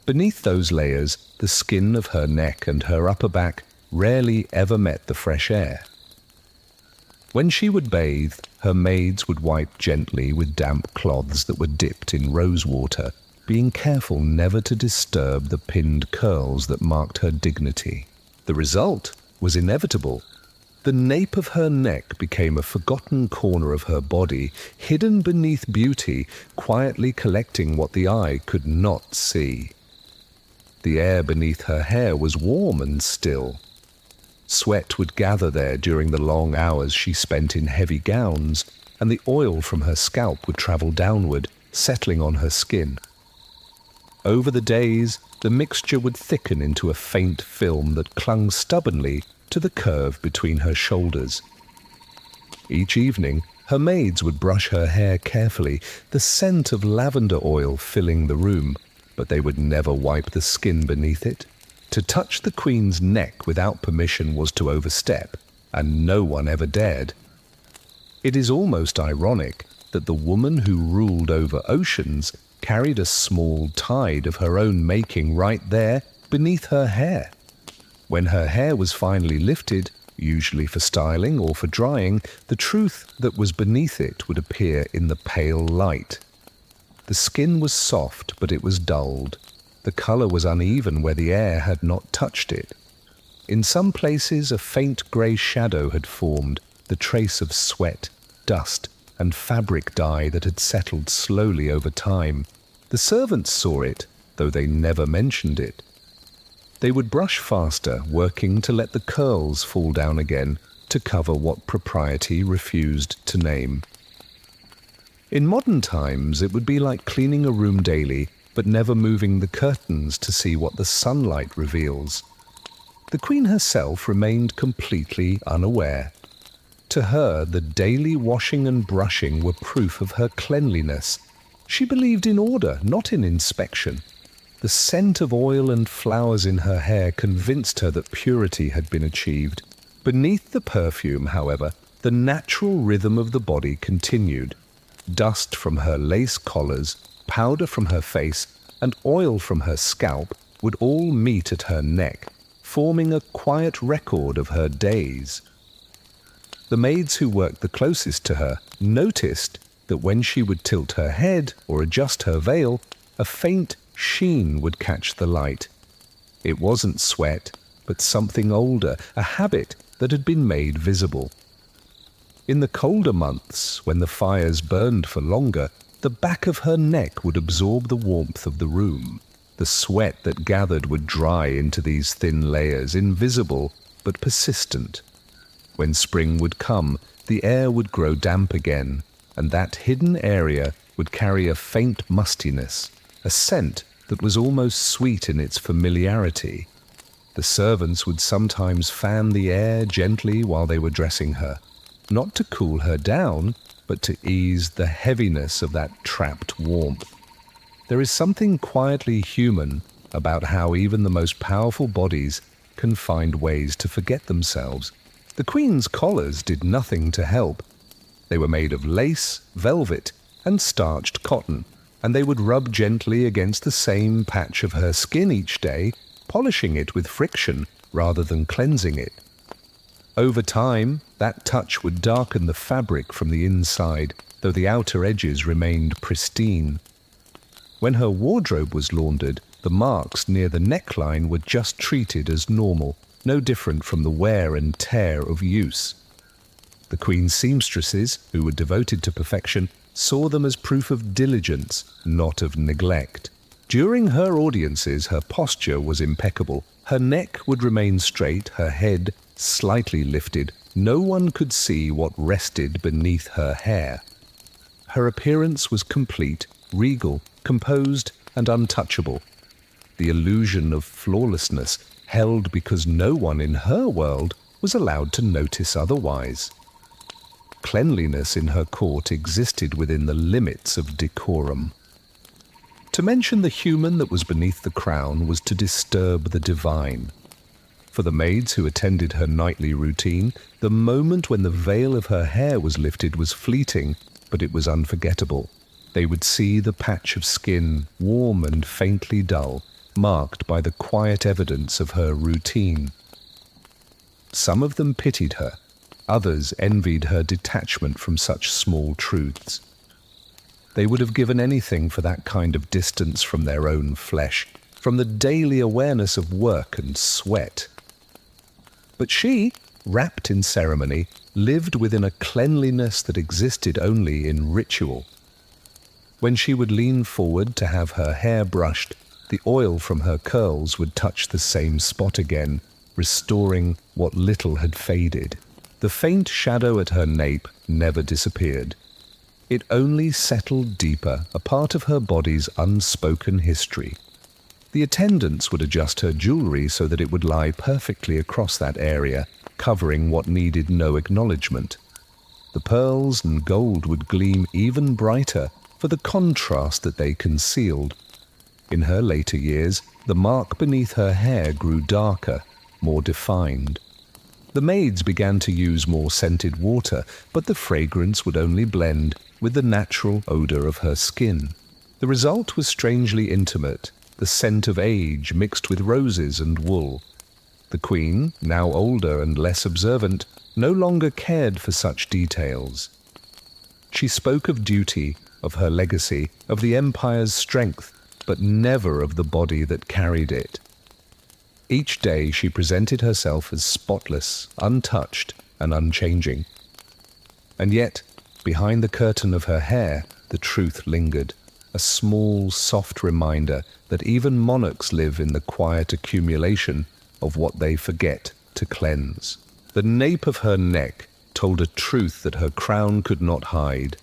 Beneath those layers, the skin of her neck and her upper back rarely ever met the fresh air. When she would bathe, her maids would wipe gently with damp cloths that were dipped in rose water, being careful never to disturb the pinned curls that marked her dignity. The result was inevitable. The nape of her neck became a forgotten corner of her body, hidden beneath beauty, quietly collecting what the eye could not see. The air beneath her hair was warm and still. Sweat would gather there during the long hours she spent in heavy gowns, and the oil from her scalp would travel downward, settling on her skin. Over the days, the mixture would thicken into a faint film that clung stubbornly to the curve between her shoulders. Each evening, her maids would brush her hair carefully, the scent of lavender oil filling the room, but they would never wipe the skin beneath it. To touch the Queen's neck without permission was to overstep, and no one ever dared. It is almost ironic that the woman who ruled over oceans carried a small tide of her own making right there beneath her hair. When her hair was finally lifted, usually for styling or for drying, the truth that was beneath it would appear in the pale light. The skin was soft, but it was dulled. The colour was uneven where the air had not touched it. In some places a faint grey shadow had formed, the trace of sweat, dust, and fabric dye that had settled slowly over time. The servants saw it, though they never mentioned it. They would brush faster, working to let the curls fall down again to cover what propriety refused to name. In modern times, it would be like cleaning a room daily, but never moving the curtains to see what the sunlight reveals. The Queen herself remained completely unaware. To her, the daily washing and brushing were proof of her cleanliness. She believed in order, not in inspection. The scent of oil and flowers in her hair convinced her that purity had been achieved. Beneath the perfume, however, the natural rhythm of the body continued. Dust from her lace collars, powder from her face, and oil from her scalp would all meet at her neck, forming a quiet record of her days. The maids who worked the closest to her noticed that when she would tilt her head or adjust her veil, a faint sheen would catch the light. It wasn't sweat, but something older, a habit that had been made visible. In the colder months, when the fires burned for longer, the back of her neck would absorb the warmth of the room. The sweat that gathered would dry into these thin layers, invisible but persistent. When spring would come, the air would grow damp again, and that hidden area would carry a faint mustiness, a scent that was almost sweet in its familiarity. The servants would sometimes fan the air gently while they were dressing her, not to cool her down, but to ease the heaviness of that trapped warmth. There is something quietly human about how even the most powerful bodies can find ways to forget themselves. The Queen's collars did nothing to help. They were made of lace, velvet, and starched cotton, and they would rub gently against the same patch of her skin each day, polishing it with friction rather than cleansing it. Over time, that touch would darken the fabric from the inside, though the outer edges remained pristine. When her wardrobe was laundered, the marks near the neckline were just treated as normal, no different from the wear and tear of use. The Queen's seamstresses, who were devoted to perfection, saw them as proof of diligence, not of neglect. During her audiences, her posture was impeccable. Her neck would remain straight, her head slightly lifted. No one could see what rested beneath her hair. Her appearance was complete, regal, composed, and untouchable. The illusion of flawlessness held because no one in her world was allowed to notice otherwise. Cleanliness in her court existed within the limits of decorum. To mention the human that was beneath the crown was to disturb the divine. For the maids who attended her nightly routine, the moment when the veil of her hair was lifted was fleeting, but it was unforgettable. They would see the patch of skin, warm and faintly dull, marked by the quiet evidence of her routine. Some of them pitied her, others envied her detachment from such small truths. They would have given anything for that kind of distance from their own flesh, from the daily awareness of work and sweat. But she, wrapped in ceremony, lived within a cleanliness that existed only in ritual. When she would lean forward to have her hair brushed, the oil from her curls would touch the same spot again, restoring what little had faded. The faint shadow at her nape never disappeared. It only settled deeper, a part of her body's unspoken history. The attendants would adjust her jewelry so that it would lie perfectly across that area, covering what needed no acknowledgement. The pearls and gold would gleam even brighter for the contrast that they concealed. In her later years, the mark beneath her hair grew darker, more defined. The maids began to use more scented water, but the fragrance would only blend with the natural odor of her skin. The result was strangely intimate, the scent of age mixed with roses and wool. The Queen, now older and less observant, no longer cared for such details. She spoke of duty, of her legacy, of the empire's strength, but never of the body that carried it. Each day she presented herself as spotless, untouched, and unchanging. And yet, behind the curtain of her hair, the truth lingered, a small, soft reminder that even monarchs live in the quiet accumulation of what they forget to cleanse. The nape of her neck told a truth that her crown could not hide.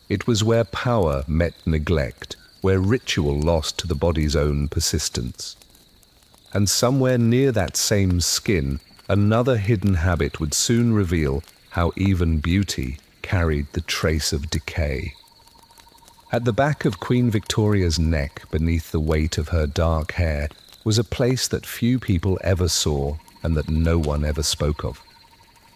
It was where power met neglect, where ritual lost to the body's own persistence. And somewhere near that same skin, another hidden habit would soon reveal how even beauty carried the trace of decay. At the back of Queen Victoria's neck, beneath the weight of her dark hair, was a place that few people ever saw and that no one ever spoke of.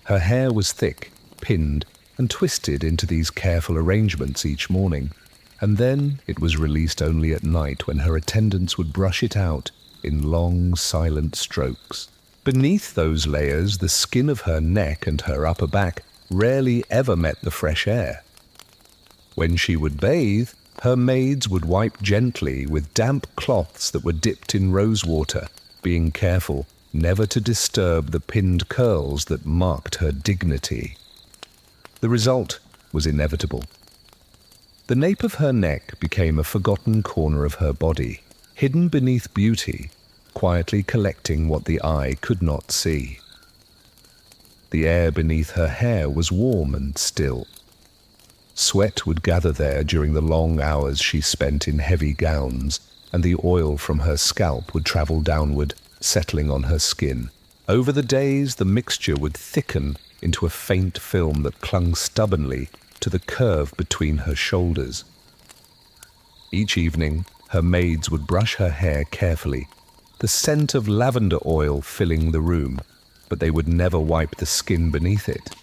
Her hair was thick, pinned, and twisted into these careful arrangements each morning, and then it was released only at night when her attendants would brush it out in long, silent strokes. Beneath those layers, the skin of her neck and her upper back rarely ever met the fresh air. When she would bathe, her maids would wipe gently with damp cloths that were dipped in rose water, being careful never to disturb the pinned curls that marked her dignity. The result was inevitable. The nape of her neck became a forgotten corner of her body, hidden beneath beauty, quietly collecting what the eye could not see. The air beneath her hair was warm and still. Sweat would gather there during the long hours she spent in heavy gowns, and the oil from her scalp would travel downward, settling on her skin. Over the days, the mixture would thicken into a faint film that clung stubbornly to the curve between her shoulders. Each evening, her maids would brush her hair carefully, the scent of lavender oil filling the room, but they would never wipe the skin beneath it.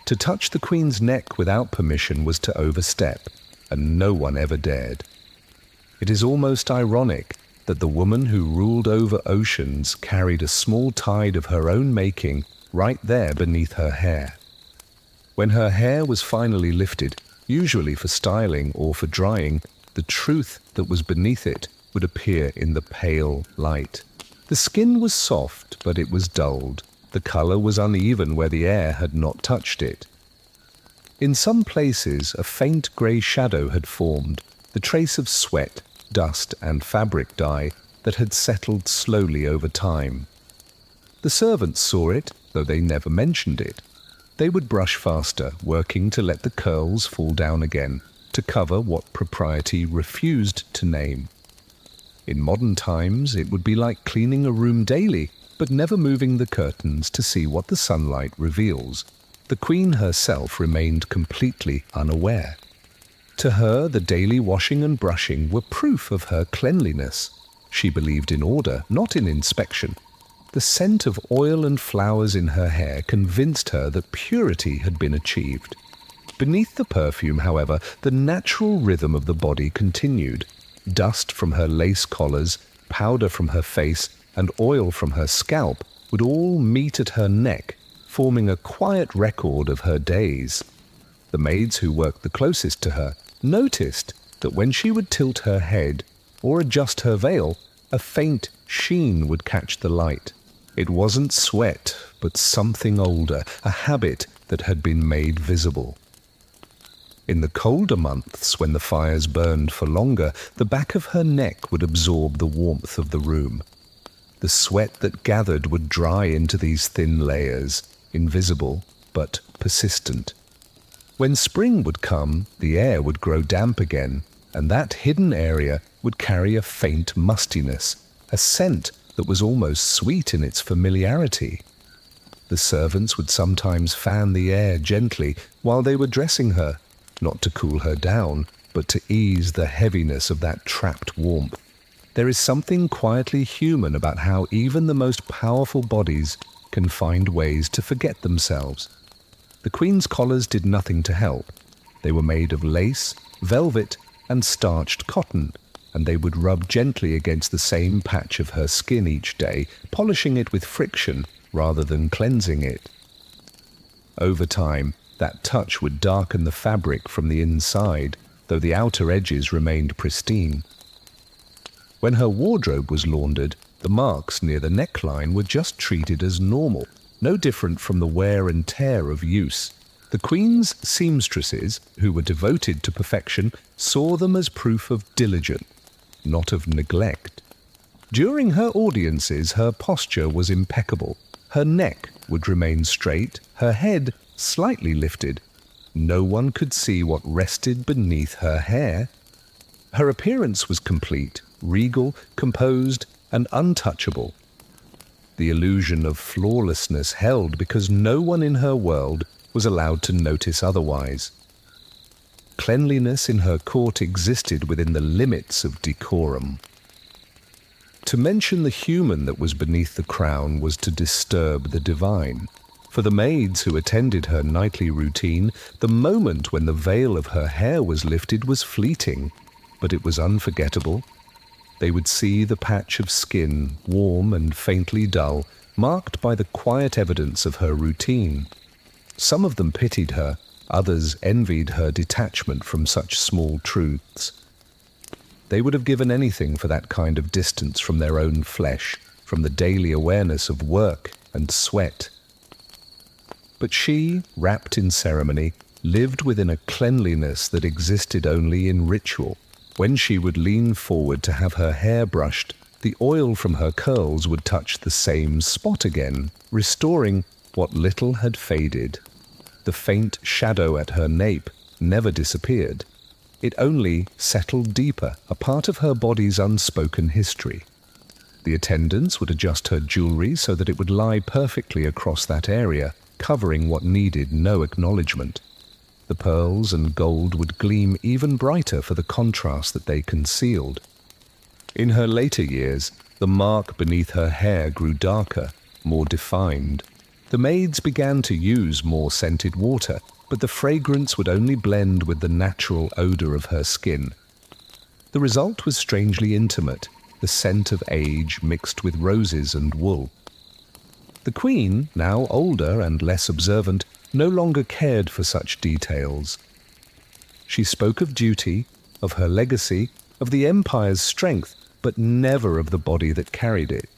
To touch the Queen's neck without permission was to overstep, and no one ever dared. It is almost ironic that the woman who ruled over oceans carried a small tide of her own making right there beneath her hair. When her hair was finally lifted, usually for styling or for drying, the truth that was beneath it would appear in the pale light. The skin was soft, but it was dulled. The color was uneven where the air had not touched it. In some places, a faint grey shadow had formed, the trace of sweat, dust, and fabric dye that had settled slowly over time. The servants saw it, though they never mentioned it. They would brush faster, working to let the curls fall down again, to cover what propriety refused to name. In modern times, it would be like cleaning a room daily, but never moving the curtains to see what the sunlight reveals. The Queen herself remained completely unaware. To her, the daily washing and brushing were proof of her cleanliness. She believed in order, not in inspection. The scent of oil and flowers in her hair convinced her that purity had been achieved. Beneath the perfume, however, the natural rhythm of the body continued. Dust from her lace collars, powder from her face, and oil from her scalp would all meet at her neck, forming a quiet record of her days. The maids who worked the closest to her noticed that when she would tilt her head or adjust her veil, a faint sheen would catch the light. It wasn't sweat, but something older, a habit that had been made visible. In the colder months, when the fires burned for longer, the back of her neck would absorb the warmth of the room. The sweat that gathered would dry into these thin layers, invisible but persistent. When spring would come, the air would grow damp again, and that hidden area would carry a faint mustiness, a scent that was almost sweet in its familiarity. The servants would sometimes fan the air gently while they were dressing her, not to cool her down, but to ease the heaviness of that trapped warmth. There is something quietly human about how even the most powerful bodies can find ways to forget themselves. The Queen's collars did nothing to help. They were made of lace, velvet, and starched cotton, and they would rub gently against the same patch of her skin each day, polishing it with friction rather than cleansing it. Over time, that touch would darken the fabric from the inside, though the outer edges remained pristine. When her wardrobe was laundered, the marks near the neckline were just treated as normal, no different from the wear and tear of use. The queen's seamstresses, who were devoted to perfection, saw them as proof of diligence, not of neglect. During her audiences, her posture was impeccable. Her neck would remain straight, her head slightly lifted. No one could see what rested beneath her hair. Her appearance was complete, regal, composed, and untouchable. The illusion of flawlessness held because no one in her world was allowed to notice otherwise. Cleanliness in her court existed within the limits of decorum. To mention the human that was beneath the crown was to disturb the divine. For the maids who attended her nightly routine, the moment when the veil of her hair was lifted was fleeting, but it was unforgettable. They would see the patch of skin, warm and faintly dull, marked by the quiet evidence of her routine. Some of them pitied her, others envied her detachment from such small truths. They would have given anything for that kind of distance from their own flesh, from the daily awareness of work and sweat. But she, wrapped in ceremony, lived within a cleanliness that existed only in ritual. When she would lean forward to have her hair brushed, the oil from her curls would touch the same spot again, restoring what little had faded. The faint shadow at her nape never disappeared. It only settled deeper, a part of her body's unspoken history. The attendants would adjust her jewelry so that it would lie perfectly across that area, covering what needed no acknowledgement. The pearls and gold would gleam even brighter for the contrast that they concealed. In her later years, the mark beneath her hair grew darker, more defined. The maids began to use more scented water, but the fragrance would only blend with the natural odor of her skin. The result was strangely intimate, the scent of age mixed with roses and wool. The queen, now older and less observant, no longer cared for such details. She spoke of duty, of her legacy, of the empire's strength, but never of the body that carried it.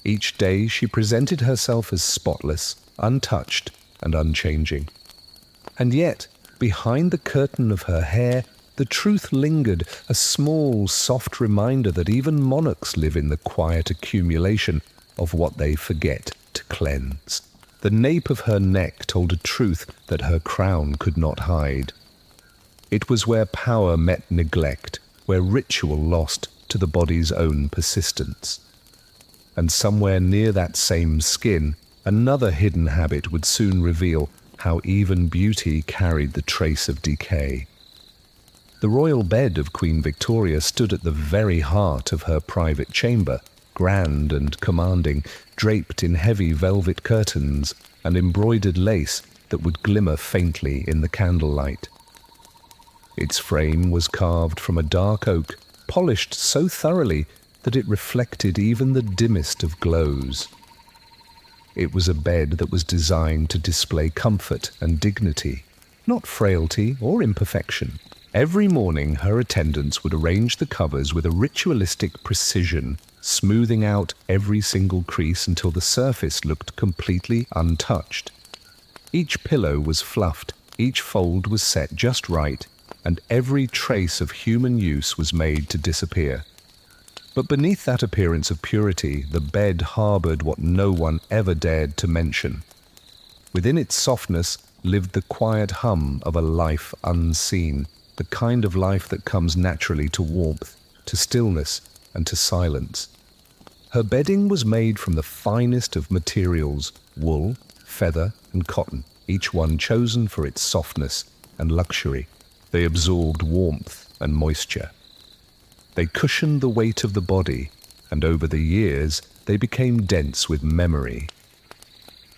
Each day she presented herself as spotless, untouched, and unchanging. And yet, behind the curtain of her hair, the truth lingered, a small, soft reminder that even monarchs live in the quiet accumulation of what they forget to cleanse. The nape of her neck told a truth that her crown could not hide. It was where power met neglect, where ritual lost to the body's own persistence. And somewhere near that same skin, another hidden habit would soon reveal how even beauty carried the trace of decay. The royal bed of Queen Victoria stood at the very heart of her private chamber, grand and commanding, draped in heavy velvet curtains and embroidered lace that would glimmer faintly in the candlelight. Its frame was carved from a dark oak, polished so thoroughly that it reflected even the dimmest of glows. It was a bed that was designed to display comfort and dignity, not frailty or imperfection. Every morning her attendants would arrange the covers with a ritualistic precision, smoothing out every single crease until the surface looked completely untouched. Each pillow was fluffed, each fold was set just right, and every trace of human use was made to disappear. But beneath that appearance of purity, the bed harbored what no one ever dared to mention. Within its softness lived the quiet hum of a life unseen, the kind of life that comes naturally to warmth, to stillness, and to silence. Her bedding was made from the finest of materials, wool, feather, and cotton, each one chosen for its softness and luxury. They absorbed warmth and moisture. They cushioned the weight of the body, and over the years they became dense with memory.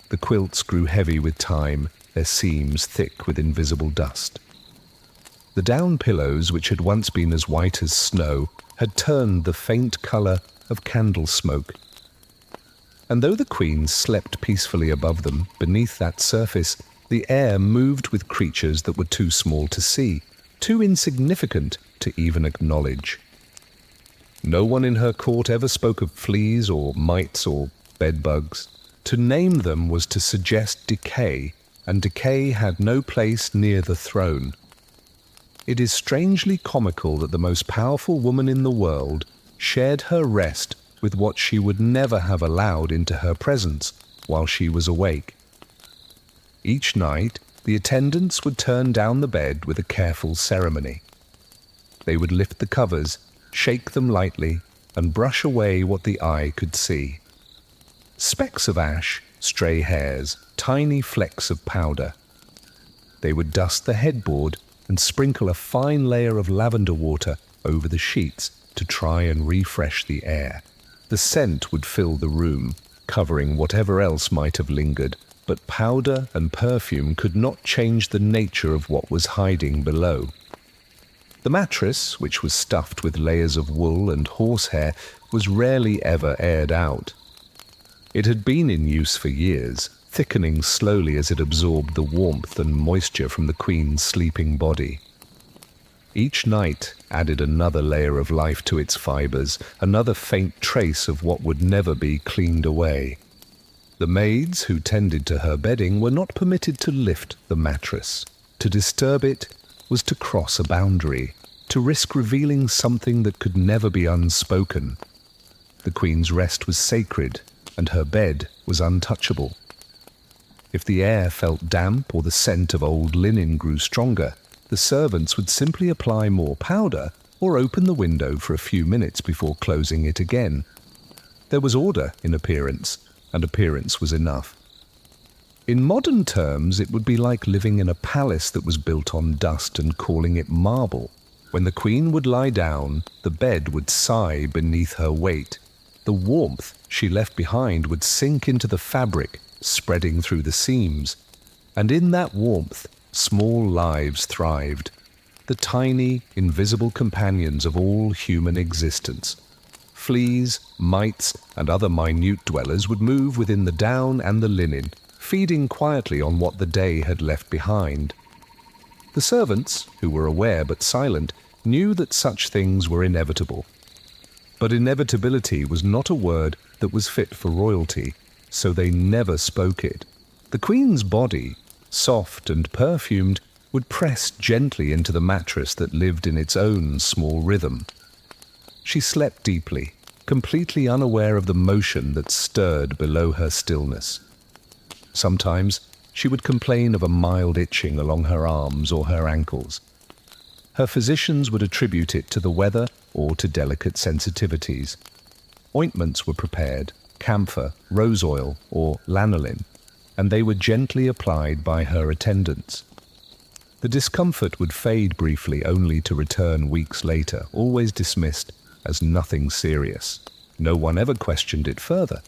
The quilts grew heavy with time, their seams thick with invisible dust. The down pillows, which had once been as white as snow, had turned the faint colour of candle smoke. And though the queen slept peacefully above them, beneath that surface, the air moved with creatures that were too small to see, too insignificant to even acknowledge. No one in her court ever spoke of fleas or mites or bedbugs. To name them was to suggest decay, and decay had no place near the throne. It is strangely comical that the most powerful woman in the world shared her rest with what she would never have allowed into her presence while she was awake. Each night, the attendants would turn down the bed with a careful ceremony. They would lift the covers, shake them lightly, and brush away what the eye could see. Specks of ash, stray hairs, tiny flecks of powder. They would dust the headboard and sprinkle a fine layer of lavender water over the sheets to try and refresh the air. The scent would fill the room, covering whatever else might have lingered, but powder and perfume could not change the nature of what was hiding below. The mattress, which was stuffed with layers of wool and horsehair, was rarely ever aired out. It had been in use for years, thickening slowly as it absorbed the warmth and moisture from the Queen's sleeping body. Each night added another layer of life to its fibers, another faint trace of what would never be cleaned away. The maids who tended to her bedding were not permitted to lift the mattress. To disturb it was to cross a boundary, to risk revealing something that could never be unspoken. The Queen's rest was sacred, and her bed was untouchable. If the air felt damp or the scent of old linen grew stronger, the servants would simply apply more powder or open the window for a few minutes before closing it again. There was order in appearance, and appearance was enough. In modern terms, it would be like living in a palace that was built on dust and calling it marble. When the Queen would lie down, the bed would sigh beneath her weight. The warmth she left behind would sink into the fabric, spreading through the seams. And in that warmth, small lives thrived, the tiny, invisible companions of all human existence. Fleas, mites, and other minute dwellers would move within the down and the linen, feeding quietly on what the day had left behind. The servants, who were aware but silent, knew that such things were inevitable. But inevitability was not a word that was fit for royalty, so they never spoke it. The Queen's body, soft and perfumed, would press gently into the mattress that lived in its own small rhythm. She slept deeply, completely unaware of the motion that stirred below her stillness. Sometimes she would complain of a mild itching along her arms or her ankles. Her physicians would attribute it to the weather or to delicate sensitivities. Ointments were prepared, camphor, rose oil, or lanolin, and they were gently applied by her attendants. The discomfort would fade briefly, only to return weeks later, always dismissed as nothing serious. No one ever questioned it further.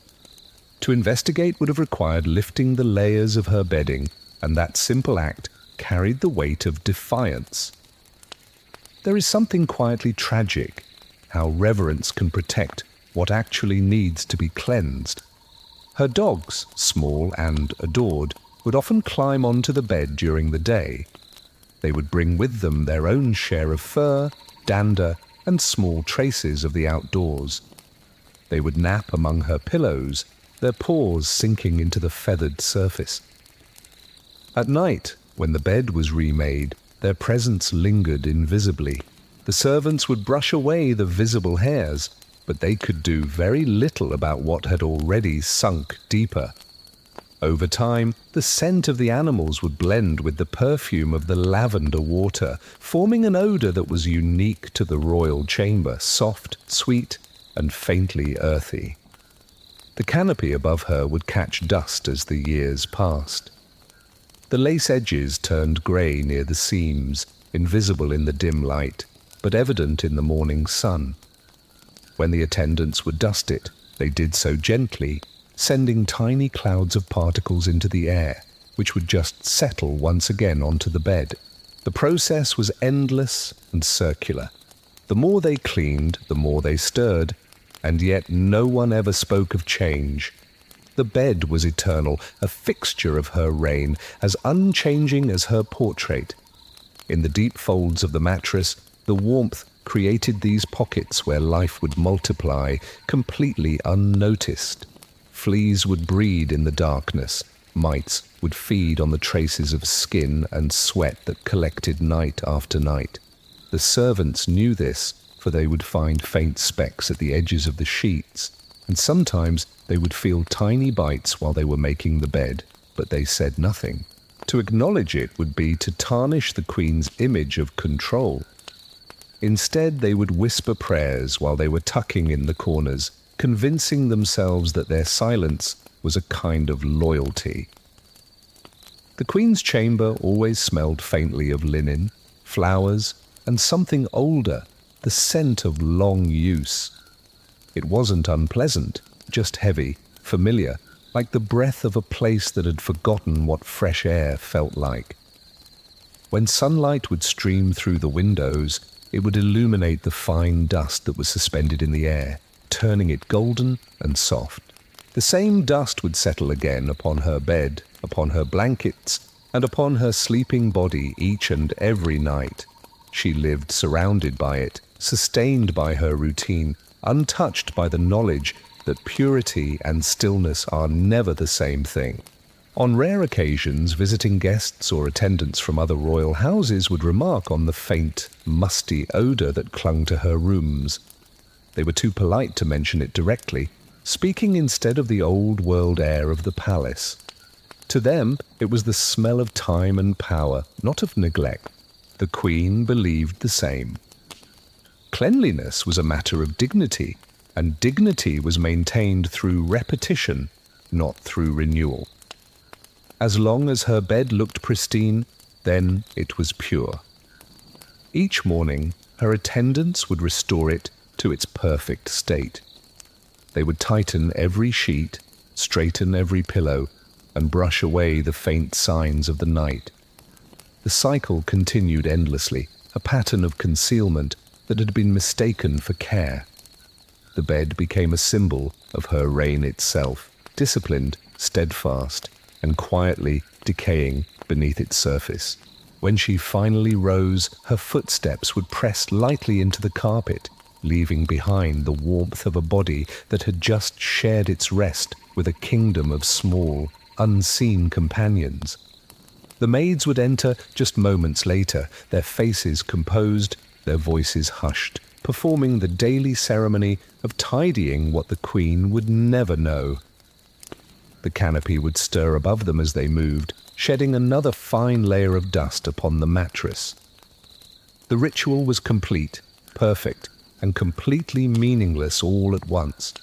To investigate would have required lifting the layers of her bedding, and that simple act carried the weight of defiance. There is something quietly tragic, how reverence can protect what actually needs to be cleansed. Her dogs, small and adored, would often climb onto the bed during the day. They would bring with them their own share of fur, dander, and small traces of the outdoors. They would nap among her pillows, their paws sinking into the feathered surface. At night, when the bed was remade, their presence lingered invisibly. The servants would brush away the visible hairs, but they could do very little about what had already sunk deeper. Over time, the scent of the animals would blend with the perfume of the lavender water, forming an odor that was unique to the royal chamber, soft, sweet, and faintly earthy. The canopy above her would catch dust as the years passed. The lace edges turned grey near the seams, invisible in the dim light, but evident in the morning sun. When the attendants would dust it, they did so gently, sending tiny clouds of particles into the air, which would just settle once again onto the bed. The process was endless and circular. The more they cleaned, the more they stirred, and yet no one ever spoke of change. The bed was eternal, a fixture of her reign, as unchanging as her portrait. In the deep folds of the mattress, the warmth created these pockets where life would multiply, completely unnoticed. Fleas would breed in the darkness, Mites would feed on the traces of skin and sweat that collected night after night. The servants knew this, for they would find faint specks at the edges of the sheets, and sometimes they would feel tiny bites while they were making the bed, but they said nothing. To acknowledge it would be to tarnish the Queen's image of control. Instead, they would whisper prayers while they were tucking in the corners, convincing themselves that their silence was a kind of loyalty. The Queen's chamber always smelled faintly of linen, flowers, and something older, the scent of long use. It wasn't unpleasant, just heavy, familiar, like the breath of a place that had forgotten what fresh air felt like. When sunlight would stream through the windows, it would illuminate the fine dust that was suspended in the air, turning it golden and soft. The same dust would settle again upon her bed, upon her blankets, and upon her sleeping body each and every night. She lived surrounded by it, sustained by her routine, untouched by the knowledge that purity and stillness are never the same thing. On rare occasions, visiting guests or attendants from other royal houses would remark on the faint, musty odour that clung to her rooms. They were too polite to mention it directly, speaking instead of the old-world air of the palace. To them, it was the smell of time and power, not of neglect. The Queen believed the same. Cleanliness was a matter of dignity, and dignity was maintained through repetition, not through renewal. As long as her bed looked pristine, then it was pure. Each morning, her attendants would restore it to its perfect state. They would tighten every sheet, straighten every pillow, and brush away the faint signs of the night. The cycle continued endlessly, a pattern of concealment that had been mistaken for care. The bed became a symbol of her reign itself, disciplined, steadfast, and quietly decaying beneath its surface. When she finally rose, her footsteps would press lightly into the carpet, leaving behind the warmth of a body that had just shared its rest with a kingdom of small, unseen companions. The maids would enter just moments later, their faces composed, their voices hushed, performing the daily ceremony of tidying what the Queen would never know. The canopy would stir above them as they moved, shedding another fine layer of dust upon the mattress. The ritual was complete, perfect, and completely meaningless all at once.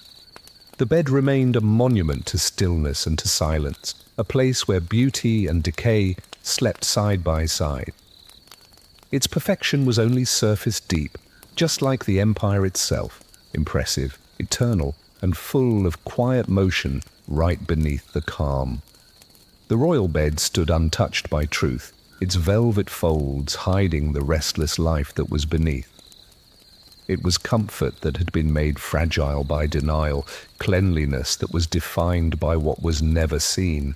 The bed remained a monument to stillness and to silence, a place where beauty and decay slept side by side. Its perfection was only surface deep, just like the empire itself, impressive, eternal, and full of quiet motion right beneath the calm. The royal bed stood untouched by truth, its velvet folds hiding the restless life that was beneath. It was comfort that had been made fragile by denial, cleanliness that was defined by what was never seen.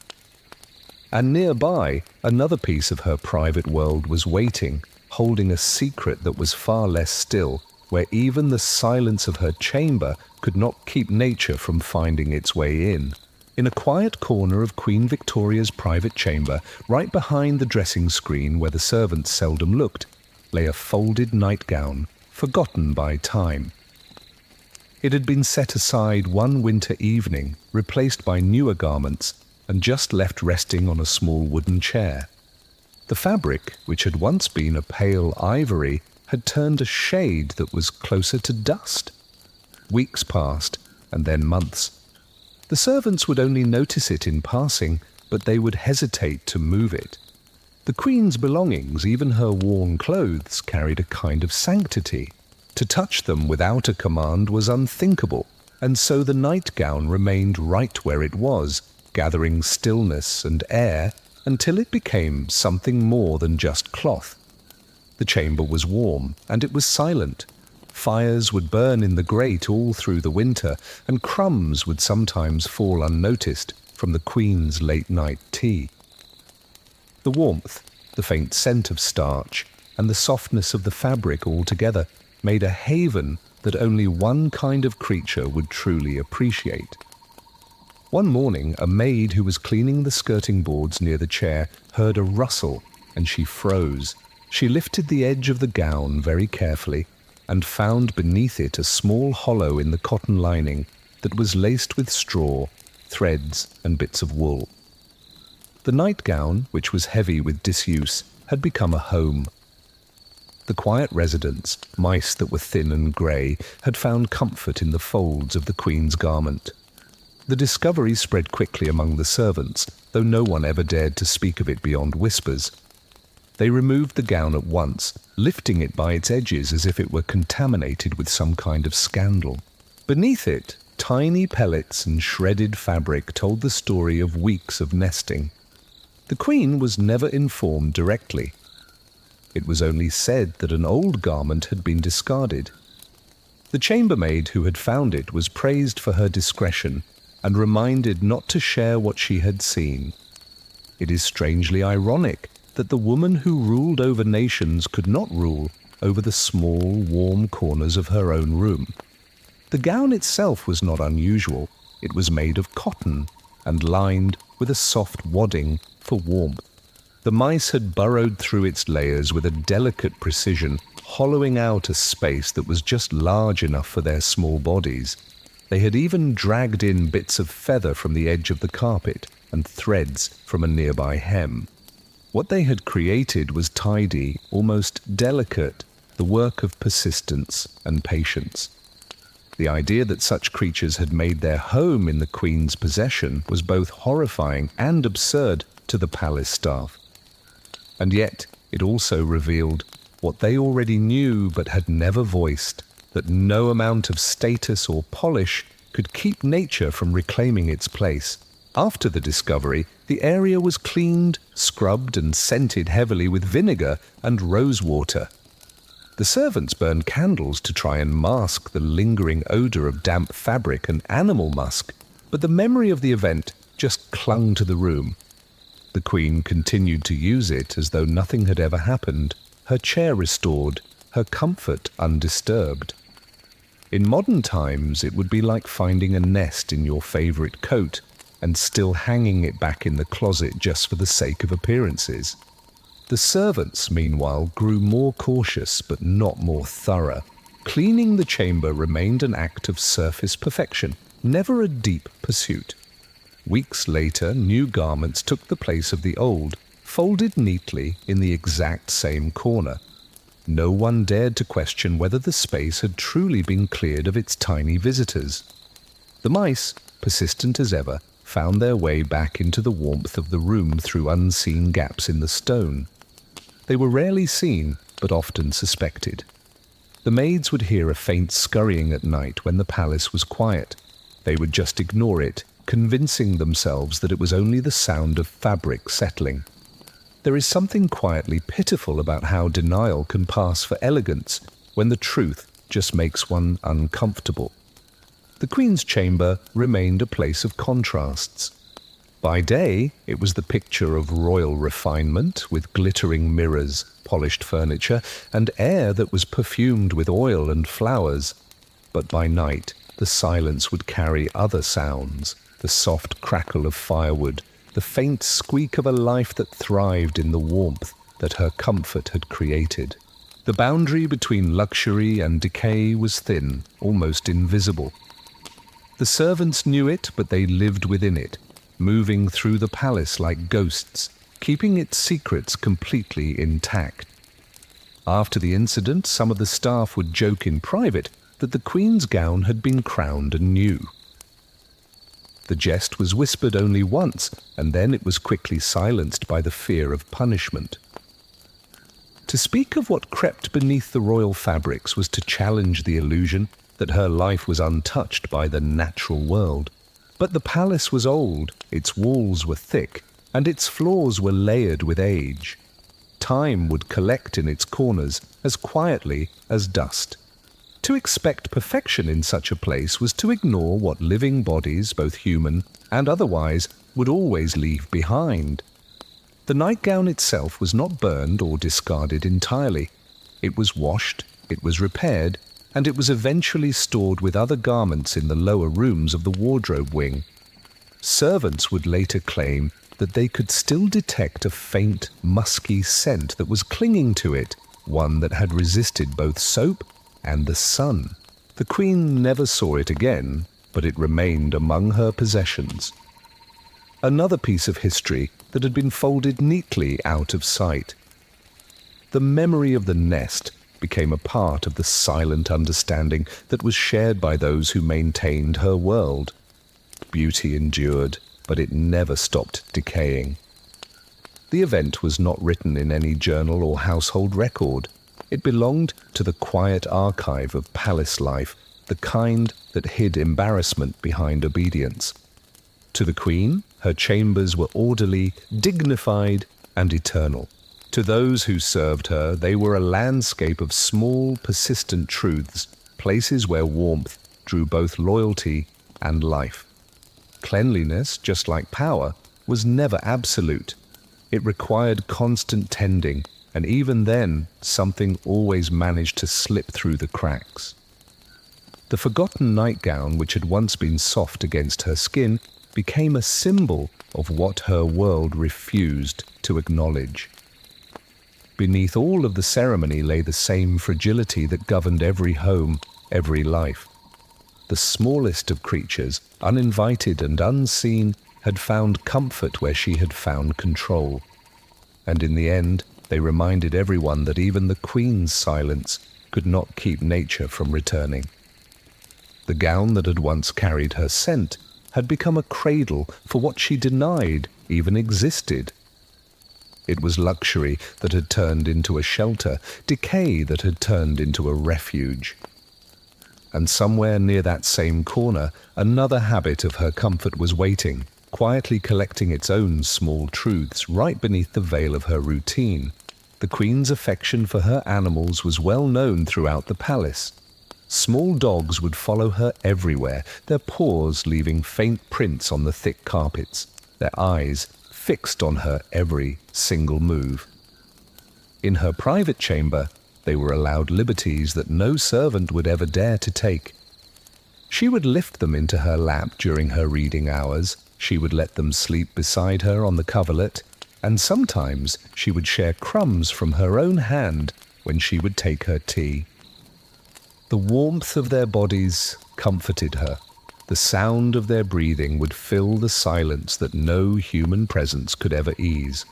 And nearby, another piece of her private world was waiting, holding a secret that was far less still, where even the silence of her chamber could not keep nature from finding its way in. In a quiet corner of Queen Victoria's private chamber, right behind the dressing screen where the servants seldom looked, lay a folded nightgown, forgotten by time. It had been set aside one winter evening, replaced by newer garments, and just left resting on a small wooden chair. The fabric, which had once been a pale ivory, had turned a shade that was closer to dust. Weeks passed, and then months. The servants would only notice it in passing, but they would hesitate to move it. The Queen's belongings, even her worn clothes, carried a kind of sanctity. To touch them without a command was unthinkable, and so the nightgown remained right where it was, gathering stillness and air until it became something more than just cloth. The chamber was warm, and it was silent. Fires would burn in the grate all through the winter, and crumbs would sometimes fall unnoticed from the Queen's late-night tea. The warmth, the faint scent of starch, and the softness of the fabric altogether made a haven that only one kind of creature would truly appreciate. One morning, a maid who was cleaning the skirting boards near the chair heard a rustle, and she froze. She lifted the edge of the gown very carefully and found beneath it a small hollow in the cotton lining that was laced with straw, threads, and bits of wool. The nightgown, which was heavy with disuse, had become a home. The quiet residents, mice that were thin and grey, had found comfort in the folds of the Queen's garment. The discovery spread quickly among the servants, though no one ever dared to speak of it beyond whispers. They removed the gown at once, lifting it by its edges as if it were contaminated with some kind of scandal. Beneath it, tiny pellets and shredded fabric told the story of weeks of nesting. The Queen was never informed directly. It was only said that an old garment had been discarded. The chambermaid who had found it was praised for her discretion and reminded not to share what she had seen. It is strangely ironic that the woman who ruled over nations could not rule over the small, warm corners of her own room. The gown itself was not unusual. It was made of cotton and lined with a soft wadding for warmth. The mice had burrowed through its layers with a delicate precision, hollowing out a space that was just large enough for their small bodies. They had even dragged in bits of feather from the edge of the carpet and threads from a nearby hem. What they had created was tidy, almost delicate, the work of persistence and patience. The idea that such creatures had made their home in the Queen's possession was both horrifying and absurd to the palace staff. And yet it also revealed what they already knew but had never voiced, that no amount of status or polish could keep nature from reclaiming its place. After the discovery, the area was cleaned, scrubbed and scented heavily with vinegar and rose water. The servants burned candles to try and mask the lingering odour of damp fabric and animal musk, but the memory of the event just clung to the room. The Queen continued to use it as though nothing had ever happened, her chair restored, her comfort undisturbed. In modern times, it would be like finding a nest in your favourite coat and still hanging it back in the closet just for the sake of appearances. The servants, meanwhile, grew more cautious but not more thorough. Cleaning the chamber remained an act of surface perfection, never a deep pursuit. Weeks later, new garments took the place of the old, folded neatly in the exact same corner. No one dared to question whether the space had truly been cleared of its tiny visitors. The mice, persistent as ever, found their way back into the warmth of the room through unseen gaps in the stone. They were rarely seen, but often suspected. The maids would hear a faint scurrying at night when the palace was quiet. They would just ignore it, convincing themselves that it was only the sound of fabric settling. There is something quietly pitiful about how denial can pass for elegance when the truth just makes one uncomfortable. The Queen's chamber remained a place of contrasts. By day, it was the picture of royal refinement, with glittering mirrors, polished furniture, and air that was perfumed with oil and flowers. But by night, the silence would carry other sounds, the soft crackle of firewood, the faint squeak of a life that thrived in the warmth that her comfort had created. The boundary between luxury and decay was thin, almost invisible. The servants knew it, but they lived within it, moving through the palace like ghosts, keeping its secrets completely intact. After the incident, some of the staff would joke in private that the Queen's gown had been crowned anew. The jest was whispered only once, and then it was quickly silenced by the fear of punishment. To speak of what crept beneath the royal fabrics was to challenge the illusion that her life was untouched by the natural world. But the palace was old, its walls were thick, and its floors were layered with age. Time would collect in its corners as quietly as dust. To expect perfection in such a place was to ignore what living bodies, both human and otherwise, would always leave behind. The nightgown itself was not burned or discarded entirely. It was washed, it was repaired, and it was eventually stored with other garments in the lower rooms of the wardrobe wing. Servants would later claim that they could still detect a faint, musky scent that was clinging to it, one that had resisted both soap and the sun. The Queen never saw it again, but it remained among her possessions. Another piece of history that had been folded neatly out of sight. The memory of the nest became a part of the silent understanding that was shared by those who maintained her world. Beauty endured, but it never stopped decaying. The event was not written in any journal or household record. It belonged to the quiet archive of palace life, the kind that hid embarrassment behind obedience. To the Queen, her chambers were orderly, dignified, and eternal. To those who served her, they were a landscape of small, persistent truths, places where warmth drew both loyalty and life. Cleanliness, just like power, was never absolute. It required constant tending, and even then, something always managed to slip through the cracks. The forgotten nightgown, which had once been soft against her skin, became a symbol of what her world refused to acknowledge. Beneath all of the ceremony lay the same fragility that governed every home, every life. The smallest of creatures, uninvited and unseen, had found comfort where she had found control. And in the end, they reminded everyone that even the Queen's silence could not keep nature from returning. The gown that had once carried her scent had become a cradle for what she denied even existed. It was luxury that had turned into a shelter, decay that had turned into a refuge. And somewhere near that same corner, another habit of her comfort was waiting, quietly collecting its own small truths right beneath the veil of her routine. The Queen's affection for her animals was well known throughout the palace. Small dogs would follow her everywhere, their paws leaving faint prints on the thick carpets, their eyes fixed on her every single move. In her private chamber, they were allowed liberties that no servant would ever dare to take. She would lift them into her lap during her reading hours, she would let them sleep beside her on the coverlet, and sometimes she would share crumbs from her own hand when she would take her tea. The warmth of their bodies comforted her. The sound of their breathing would fill the silence that no human presence could ever ease.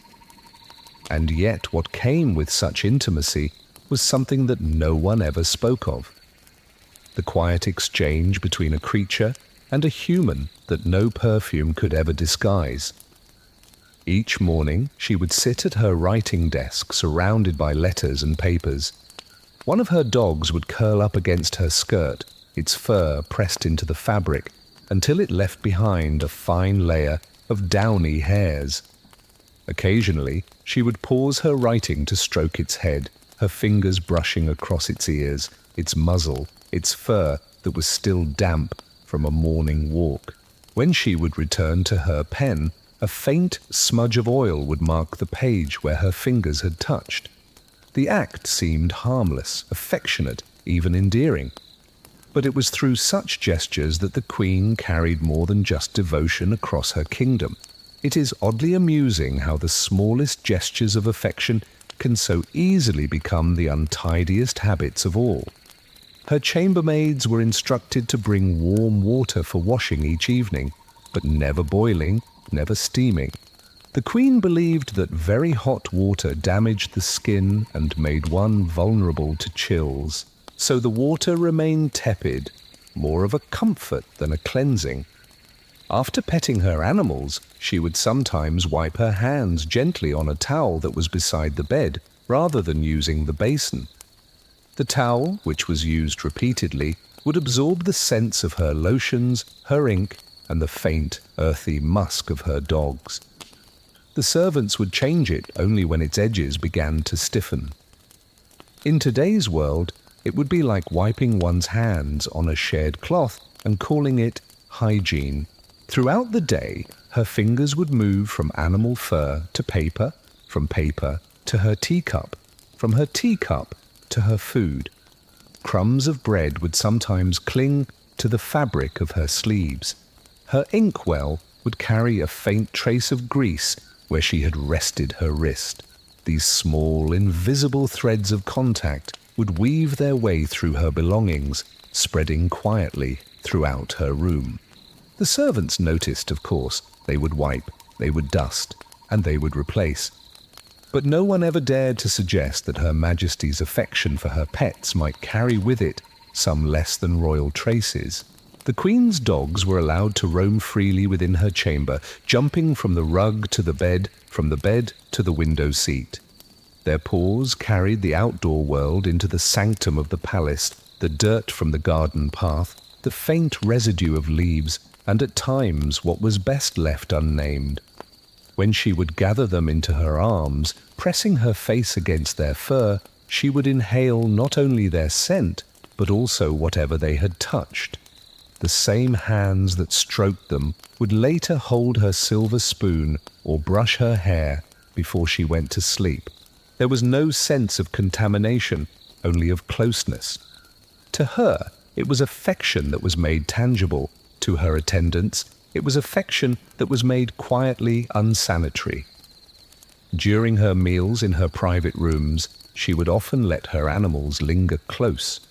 And yet what came with such intimacy was something that no one ever spoke of. The quiet exchange between a creature and a human that no perfume could ever disguise. Each morning she would sit at her writing desk surrounded by letters and papers. One of her dogs would curl up against her skirt, its fur pressed into the fabric, until it left behind a fine layer of downy hairs. Occasionally, she would pause her writing to stroke its head, her fingers brushing across its ears, its muzzle, its fur that was still damp from a morning walk. When she would return to her pen, a faint smudge of oil would mark the page where her fingers had touched. The act seemed harmless, affectionate, even endearing. But it was through such gestures that the Queen carried more than just devotion across her kingdom. It is oddly amusing how the smallest gestures of affection can so easily become the untidiest habits of all. Her chambermaids were instructed to bring warm water for washing each evening, but never boiling, never steaming. The Queen believed that very hot water damaged the skin and made one vulnerable to chills. So the water remained tepid, more of a comfort than a cleansing. After petting her animals, she would sometimes wipe her hands gently on a towel that was beside the bed, rather than using the basin. The towel, which was used repeatedly, would absorb the scents of her lotions, her ink, and the faint, earthy musk of her dogs. The servants would change it only when its edges began to stiffen. In today's world, it would be like wiping one's hands on a shared cloth and calling it hygiene. Throughout the day, her fingers would move from animal fur to paper, from paper to her teacup, from her teacup to her food. Crumbs of bread would sometimes cling to the fabric of her sleeves. Her inkwell would carry a faint trace of grease where she had rested her wrist. These small, invisible threads of contact would weave their way through her belongings, spreading quietly throughout her room. The servants noticed, of course. They would wipe, they would dust, and they would replace. But no one ever dared to suggest that Her Majesty's affection for her pets might carry with it some less than royal traces. The Queen's dogs were allowed to roam freely within her chamber, jumping from the rug to the bed, from the bed to the window seat. Their paws carried the outdoor world into the sanctum of the palace, the dirt from the garden path, the faint residue of leaves, and at times what was best left unnamed. When she would gather them into her arms, pressing her face against their fur, she would inhale not only their scent, but also whatever they had touched. The same hands that stroked them would later hold her silver spoon or brush her hair before she went to sleep. There was no sense of contamination, only of closeness. To her, it was affection that was made tangible. To her attendants, it was affection that was made quietly unsanitary. During her meals in her private rooms, she would often let her animals linger close.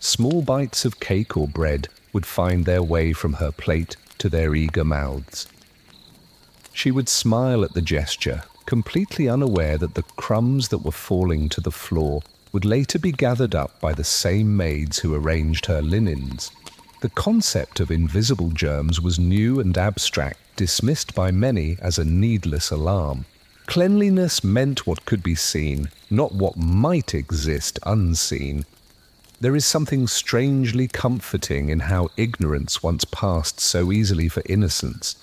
Small bites of cake or bread would find their way from her plate to their eager mouths. She would smile at the gesture, completely unaware that the crumbs that were falling to the floor would later be gathered up by the same maids who arranged her linens. The concept of invisible germs was new and abstract, dismissed by many as a needless alarm. Cleanliness meant what could be seen, not what might exist unseen. There is something strangely comforting in how ignorance once passed so easily for innocence.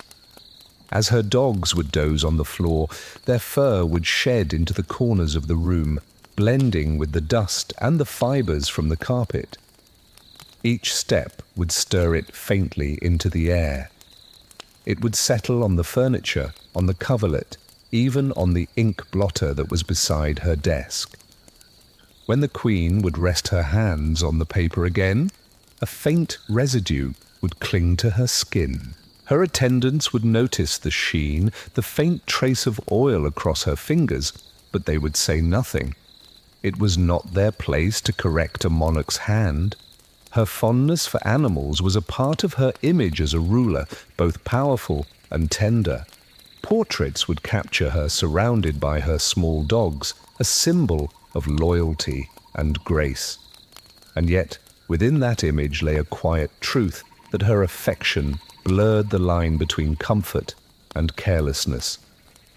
As her dogs would doze on the floor, their fur would shed into the corners of the room, blending with the dust and the fibers from the carpet. Each step would stir it faintly into the air. It would settle on the furniture, on the coverlet, even on the ink blotter that was beside her desk. When the Queen would rest her hands on the paper again, a faint residue would cling to her skin. Her attendants would notice the sheen, the faint trace of oil across her fingers, but they would say nothing. It was not their place to correct a monarch's hand. Her fondness for animals was a part of her image as a ruler, both powerful and tender. Portraits would capture her surrounded by her small dogs, a symbol of loyalty and grace. And yet, within that image lay a quiet truth that her affection blurred the line between comfort and carelessness.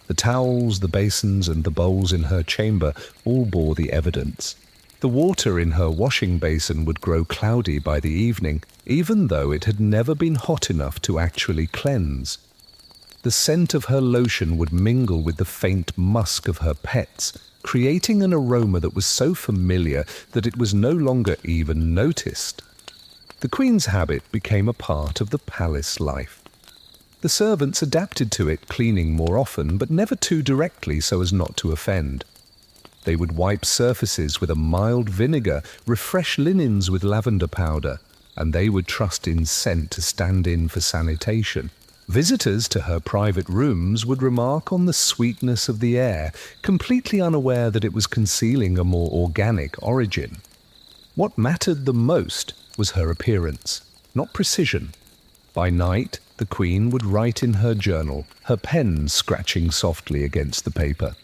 The towels, the basins, and the bowls in her chamber all bore the evidence. The water in her washing basin would grow cloudy by the evening, even though it had never been hot enough to actually cleanse. The scent of her lotion would mingle with the faint musk of her pets, creating an aroma that was so familiar that it was no longer even noticed. The Queen's habit became a part of the palace life. The servants adapted to it, cleaning more often, but never too directly so as not to offend. They would wipe surfaces with a mild vinegar, refresh linens with lavender powder, and they would trust in scent to stand in for sanitation. Visitors to her private rooms would remark on the sweetness of the air, completely unaware that it was concealing a more organic origin. What mattered the most was her appearance, not precision. By night, the Queen would write in her journal, her pen scratching softly against the paper.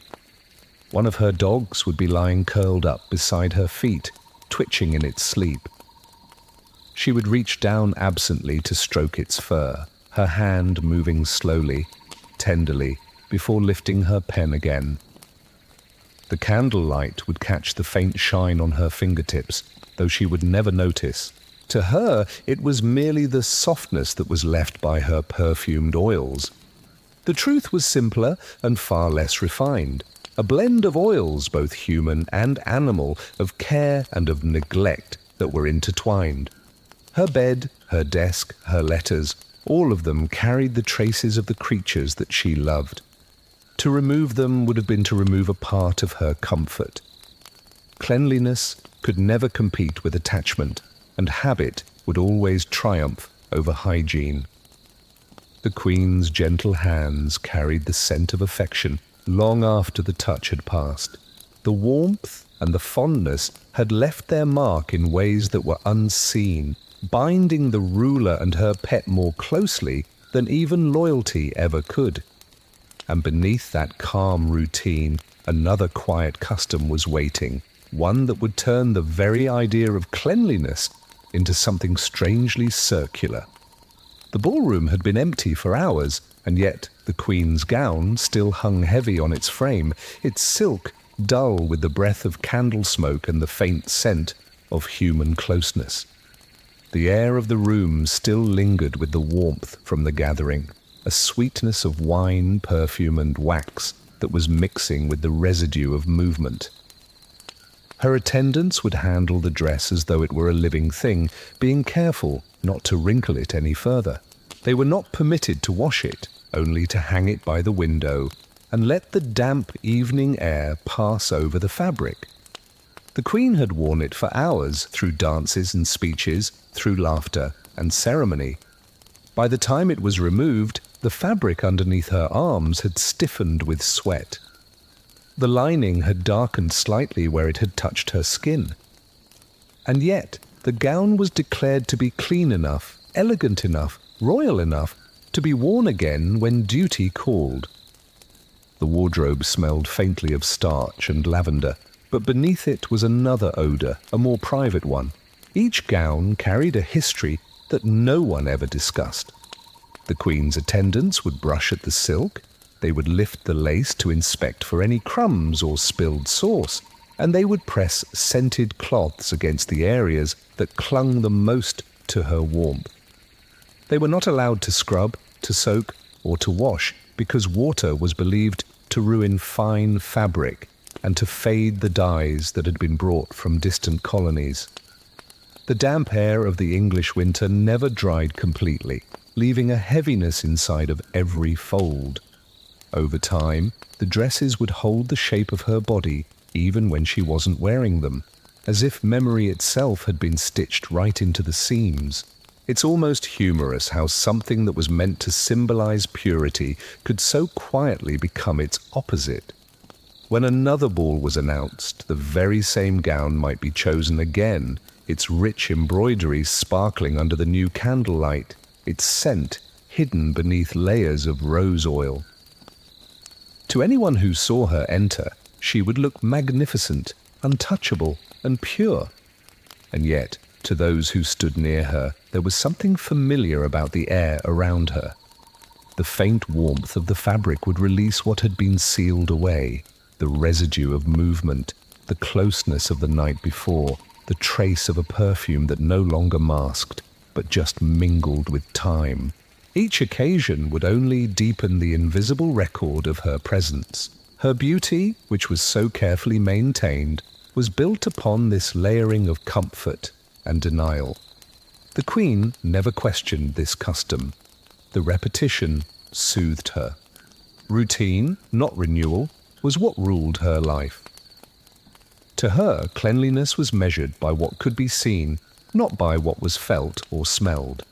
One of her dogs would be lying curled up beside her feet, twitching in its sleep. She would reach down absently to stroke its fur, her hand moving slowly, tenderly, before lifting her pen again. The candlelight would catch the faint shine on her fingertips, though she would never notice. To her, it was merely the softness that was left by her perfumed oils. The truth was simpler and far less refined, a blend of oils, both human and animal, of care and of neglect that were intertwined. Her bed, her desk, her letters, all of them carried the traces of the creatures that she loved. To remove them would have been to remove a part of her comfort. Cleanliness could never compete with attachment, and habit would always triumph over hygiene. The Queen's gentle hands carried the scent of affection long after the touch had passed. The warmth and the fondness had left their mark in ways that were unseen, binding the ruler and her pet more closely than even loyalty ever could. And beneath that calm routine, another quiet custom was waiting, one that would turn the very idea of cleanliness into something strangely circular. The ballroom had been empty for hours, and yet the Queen's gown still hung heavy on its frame, its silk dull with the breath of candle smoke and the faint scent of human closeness. The air of the room still lingered with the warmth from the gathering, a sweetness of wine, perfume, and wax that was mixing with the residue of movement. Her attendants would handle the dress as though it were a living thing, being careful not to wrinkle it any further. They were not permitted to wash it, only to hang it by the window and let the damp evening air pass over the fabric. The Queen had worn it for hours, through dances and speeches, through laughter and ceremony. By the time it was removed, the fabric underneath her arms had stiffened with sweat. The lining had darkened slightly where it had touched her skin. And yet, the gown was declared to be clean enough, elegant enough, royal enough to be worn again when duty called. The wardrobe smelled faintly of starch and lavender, but beneath it was another odour, a more private one. Each gown carried a history that no one ever discussed. The Queen's attendants would brush at the silk, they would lift the lace to inspect for any crumbs or spilled sauce, and they would press scented cloths against the areas that clung the most to her warmth. They were not allowed to scrub, to soak, or to wash, because water was believed to ruin fine fabric and to fade the dyes that had been brought from distant colonies. The damp air of the English winter never dried completely, leaving a heaviness inside of every fold. Over time, the dresses would hold the shape of her body even when she wasn't wearing them, as if memory itself had been stitched right into the seams. It's almost humorous how something that was meant to symbolize purity could so quietly become its opposite. When another ball was announced, the very same gown might be chosen again, its rich embroideries sparkling under the new candlelight, its scent hidden beneath layers of rose oil. To anyone who saw her enter, she would look magnificent, untouchable, and pure. And yet, to those who stood near her, there was something familiar about the air around her. The faint warmth of the fabric would release what had been sealed away, the residue of movement, the closeness of the night before, the trace of a perfume that no longer masked, but just mingled with time. Each occasion would only deepen the invisible record of her presence. Her beauty, which was so carefully maintained, was built upon this layering of comfort and denial. The Queen never questioned this custom. The repetition soothed her. Routine, not renewal, was what ruled her life. To her, cleanliness was measured by what could be seen, not by what was felt or smelled.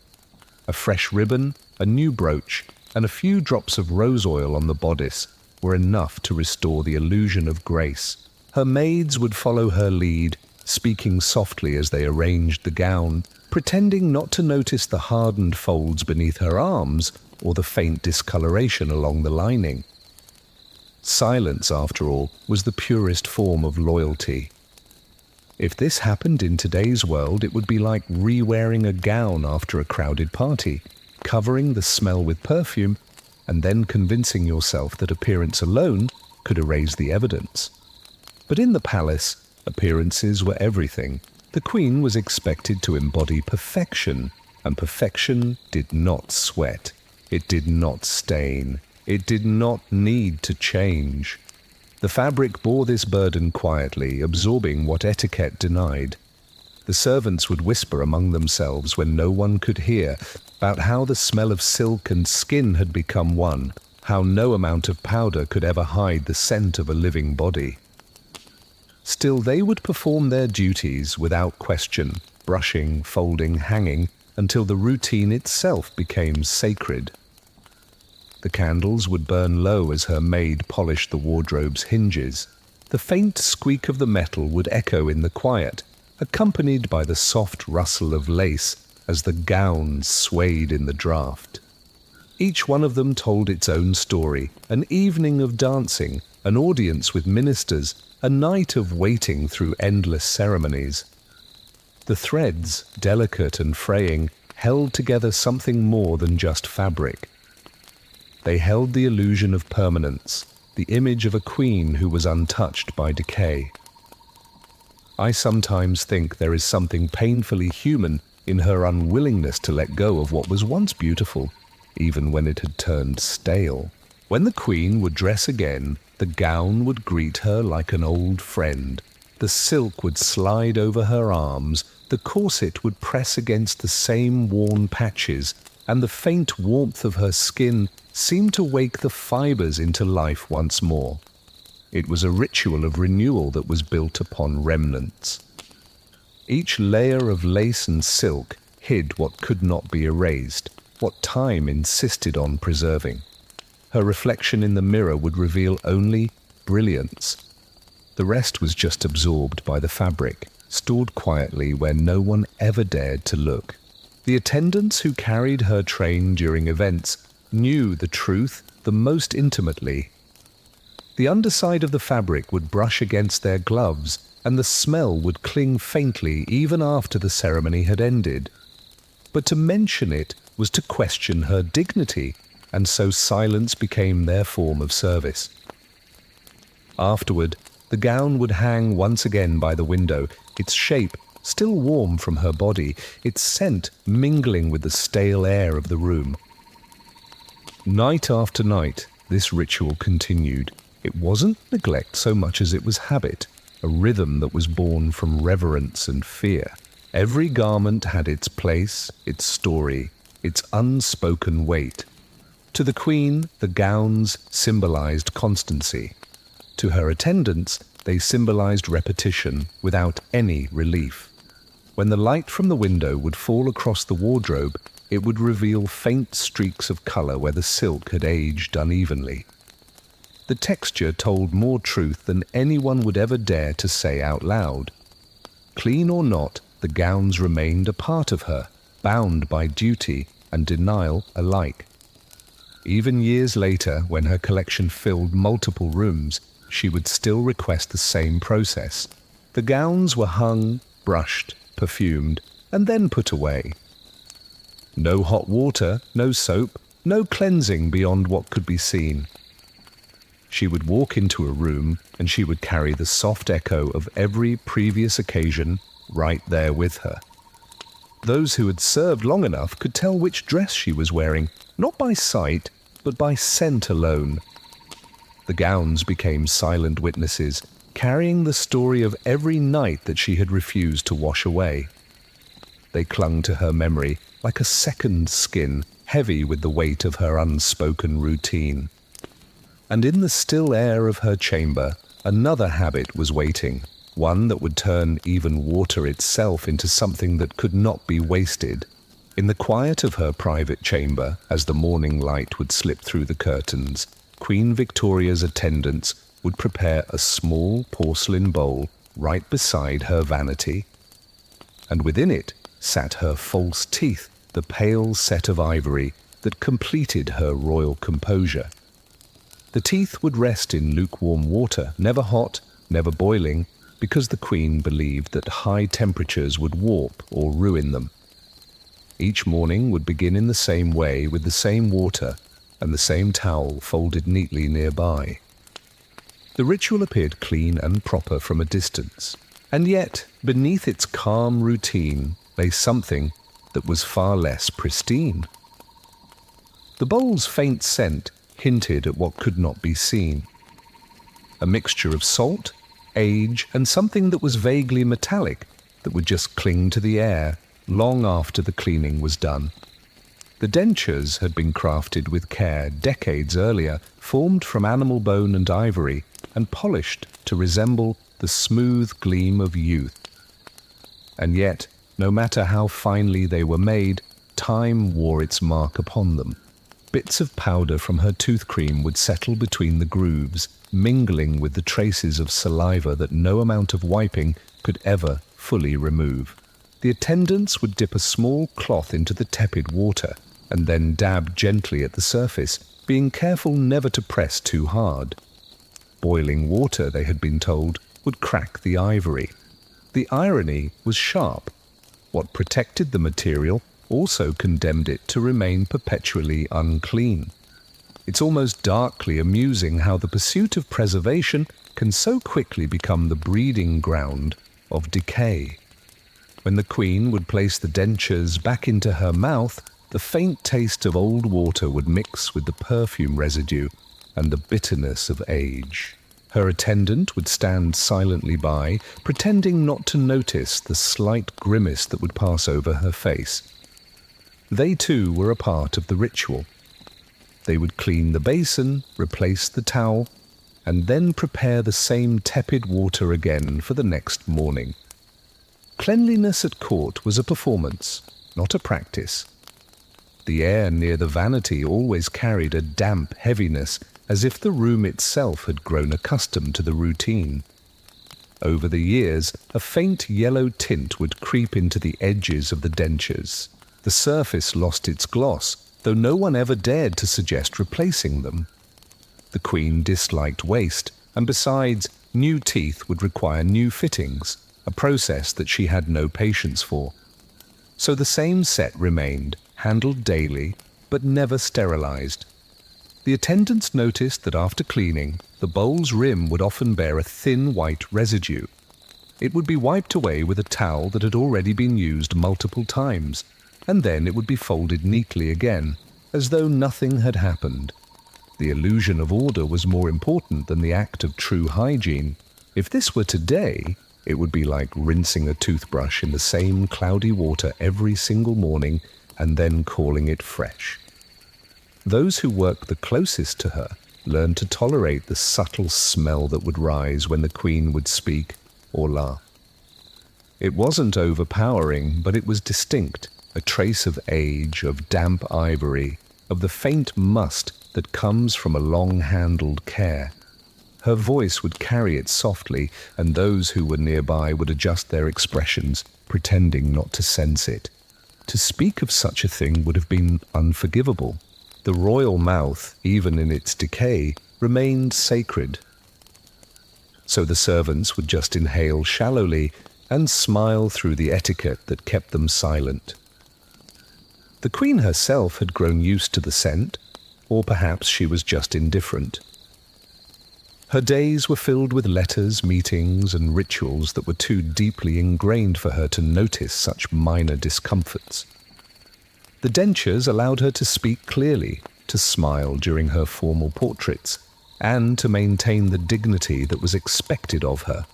A fresh ribbon, a new brooch, and a few drops of rose oil on the bodice were enough to restore the illusion of grace. Her maids would follow her lead, speaking softly as they arranged the gown, pretending not to notice the hardened folds beneath her arms or the faint discoloration along the lining. Silence, after all, was the purest form of loyalty. If this happened in today's world, it would be like re-wearing a gown after a crowded party, covering the smell with perfume, and then convincing yourself that appearance alone could erase the evidence. But in the palace, appearances were everything. The Queen was expected to embody perfection, and perfection did not sweat. It did not stain. It did not need to change. The fabric bore this burden quietly, absorbing what etiquette denied. The servants would whisper among themselves when no one could hear about how the smell of silk and skin had become one, how no amount of powder could ever hide the scent of a living body. Still, they would perform their duties without question, brushing, folding, hanging, until the routine itself became sacred. The candles would burn low as her maid polished the wardrobe's hinges. The faint squeak of the metal would echo in the quiet, accompanied by the soft rustle of lace as the gowns swayed in the draught. Each one of them told its own story, an evening of dancing, an audience with ministers, a night of waiting through endless ceremonies. The threads, delicate and fraying, held together something more than just fabric. They held the illusion of permanence, the image of a queen who was untouched by decay. I sometimes think there is something painfully human in her unwillingness to let go of what was once beautiful, even when it had turned stale. When the queen would dress again, the gown would greet her like an old friend. The silk would slide over her arms, the corset would press against the same worn patches, and the faint warmth of her skin seemed to wake the fibers into life once more. It was a ritual of renewal that was built upon remnants. Each layer of lace and silk hid what could not be erased, what time insisted on preserving. Her reflection in the mirror would reveal only brilliance. The rest was just absorbed by the fabric, stored quietly where no one ever dared to look. The attendants who carried her train during events knew the truth the most intimately. The underside of the fabric would brush against their gloves, and the smell would cling faintly even after the ceremony had ended. But to mention it was to question her dignity, and so silence became their form of service. Afterward, the gown would hang once again by the window, its shape still warm from her body, its scent mingling with the stale air of the room. Night after night, this ritual continued. It wasn't neglect so much as it was habit, a rhythm that was born from reverence and fear. Every garment had its place, its story, its unspoken weight. To the queen, the gowns symbolized constancy. To her attendants, they symbolized repetition without any relief. When the light from the window would fall across the wardrobe, it would reveal faint streaks of color where the silk had aged unevenly. The texture told more truth than anyone would ever dare to say out loud. Clean or not, the gowns remained a part of her, bound by duty and denial alike. Even years later, when her collection filled multiple rooms, she would still request the same process. The gowns were hung, brushed, perfumed, and then put away. No hot water, no soap, no cleansing beyond what could be seen. She would walk into a room and she would carry the soft echo of every previous occasion right there with her. Those who had served long enough could tell which dress she was wearing, not by sight, but by scent alone. The gowns became silent witnesses, carrying the story of every night that she had refused to wash away. They clung to her memory like a second skin, heavy with the weight of her unspoken routine. And in the still air of her chamber, another habit was waiting, one that would turn even water itself into something that could not be wasted. In the quiet of her private chamber, as the morning light would slip through the curtains, Queen Victoria's attendants would prepare a small porcelain bowl right beside her vanity. And within it sat her false teeth, the pale set of ivory that completed her royal composure. The teeth would rest in lukewarm water, never hot, never boiling, because the queen believed that high temperatures would warp or ruin them. Each morning would begin in the same way with the same water and the same towel folded neatly nearby. The ritual appeared clean and proper from a distance, and yet beneath its calm routine lay something that was far less pristine. The bowl's faint scent hinted at what could not be seen. A mixture of salt, age, and something that was vaguely metallic that would just cling to the air long after the cleaning was done. The dentures had been crafted with care decades earlier, formed from animal bone and ivory, and polished to resemble the smooth gleam of youth. And yet, no matter how finely they were made, time wore its mark upon them. bits of powder from her tooth cream would settle between the grooves, mingling with the traces of saliva that no amount of wiping could ever fully remove. The attendants would dip a small cloth into the tepid water and then dab gently at the surface, being careful never to press too hard. Boiling water, they had been told, would crack the ivory. The irony was sharp. What protected the material also condemned it to remain perpetually unclean. It's almost darkly amusing how the pursuit of preservation can so quickly become the breeding ground of decay. When the Queen would place the dentures back into her mouth, the faint taste of old water would mix with the perfume residue and the bitterness of age. Her attendant would stand silently by, pretending not to notice the slight grimace that would pass over her face. They too were a part of the ritual. They would clean the basin, replace the towel, and then prepare the same tepid water again for the next morning. Cleanliness at court was a performance, not a practice. The air near the vanity always carried a damp heaviness, as if the room itself had grown accustomed to the routine. Over the years, a faint yellow tint would creep into the edges of the dentures. The surface lost its gloss, though no one ever dared to suggest replacing them. The Queen disliked waste, and besides, new teeth would require new fittings, a process that she had no patience for. So the same set remained, handled daily, but never sterilized. The attendants noticed that after cleaning, the bowl's rim would often bear a thin white residue. It would be wiped away with a towel that had already been used multiple times, and then it would be folded neatly again, as though nothing had happened. The illusion of order was more important than the act of true hygiene. If this were today, it would be like rinsing a toothbrush in the same cloudy water every single morning and then calling it fresh. Those who worked the closest to her learned to tolerate the subtle smell that would rise when the Queen would speak or laugh. It wasn't overpowering, but it was distinct, a trace of age, of damp ivory, of the faint must that comes from a long-handled care. Her voice would carry it softly, and those who were nearby would adjust their expressions, pretending not to sense it. To speak of such a thing would have been unforgivable. The royal mouth, even in its decay, remained sacred. So the servants would just inhale shallowly and smile through the etiquette that kept them silent. The Queen herself had grown used to the scent, or perhaps she was just indifferent. Her days were filled with letters, meetings, and rituals that were too deeply ingrained for her to notice such minor discomforts. The dentures allowed her to speak clearly, to smile during her formal portraits, and to maintain the dignity that was expected of her.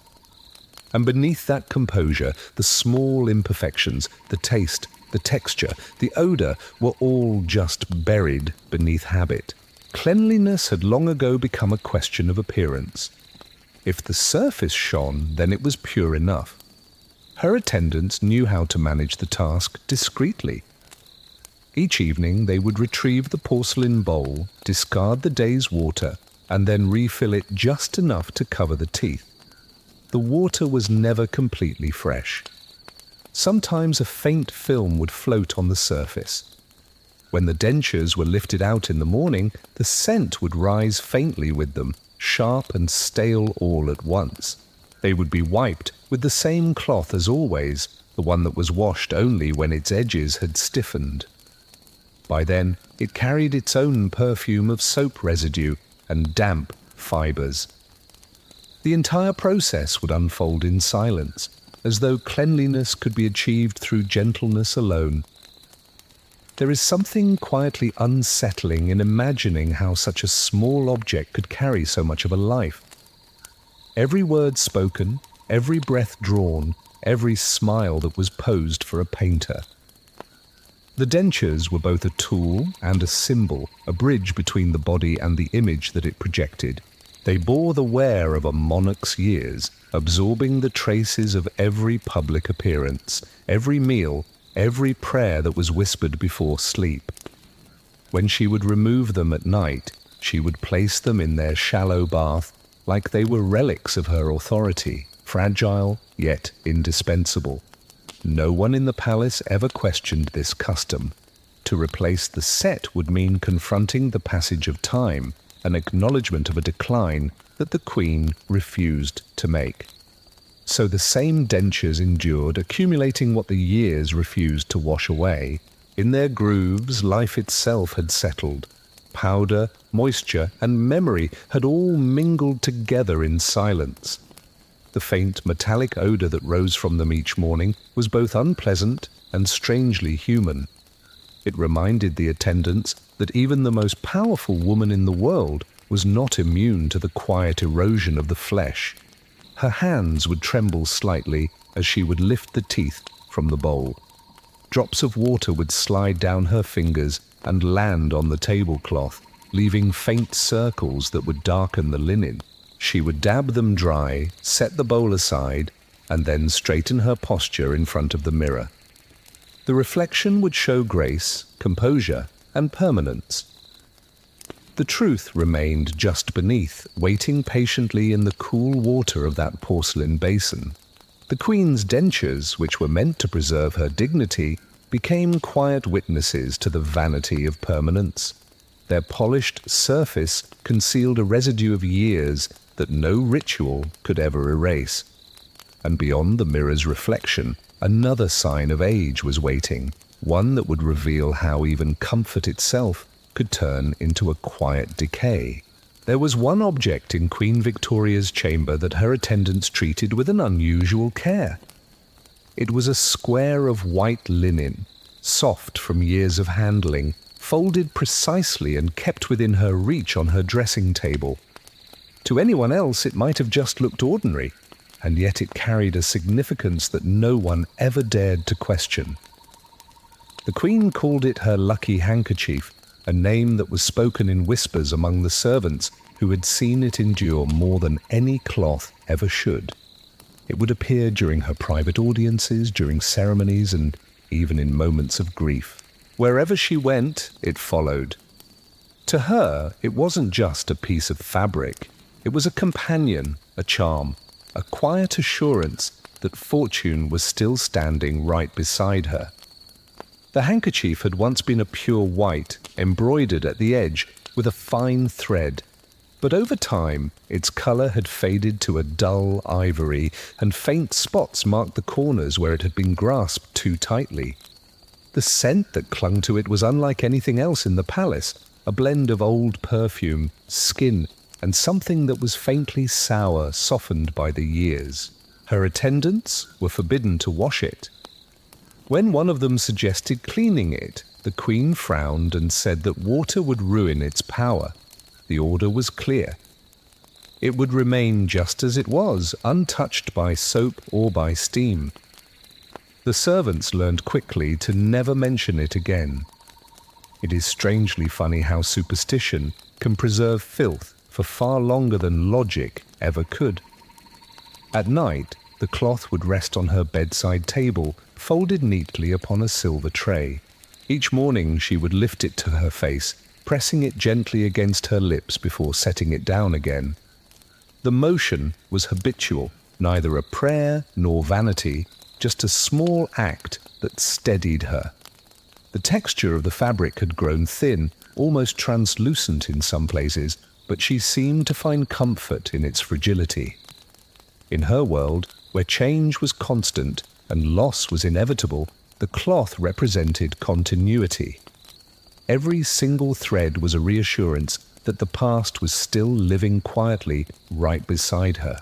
And beneath that composure, the small imperfections, the taste, the texture, the odour were all just buried beneath habit. Cleanliness had long ago become a question of appearance. If the surface shone, then it was pure enough. Her attendants knew how to manage the task discreetly. Each evening they would retrieve the porcelain bowl, discard the day's water, and then refill it just enough to cover the teeth. The water was never completely fresh. Sometimes a faint film would float on the surface. When the dentures were lifted out in the morning, the scent would rise faintly with them, sharp and stale all at once. They would be wiped with the same cloth as always, the one that was washed only when its edges had stiffened. By then, it carried its own perfume of soap residue and damp fibres. The entire process would unfold in silence, as though cleanliness could be achieved through gentleness alone. There is something quietly unsettling in imagining how such a small object could carry so much of a life. Every word spoken, every breath drawn, every smile that was posed for a painter. The dentures were both a tool and a symbol, a bridge between the body and the image that it projected. They bore the wear of a monarch's years, absorbing the traces of every public appearance, every meal, every prayer that was whispered before sleep. When she would remove them at night, she would place them in their shallow bath like they were relics of her authority, fragile yet indispensable. No one in the palace ever questioned this custom. To replace the set would mean confronting the passage of time, an acknowledgement of a decline that the queen refused to make. So the same dentures endured, accumulating what the years refused to wash away. In their grooves, life itself had settled. Powder, moisture, and memory had all mingled together in silence. The faint metallic odor that rose from them each morning was both unpleasant and strangely human. It reminded the attendants that even the most powerful woman in the world was not immune to the quiet erosion of the flesh. Her hands would tremble slightly as she would lift the teeth from the bowl. Drops of water would slide down her fingers and land on the tablecloth, leaving faint circles that would darken the linen. She would dab them dry, set the bowl aside, and then straighten her posture in front of the mirror. The reflection would show grace, composure, and permanence. The truth remained just beneath, waiting patiently in the cool water of that porcelain basin. The queen's dentures, which were meant to preserve her dignity, became quiet witnesses to the vanity of permanence. Their polished surface concealed a residue of years that no ritual could ever erase. And beyond the mirror's reflection, another sign of age was waiting, one that would reveal how even comfort itself could turn into a quiet decay. There was one object in Queen Victoria's chamber that her attendants treated with an unusual care. It was a square of white linen, soft from years of handling, folded precisely and kept within her reach on her dressing table. To anyone else it might have just looked ordinary, and yet it carried a significance that no one ever dared to question. The Queen called it her lucky handkerchief, a name that was spoken in whispers among the servants who had seen it endure more than any cloth ever should. It would appear during her private audiences, during ceremonies, and even in moments of grief. Wherever she went, it followed. To her, it wasn't just a piece of fabric. It was a companion, a charm, a quiet assurance that fortune was still standing right beside her. The handkerchief had once been a pure white, embroidered at the edge with a fine thread, but over time its colour had faded to a dull ivory, and faint spots marked the corners where it had been grasped too tightly. The scent that clung to it was unlike anything else in the palace, a blend of old perfume, skin, and something that was faintly sour, softened by the years. Her attendants were forbidden to wash it. When one of them suggested cleaning it, the Queen frowned and said that water would ruin its power. The order was clear. It would remain just as it was, untouched by soap or by steam. The servants learned quickly to never mention it again. It is strangely funny how superstition can preserve filth for far longer than logic ever could. At night, the cloth would rest on her bedside table, folded neatly upon a silver tray. Each morning she would lift it to her face, pressing it gently against her lips before setting it down again. The motion was habitual, neither a prayer nor vanity, just a small act that steadied her. The texture of the fabric had grown thin, almost translucent in some places, but she seemed to find comfort in its fragility. In her world, where change was constant and loss was inevitable, the cloth represented continuity. Every single thread was a reassurance that the past was still living quietly right beside her.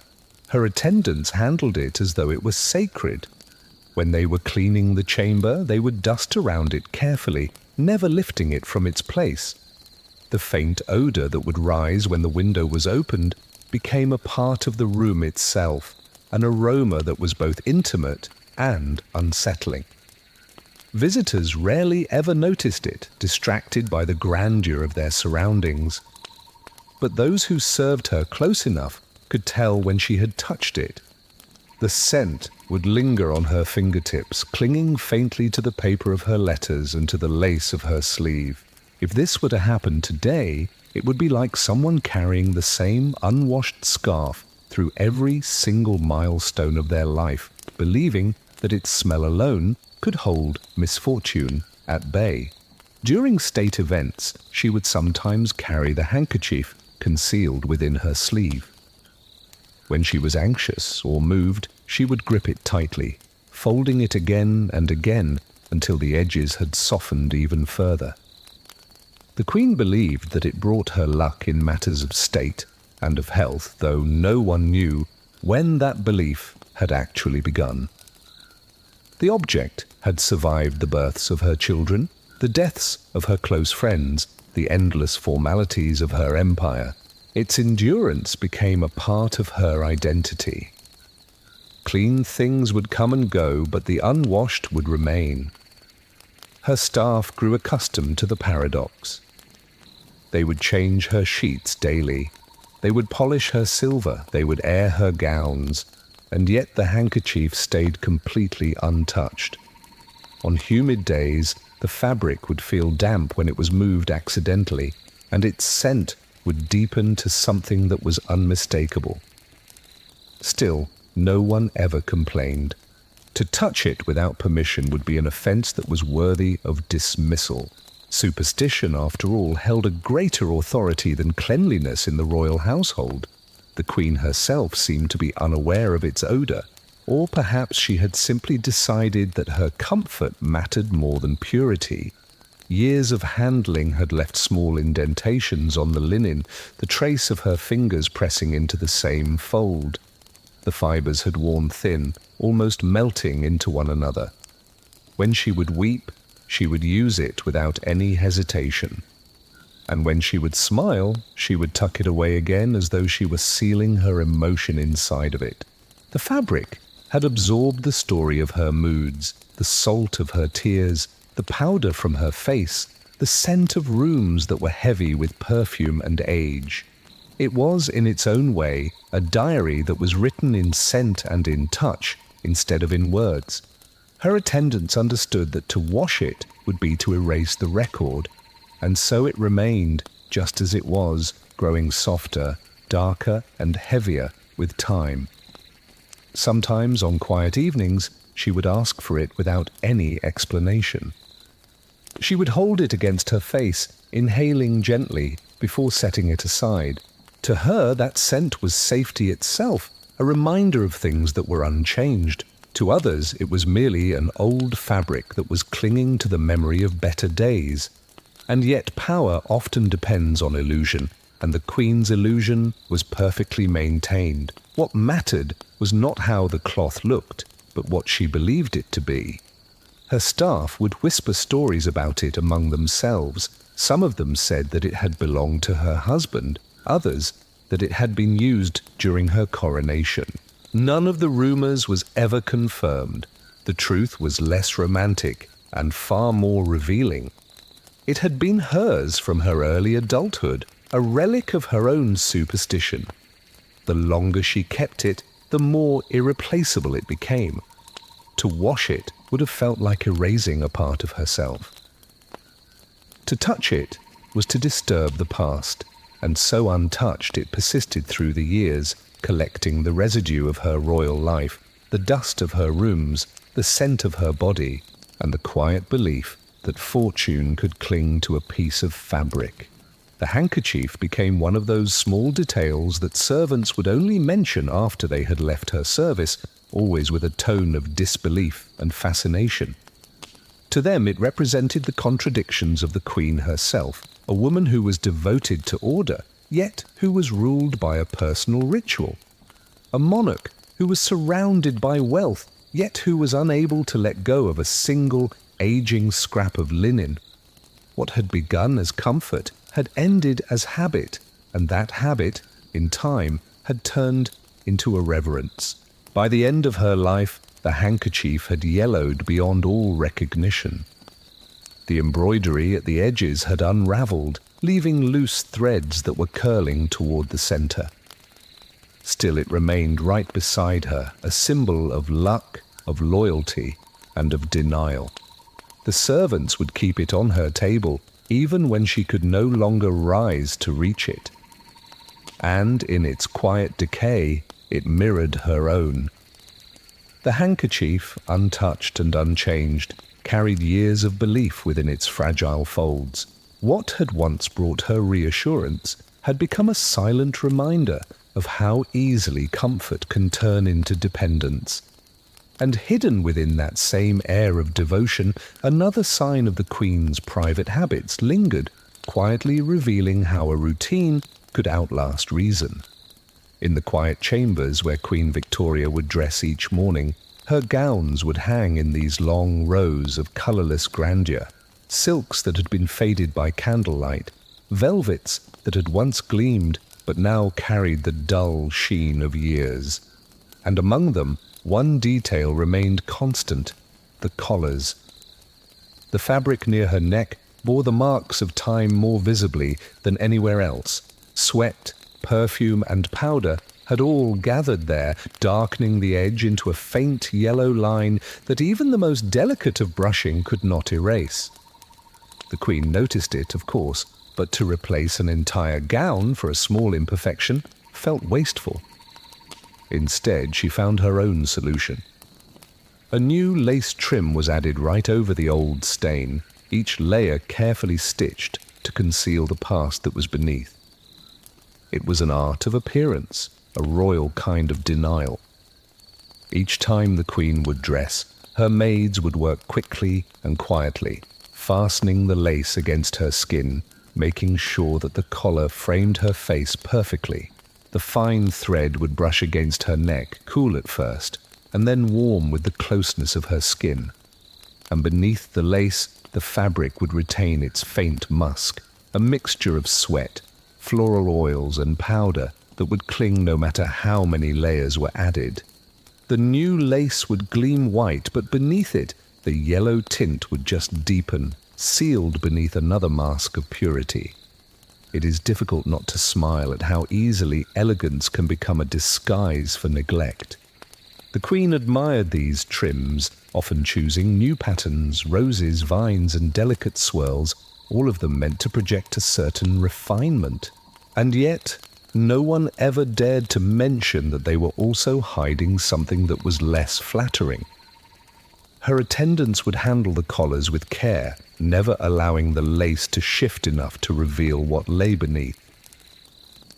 Her attendants handled it as though it was sacred. When they were cleaning the chamber, they would dust around it carefully, never lifting it from its place. The faint odor that would rise when the window was opened became a part of the room itself, an aroma that was both intimate and unsettling. Visitors rarely ever noticed it, distracted by the grandeur of their surroundings. But those who served her close enough could tell when she had touched it. The scent would linger on her fingertips, clinging faintly to the paper of her letters and to the lace of her sleeve. If this were to happen today, it would be like someone carrying the same unwashed scarf through every single milestone of their life, believing that its smell alone could hold misfortune at bay. During state events, she would sometimes carry the handkerchief concealed within her sleeve. When she was anxious or moved, she would grip it tightly, folding it again and again until the edges had softened even further. The Queen believed that it brought her luck in matters of state and of health, though no one knew when that belief had actually begun. The object had survived the births of her children, the deaths of her close friends, the endless formalities of her empire. Its endurance became a part of her identity. Clean things would come and go, but the unwashed would remain. Her staff grew accustomed to the paradox. They would change her sheets daily. They would polish her silver. They would air her gowns. And yet the handkerchief stayed completely untouched. On humid days, the fabric would feel damp when it was moved accidentally, and its scent would deepen to something that was unmistakable. Still, no one ever complained. To touch it without permission would be an offense that was worthy of dismissal. Superstition, after all, held a greater authority than cleanliness in the royal household. The Queen herself seemed to be unaware of its odor, or perhaps she had simply decided that her comfort mattered more than purity. Years of handling had left small indentations on the linen, the trace of her fingers pressing into the same fold. The fibers had worn thin, almost melting into one another. When she would weep, she would use it without any hesitation. And when she would smile, she would tuck it away again as though she were sealing her emotion inside of it. The fabric had absorbed the story of her moods, the salt of her tears, the powder from her face, the scent of rooms that were heavy with perfume and age. It was, in its own way, a diary that was written in scent and in touch instead of in words. Her attendants understood that to wash it would be to erase the record, and so it remained just as it was, growing softer, darker, and heavier with time. Sometimes, on quiet evenings, she would ask for it without any explanation. She would hold it against her face, inhaling gently before setting it aside. To her, that scent was safety itself, a reminder of things that were unchanged. To others, it was merely an old fabric that was clinging to the memory of better days. And yet power often depends on illusion, and the Queen's illusion was perfectly maintained. What mattered was not how the cloth looked, but what she believed it to be. Her staff would whisper stories about it among themselves. Some of them said that it had belonged to her husband, others that it had been used during her coronation. None of the rumors was ever confirmed. The truth was less romantic and far more revealing. It had been hers from her early adulthood, a relic of her own superstition. The longer she kept it, the more irreplaceable it became. To wash it would have felt like erasing a part of herself. To touch it was to disturb the past, and so untouched it persisted through the years, collecting the residue of her royal life, the dust of her rooms, the scent of her body, and the quiet belief that fortune could cling to a piece of fabric. The handkerchief became one of those small details that servants would only mention after they had left her service, always with a tone of disbelief and fascination. To them it represented the contradictions of the Queen herself, a woman who was devoted to order, yet who was ruled by a personal ritual. A monarch who was surrounded by wealth, yet who was unable to let go of a single aging scrap of linen. What had begun as comfort had ended as habit, and that habit, in time, had turned into a reverence. By the end of her life, the handkerchief had yellowed beyond all recognition. The embroidery at the edges had unraveled, leaving loose threads that were curling toward the center. Still it remained right beside her, a symbol of luck, of loyalty, and of denial. The servants would keep it on her table, even when she could no longer rise to reach it. And in its quiet decay, it mirrored her own. The handkerchief, untouched and unchanged, carried years of belief within its fragile folds. What had once brought her reassurance had become a silent reminder of how easily comfort can turn into dependence. And hidden within that same air of devotion, another sign of the Queen's private habits lingered, quietly revealing how a routine could outlast reason. In the quiet chambers where Queen Victoria would dress each morning, her gowns would hang in these long rows of colourless grandeur, silks that had been faded by candlelight, velvets that had once gleamed but now carried the dull sheen of years. And among them, one detail remained constant: the collars. The fabric near her neck bore the marks of time more visibly than anywhere else. Sweat, perfume, and powder had all gathered there, darkening the edge into a faint yellow line that even the most delicate of brushing could not erase. The Queen noticed it, of course, but to replace an entire gown for a small imperfection felt wasteful. Instead, she found her own solution. A new lace trim was added right over the old stain, each layer carefully stitched to conceal the past that was beneath. It was an art of appearance, a royal kind of denial. Each time the Queen would dress, her maids would work quickly and quietly, fastening the lace against her skin, making sure that the collar framed her face perfectly. The fine thread would brush against her neck, cool at first, and then warm with the closeness of her skin. And beneath the lace, the fabric would retain its faint musk, a mixture of sweat, floral oils, and powder that would cling no matter how many layers were added. The new lace would gleam white, but beneath it, the yellow tint would just deepen, sealed beneath another mask of purity. It is difficult not to smile at how easily elegance can become a disguise for neglect. The Queen admired these trims, often choosing new patterns, roses, vines, and delicate swirls, all of them meant to project a certain refinement. And yet, no one ever dared to mention that they were also hiding something that was less flattering. Her attendants would handle the collars with care, never allowing the lace to shift enough to reveal what lay beneath.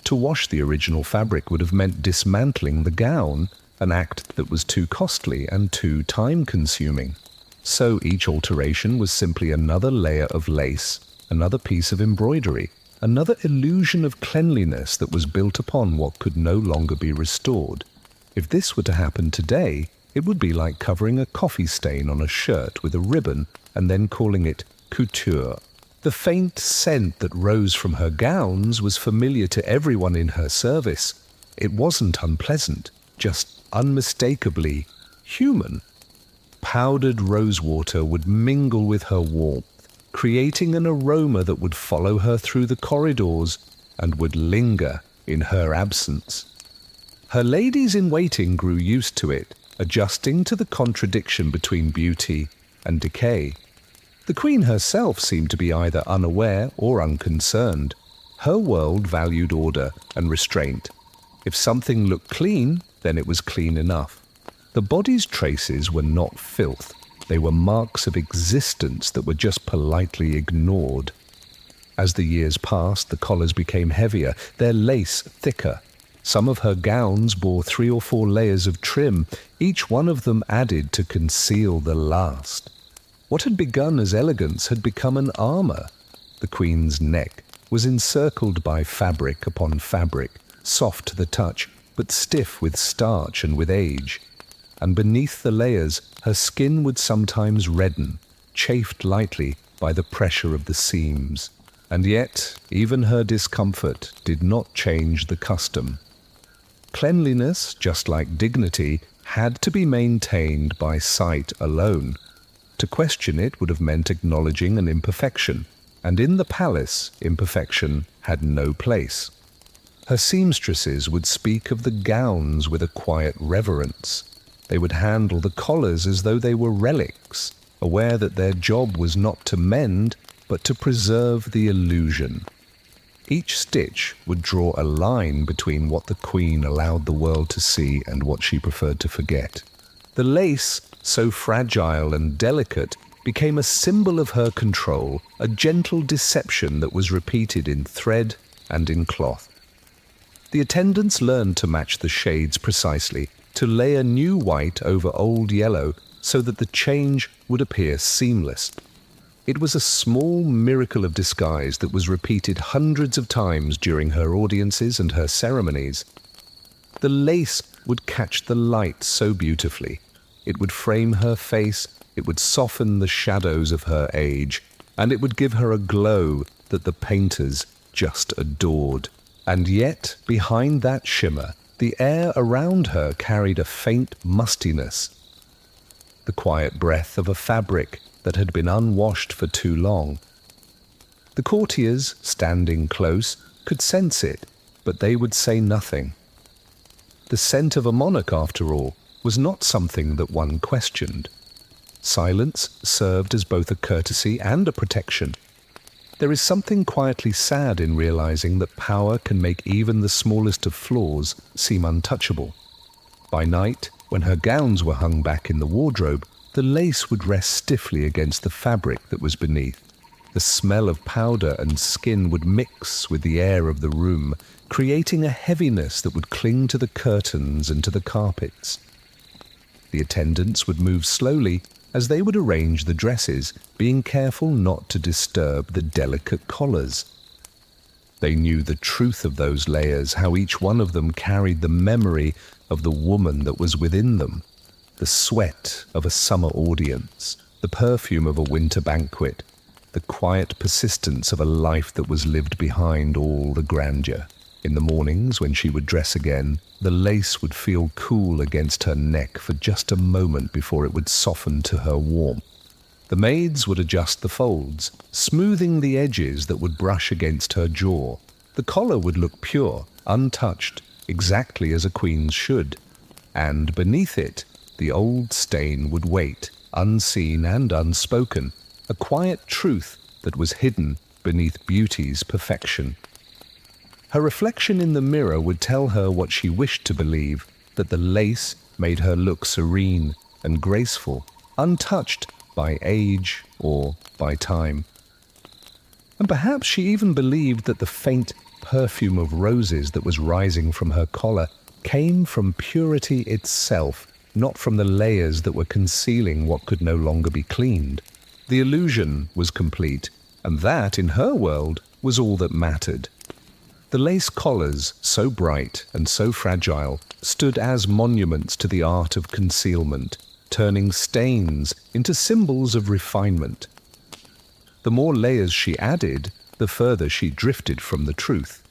To wash the original fabric would have meant dismantling the gown, an act that was too costly and too time-consuming. So each alteration was simply another layer of lace, another piece of embroidery, another illusion of cleanliness that was built upon what could no longer be restored. If this were to happen today, it would be like covering a coffee stain on a shirt with a ribbon and then calling it couture. The faint scent that rose from her gowns was familiar to everyone in her service. It wasn't unpleasant, just unmistakably human. Powdered rosewater would mingle with her warmth, creating an aroma that would follow her through the corridors and would linger in her absence. Her ladies-in-waiting grew used to it, adjusting to the contradiction between beauty and decay. The Queen herself seemed to be either unaware or unconcerned. Her world valued order and restraint. If something looked clean, then it was clean enough. The body's traces were not filth. They were marks of existence that were just politely ignored. As the years passed, the collars became heavier, their lace thicker. Some of her gowns bore 3 or 4 layers of trim, each one of them added to conceal the last. What had begun as elegance had become an armor. The Queen's neck was encircled by fabric upon fabric, soft to the touch, but stiff with starch and with age. And beneath the layers, her skin would sometimes redden, chafed lightly by the pressure of the seams. And yet, even her discomfort did not change the custom. Cleanliness, just like dignity, had to be maintained by sight alone. To question it would have meant acknowledging an imperfection, and in the palace, imperfection had no place. Her seamstresses would speak of the gowns with a quiet reverence. They would handle the collars as though they were relics, aware that their job was not to mend, but to preserve the illusion. Each stitch would draw a line between what the queen allowed the world to see and what she preferred to forget. The lace, so fragile and delicate, became a symbol of her control, a gentle deception that was repeated in thread and in cloth. The attendants learned to match the shades precisely, to layer new white over old yellow so that the change would appear seamless. It was a small miracle of disguise that was repeated hundreds of times during her audiences and her ceremonies. The lace would catch the light so beautifully. It would frame her face, it would soften the shadows of her age, and it would give her a glow that the painters just adored. And yet, behind that shimmer, the air around her carried a faint mustiness, the quiet breath of a fabric that had been unwashed for too long. The courtiers, standing close, could sense it, but they would say nothing. The scent of a monarch, after all, was not something that one questioned. Silence served as both a courtesy and a protection. There is something quietly sad in realizing that power can make even the smallest of flaws seem untouchable. By night, when her gowns were hung back in the wardrobe, the lace would rest stiffly against the fabric that was beneath. The smell of powder and skin would mix with the air of the room, creating a heaviness that would cling to the curtains and to the carpets. The attendants would move slowly as they would arrange the dresses, being careful not to disturb the delicate collars. They knew the truth of those layers, how each one of them carried the memory of the woman that was within them, the sweat of a summer audience, the perfume of a winter banquet, the quiet persistence of a life that was lived behind all the grandeur. In the mornings, when she would dress again, the lace would feel cool against her neck for just a moment before it would soften to her warmth. The maids would adjust the folds, smoothing the edges that would brush against her jaw. The collar would look pure, untouched, exactly as a queen's should. And beneath it, the old stain would wait, unseen and unspoken, a quiet truth that was hidden beneath beauty's perfection. Her reflection in the mirror would tell her what she wished to believe, that the lace made her look serene and graceful, untouched by age or by time. And perhaps she even believed that the faint perfume of roses that was rising from her collar came from purity itself, not from the layers that were concealing what could no longer be cleaned. The illusion was complete, and that, in her world, was all that mattered. The lace collars, so bright and so fragile, stood as monuments to the art of concealment, turning stains into symbols of refinement. The more layers she added, the further she drifted from the truth.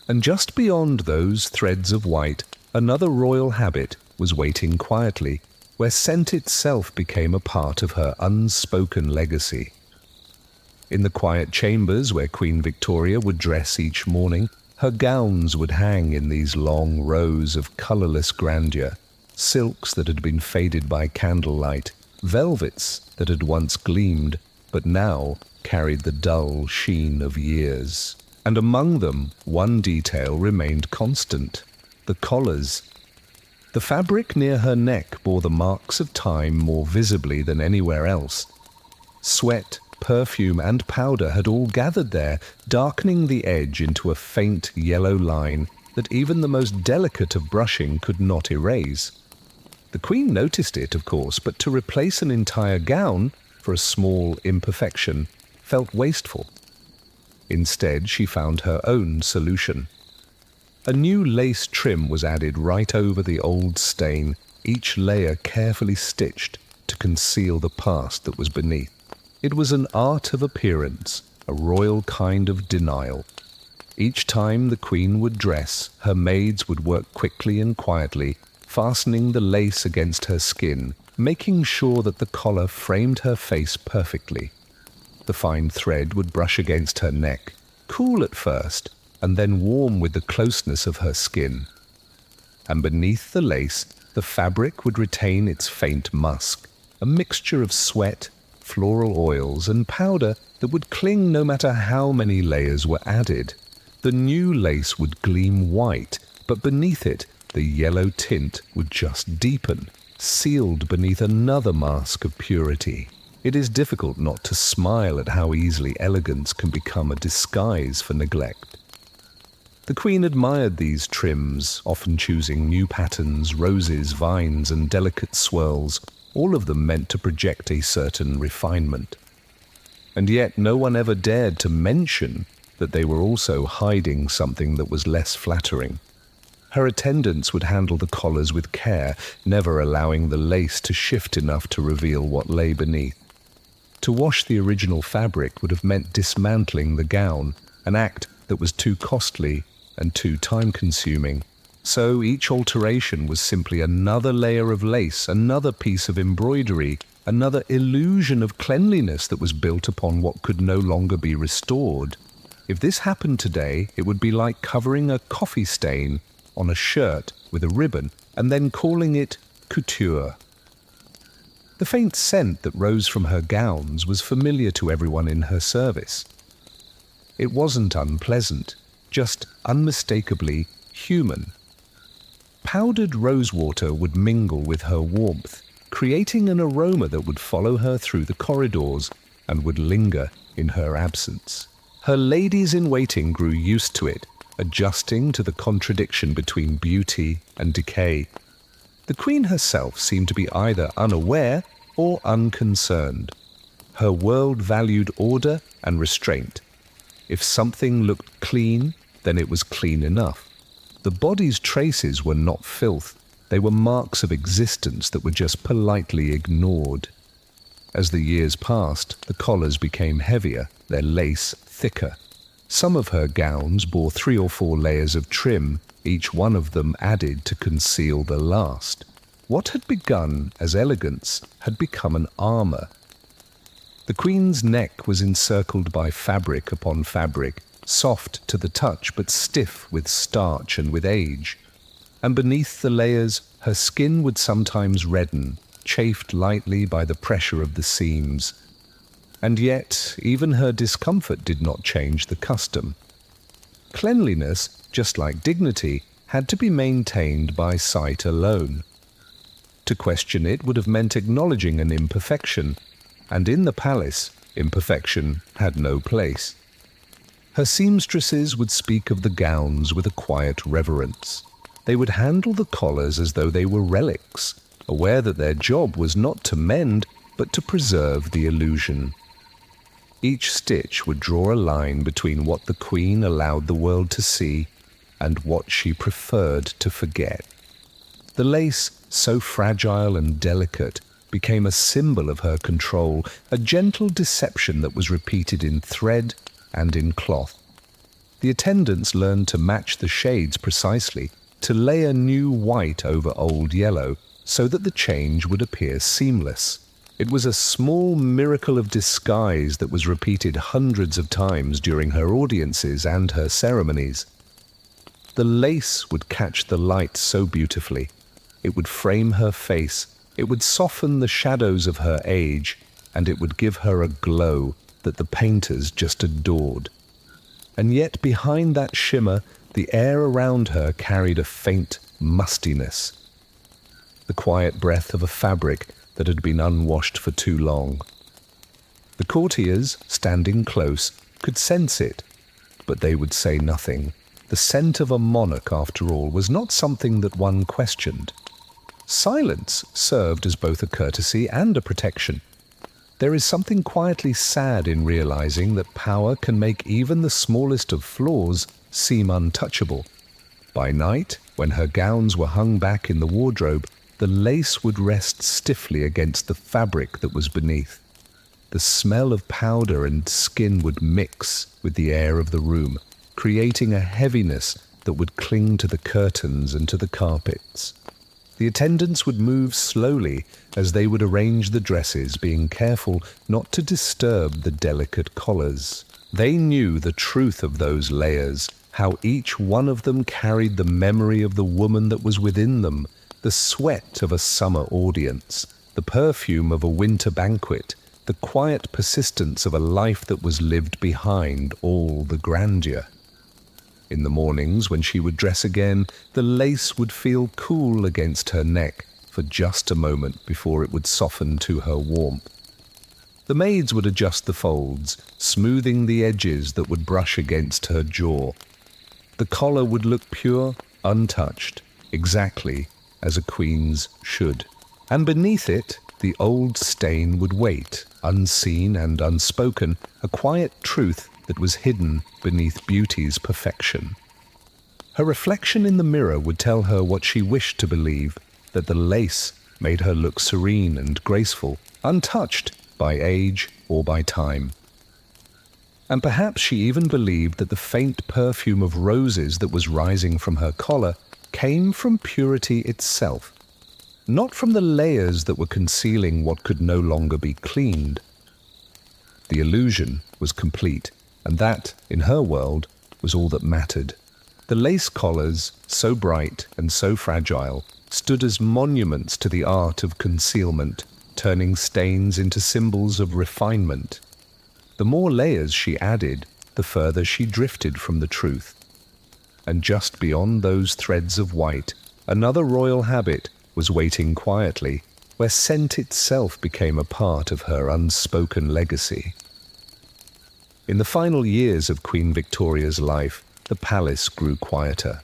And just beyond those threads of white, another royal habit was waiting quietly, where scent itself became a part of her unspoken legacy. In the quiet chambers where Queen Victoria would dress each morning, her gowns would hang in these long rows of colourless grandeur, silks that had been faded by candlelight, velvets that had once gleamed, but now carried the dull sheen of years. And among them, one detail remained constant: the collars. The fabric near her neck bore the marks of time more visibly than anywhere else. Sweat, perfume and powder had all gathered there, darkening the edge into a faint yellow line that even the most delicate of brushing could not erase. The Queen noticed it, of course, but to replace an entire gown for a small imperfection felt wasteful. Instead, she found her own solution. A new lace trim was added right over the old stain, each layer carefully stitched to conceal the past that was beneath. It was an art of appearance, a royal kind of denial. Each time the Queen would dress, her maids would work quickly and quietly, fastening the lace against her skin, making sure that the collar framed her face perfectly. The fine thread would brush against her neck, cool at first, and then warm with the closeness of her skin. And beneath the lace, the fabric would retain its faint musk, a mixture of sweat, floral oils and powder that would cling no matter how many layers were added. The new lace would gleam white, but beneath it, the yellow tint would just deepen, sealed beneath another mask of purity. It is difficult not to smile at how easily elegance can become a disguise for neglect. The Queen admired these trims, often choosing new patterns, roses, vines, and delicate swirls, all of them meant to project a certain refinement. And yet no one ever dared to mention that they were also hiding something that was less flattering. Her attendants would handle the collars with care, never allowing the lace to shift enough to reveal what lay beneath. To wash the original fabric would have meant dismantling the gown, an act that was too costly and too time-consuming. So each alteration was simply another layer of lace, another piece of embroidery, another illusion of cleanliness that was built upon what could no longer be restored. If this happened today, it would be like covering a coffee stain on a shirt with a ribbon and then calling it couture. The faint scent that rose from her gowns was familiar to everyone in her service. It wasn't unpleasant, just unmistakably human. Powdered rosewater would mingle with her warmth, creating an aroma that would follow her through the corridors and would linger in her absence. Her ladies-in-waiting grew used to it, adjusting to the contradiction between beauty and decay. The Queen herself seemed to be either unaware or unconcerned. Her world valued order and restraint. If something looked clean, then it was clean enough. The body's traces were not filth. They were marks of existence that were just politely ignored. As the years passed, the collars became heavier, their lace thicker. Some of her gowns bore 3 or 4 layers of trim, each one of them added to conceal the last. What had begun as elegance had become an armor. The Queen's neck was encircled by fabric upon fabric, soft to the touch but stiff with starch and with age. And beneath the layers, her skin would sometimes redden, chafed lightly by the pressure of the seams. And yet, even her discomfort did not change the custom. Cleanliness, just like dignity, had to be maintained by sight alone. To question it would have meant acknowledging an imperfection, and in the palace, imperfection had no place. Her seamstresses would speak of the gowns with a quiet reverence. They would handle the collars as though they were relics, aware that their job was not to mend, but to preserve the illusion. Each stitch would draw a line between what the Queen allowed the world to see and what she preferred to forget. The lace, so fragile and delicate, became a symbol of her control, a gentle deception that was repeated in thread and in cloth. The attendants learned to match the shades precisely, to layer new white over old yellow, so that the change would appear seamless. It was a small miracle of disguise that was repeated hundreds of times during her audiences and her ceremonies. The lace would catch the light so beautifully. It would frame her face, it would soften the shadows of her age, and it would give her a glow that the painters just adored. And yet behind that shimmer, the air around her carried a faint mustiness, the quiet breath of a fabric that had been unwashed for too long. The courtiers, standing close, could sense it, but they would say nothing. The scent of a monarch, after all, was not something that one questioned. Silence served as both a courtesy and a protection. There is something quietly sad in realizing that power can make even the smallest of flaws seem untouchable. By night, when her gowns were hung back in the wardrobe, the lace would rest stiffly against the fabric that was beneath. The smell of powder and skin would mix with the air of the room, creating a heaviness that would cling to the curtains and to the carpets. The attendants would move slowly as they would arrange the dresses, being careful not to disturb the delicate collars. They knew the truth of those layers, how each one of them carried the memory of the woman that was within them, the sweat of a summer audience, the perfume of a winter banquet, the quiet persistence of a life that was lived behind all the grandeur. In the mornings, when she would dress again, the lace would feel cool against her neck for just a moment before it would soften to her warmth. The maids would adjust the folds, smoothing the edges that would brush against her jaw. The collar would look pure, untouched, exactly as a queen's should. And beneath it, the old stain would wait, unseen and unspoken, a quiet truth that was hidden beneath beauty's perfection. Her reflection in the mirror would tell her what she wished to believe, that the lace made her look serene and graceful, untouched by age or by time. And perhaps she even believed that the faint perfume of roses that was rising from her collar came from purity itself, not from the layers that were concealing what could no longer be cleaned. The illusion was complete, and that, in her world, was all that mattered. The lace collars, so bright and so fragile, stood as monuments to the art of concealment, turning stains into symbols of refinement. The more layers she added, the further she drifted from the truth. And just beyond those threads of white, another royal habit was waiting quietly, where scent itself became a part of her unspoken legacy. In the final years of Queen Victoria's life, the palace grew quieter.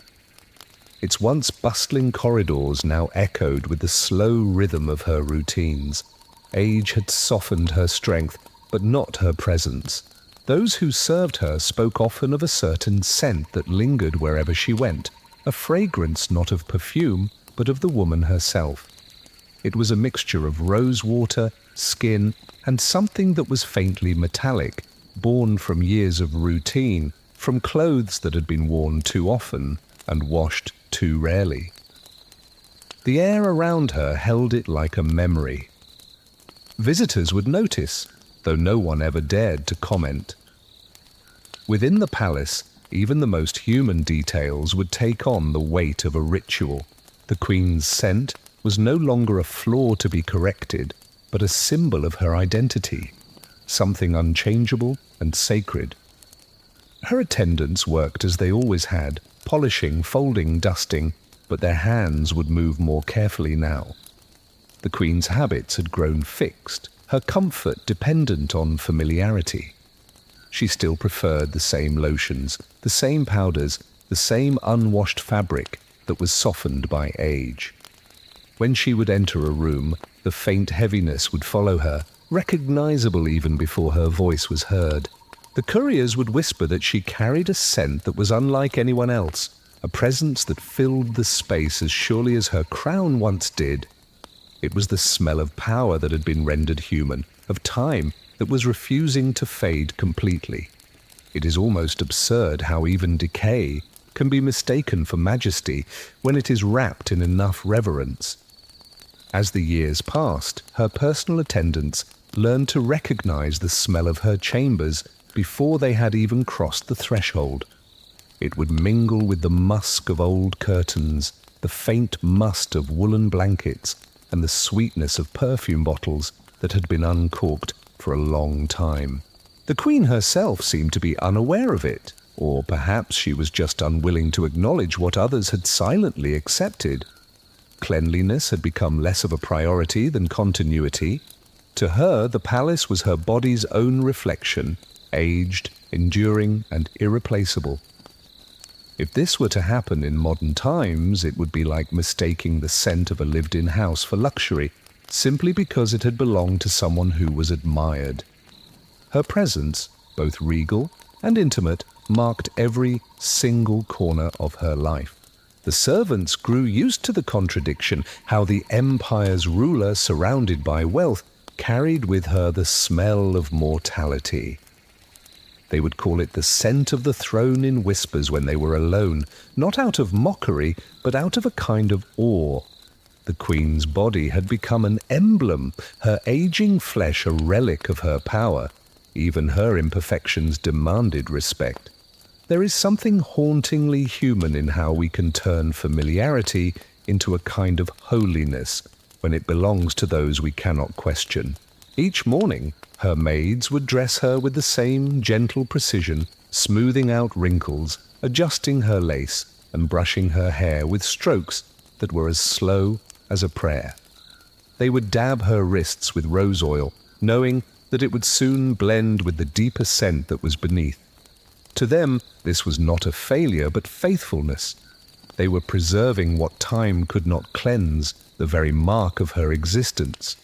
Its once bustling corridors now echoed with the slow rhythm of her routines. Age had softened her strength, but not her presence. Those who served her spoke often of a certain scent that lingered wherever she went, a fragrance not of perfume, but of the woman herself. It was a mixture of rose water, skin, and something that was faintly metallic, born from years of routine, from clothes that had been worn too often and washed too rarely. The air around her held it like a memory. Visitors would notice, though no one ever dared to comment. Within the palace, even the most human details would take on the weight of a ritual. The queen's scent was no longer a flaw to be corrected, but a symbol of her identity, something unchangeable and sacred. Her attendants worked as they always had, polishing, folding, dusting, but their hands would move more carefully now. The queen's habits had grown fixed, her comfort dependent on familiarity. She still preferred the same lotions, the same powders, the same unwashed fabric that was softened by age. When she would enter a room, the faint heaviness would follow her, recognizable even before her voice was heard. The couriers would whisper that she carried a scent that was unlike anyone else, a presence that filled the space as surely as her crown once did. It was the smell of power that had been rendered human, of time that was refusing to fade completely. It is almost absurd how even decay can be mistaken for majesty when it is wrapped in enough reverence. As the years passed, her personal attendants learned to recognize the smell of her chambers before they had even crossed the threshold. It would mingle with the musk of old curtains, the faint must of woolen blankets, and the sweetness of perfume bottles that had been uncorked for a long time. The Queen herself seemed to be unaware of it, or perhaps she was just unwilling to acknowledge what others had silently accepted. Cleanliness had become less of a priority than continuity. To her, the palace was her body's own reflection, aged, enduring, and irreplaceable. If this were to happen in modern times, it would be like mistaking the scent of a lived-in house for luxury, simply because it had belonged to someone who was admired. Her presence, both regal and intimate, marked every single corner of her life. The servants grew used to the contradiction, how the empire's ruler, surrounded by wealth, carried with her the smell of mortality. They would call it the scent of the throne in whispers when they were alone, not out of mockery, but out of a kind of awe. The Queen's body had become an emblem, her aging flesh a relic of her power. Even her imperfections demanded respect. There is something hauntingly human in how we can turn familiarity into a kind of holiness when it belongs to those we cannot question. Each morning, her maids would dress her with the same gentle precision, smoothing out wrinkles, adjusting her lace, and brushing her hair with strokes that were as slow as a prayer. They would dab her wrists with rose oil, knowing that it would soon blend with the deeper scent that was beneath. To them, this was not a failure, but faithfulness. They were preserving what time could not cleanse, the very mark of her existence.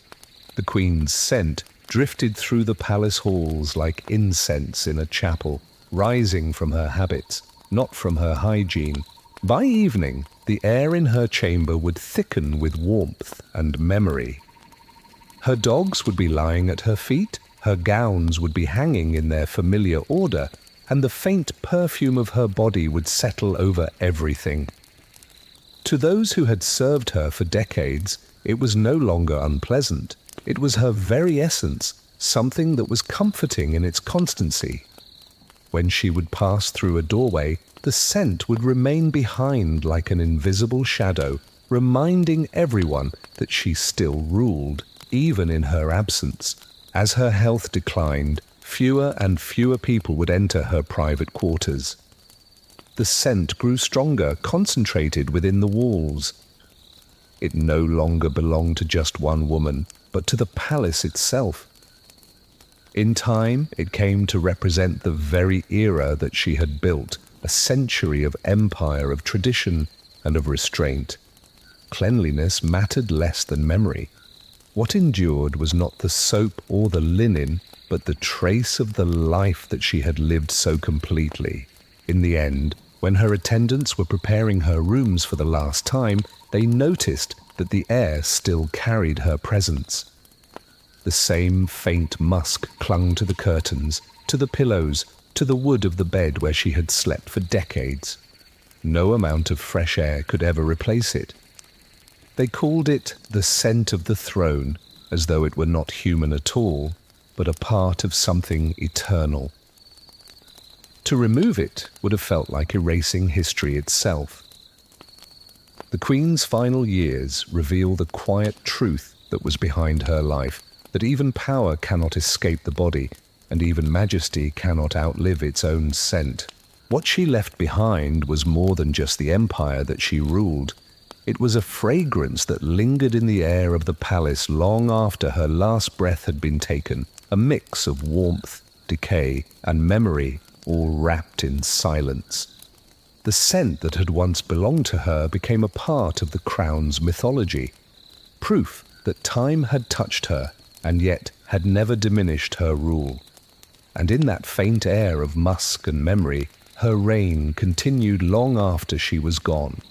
The queen's scent drifted through the palace halls like incense in a chapel, rising from her habits, not from her hygiene. By evening, the air in her chamber would thicken with warmth and memory. Her dogs would be lying at her feet, her gowns would be hanging in their familiar order, and the faint perfume of her body would settle over everything. To those who had served her for decades, it was no longer unpleasant. It was her very essence, something that was comforting in its constancy. When she would pass through a doorway, the scent would remain behind like an invisible shadow, reminding everyone that she still ruled, even in her absence. As her health declined, fewer and fewer people would enter her private quarters. The scent grew stronger, concentrated within the walls. It no longer belonged to just one woman, but to the palace itself. In time, it came to represent the very era that she had built, a century of empire, of tradition, and of restraint. Cleanliness mattered less than memory. What endured was not the soap or the linen, but the trace of the life that she had lived so completely. In the end, when her attendants were preparing her rooms for the last time, they noticed that the air still carried her presence. The same faint musk clung to the curtains, to the pillows, to the wood of the bed where she had slept for decades. No amount of fresh air could ever replace it. They called it the scent of the throne, as though it were not human at all, but a part of something eternal. To remove it would have felt like erasing history itself. The Queen's final years reveal the quiet truth that was behind her life, that even power cannot escape the body, and even majesty cannot outlive its own scent. What she left behind was more than just the empire that she ruled. It was a fragrance that lingered in the air of the palace long after her last breath had been taken, a mix of warmth, decay, and memory, all wrapped in silence. The scent that had once belonged to her became a part of the crown's mythology, proof that time had touched her and yet had never diminished her rule. And in that faint air of musk and memory, her reign continued long after she was gone.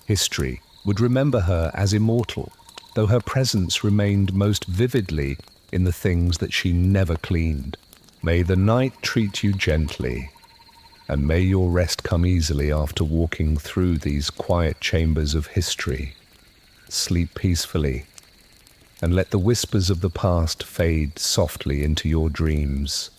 History would remember her as immortal, though her presence remained most vividly in the things that she never cleaned. May the night treat you gently, and may your rest come easily after walking through these quiet chambers of history. Sleep peacefully, and let the whispers of the past fade softly into your dreams.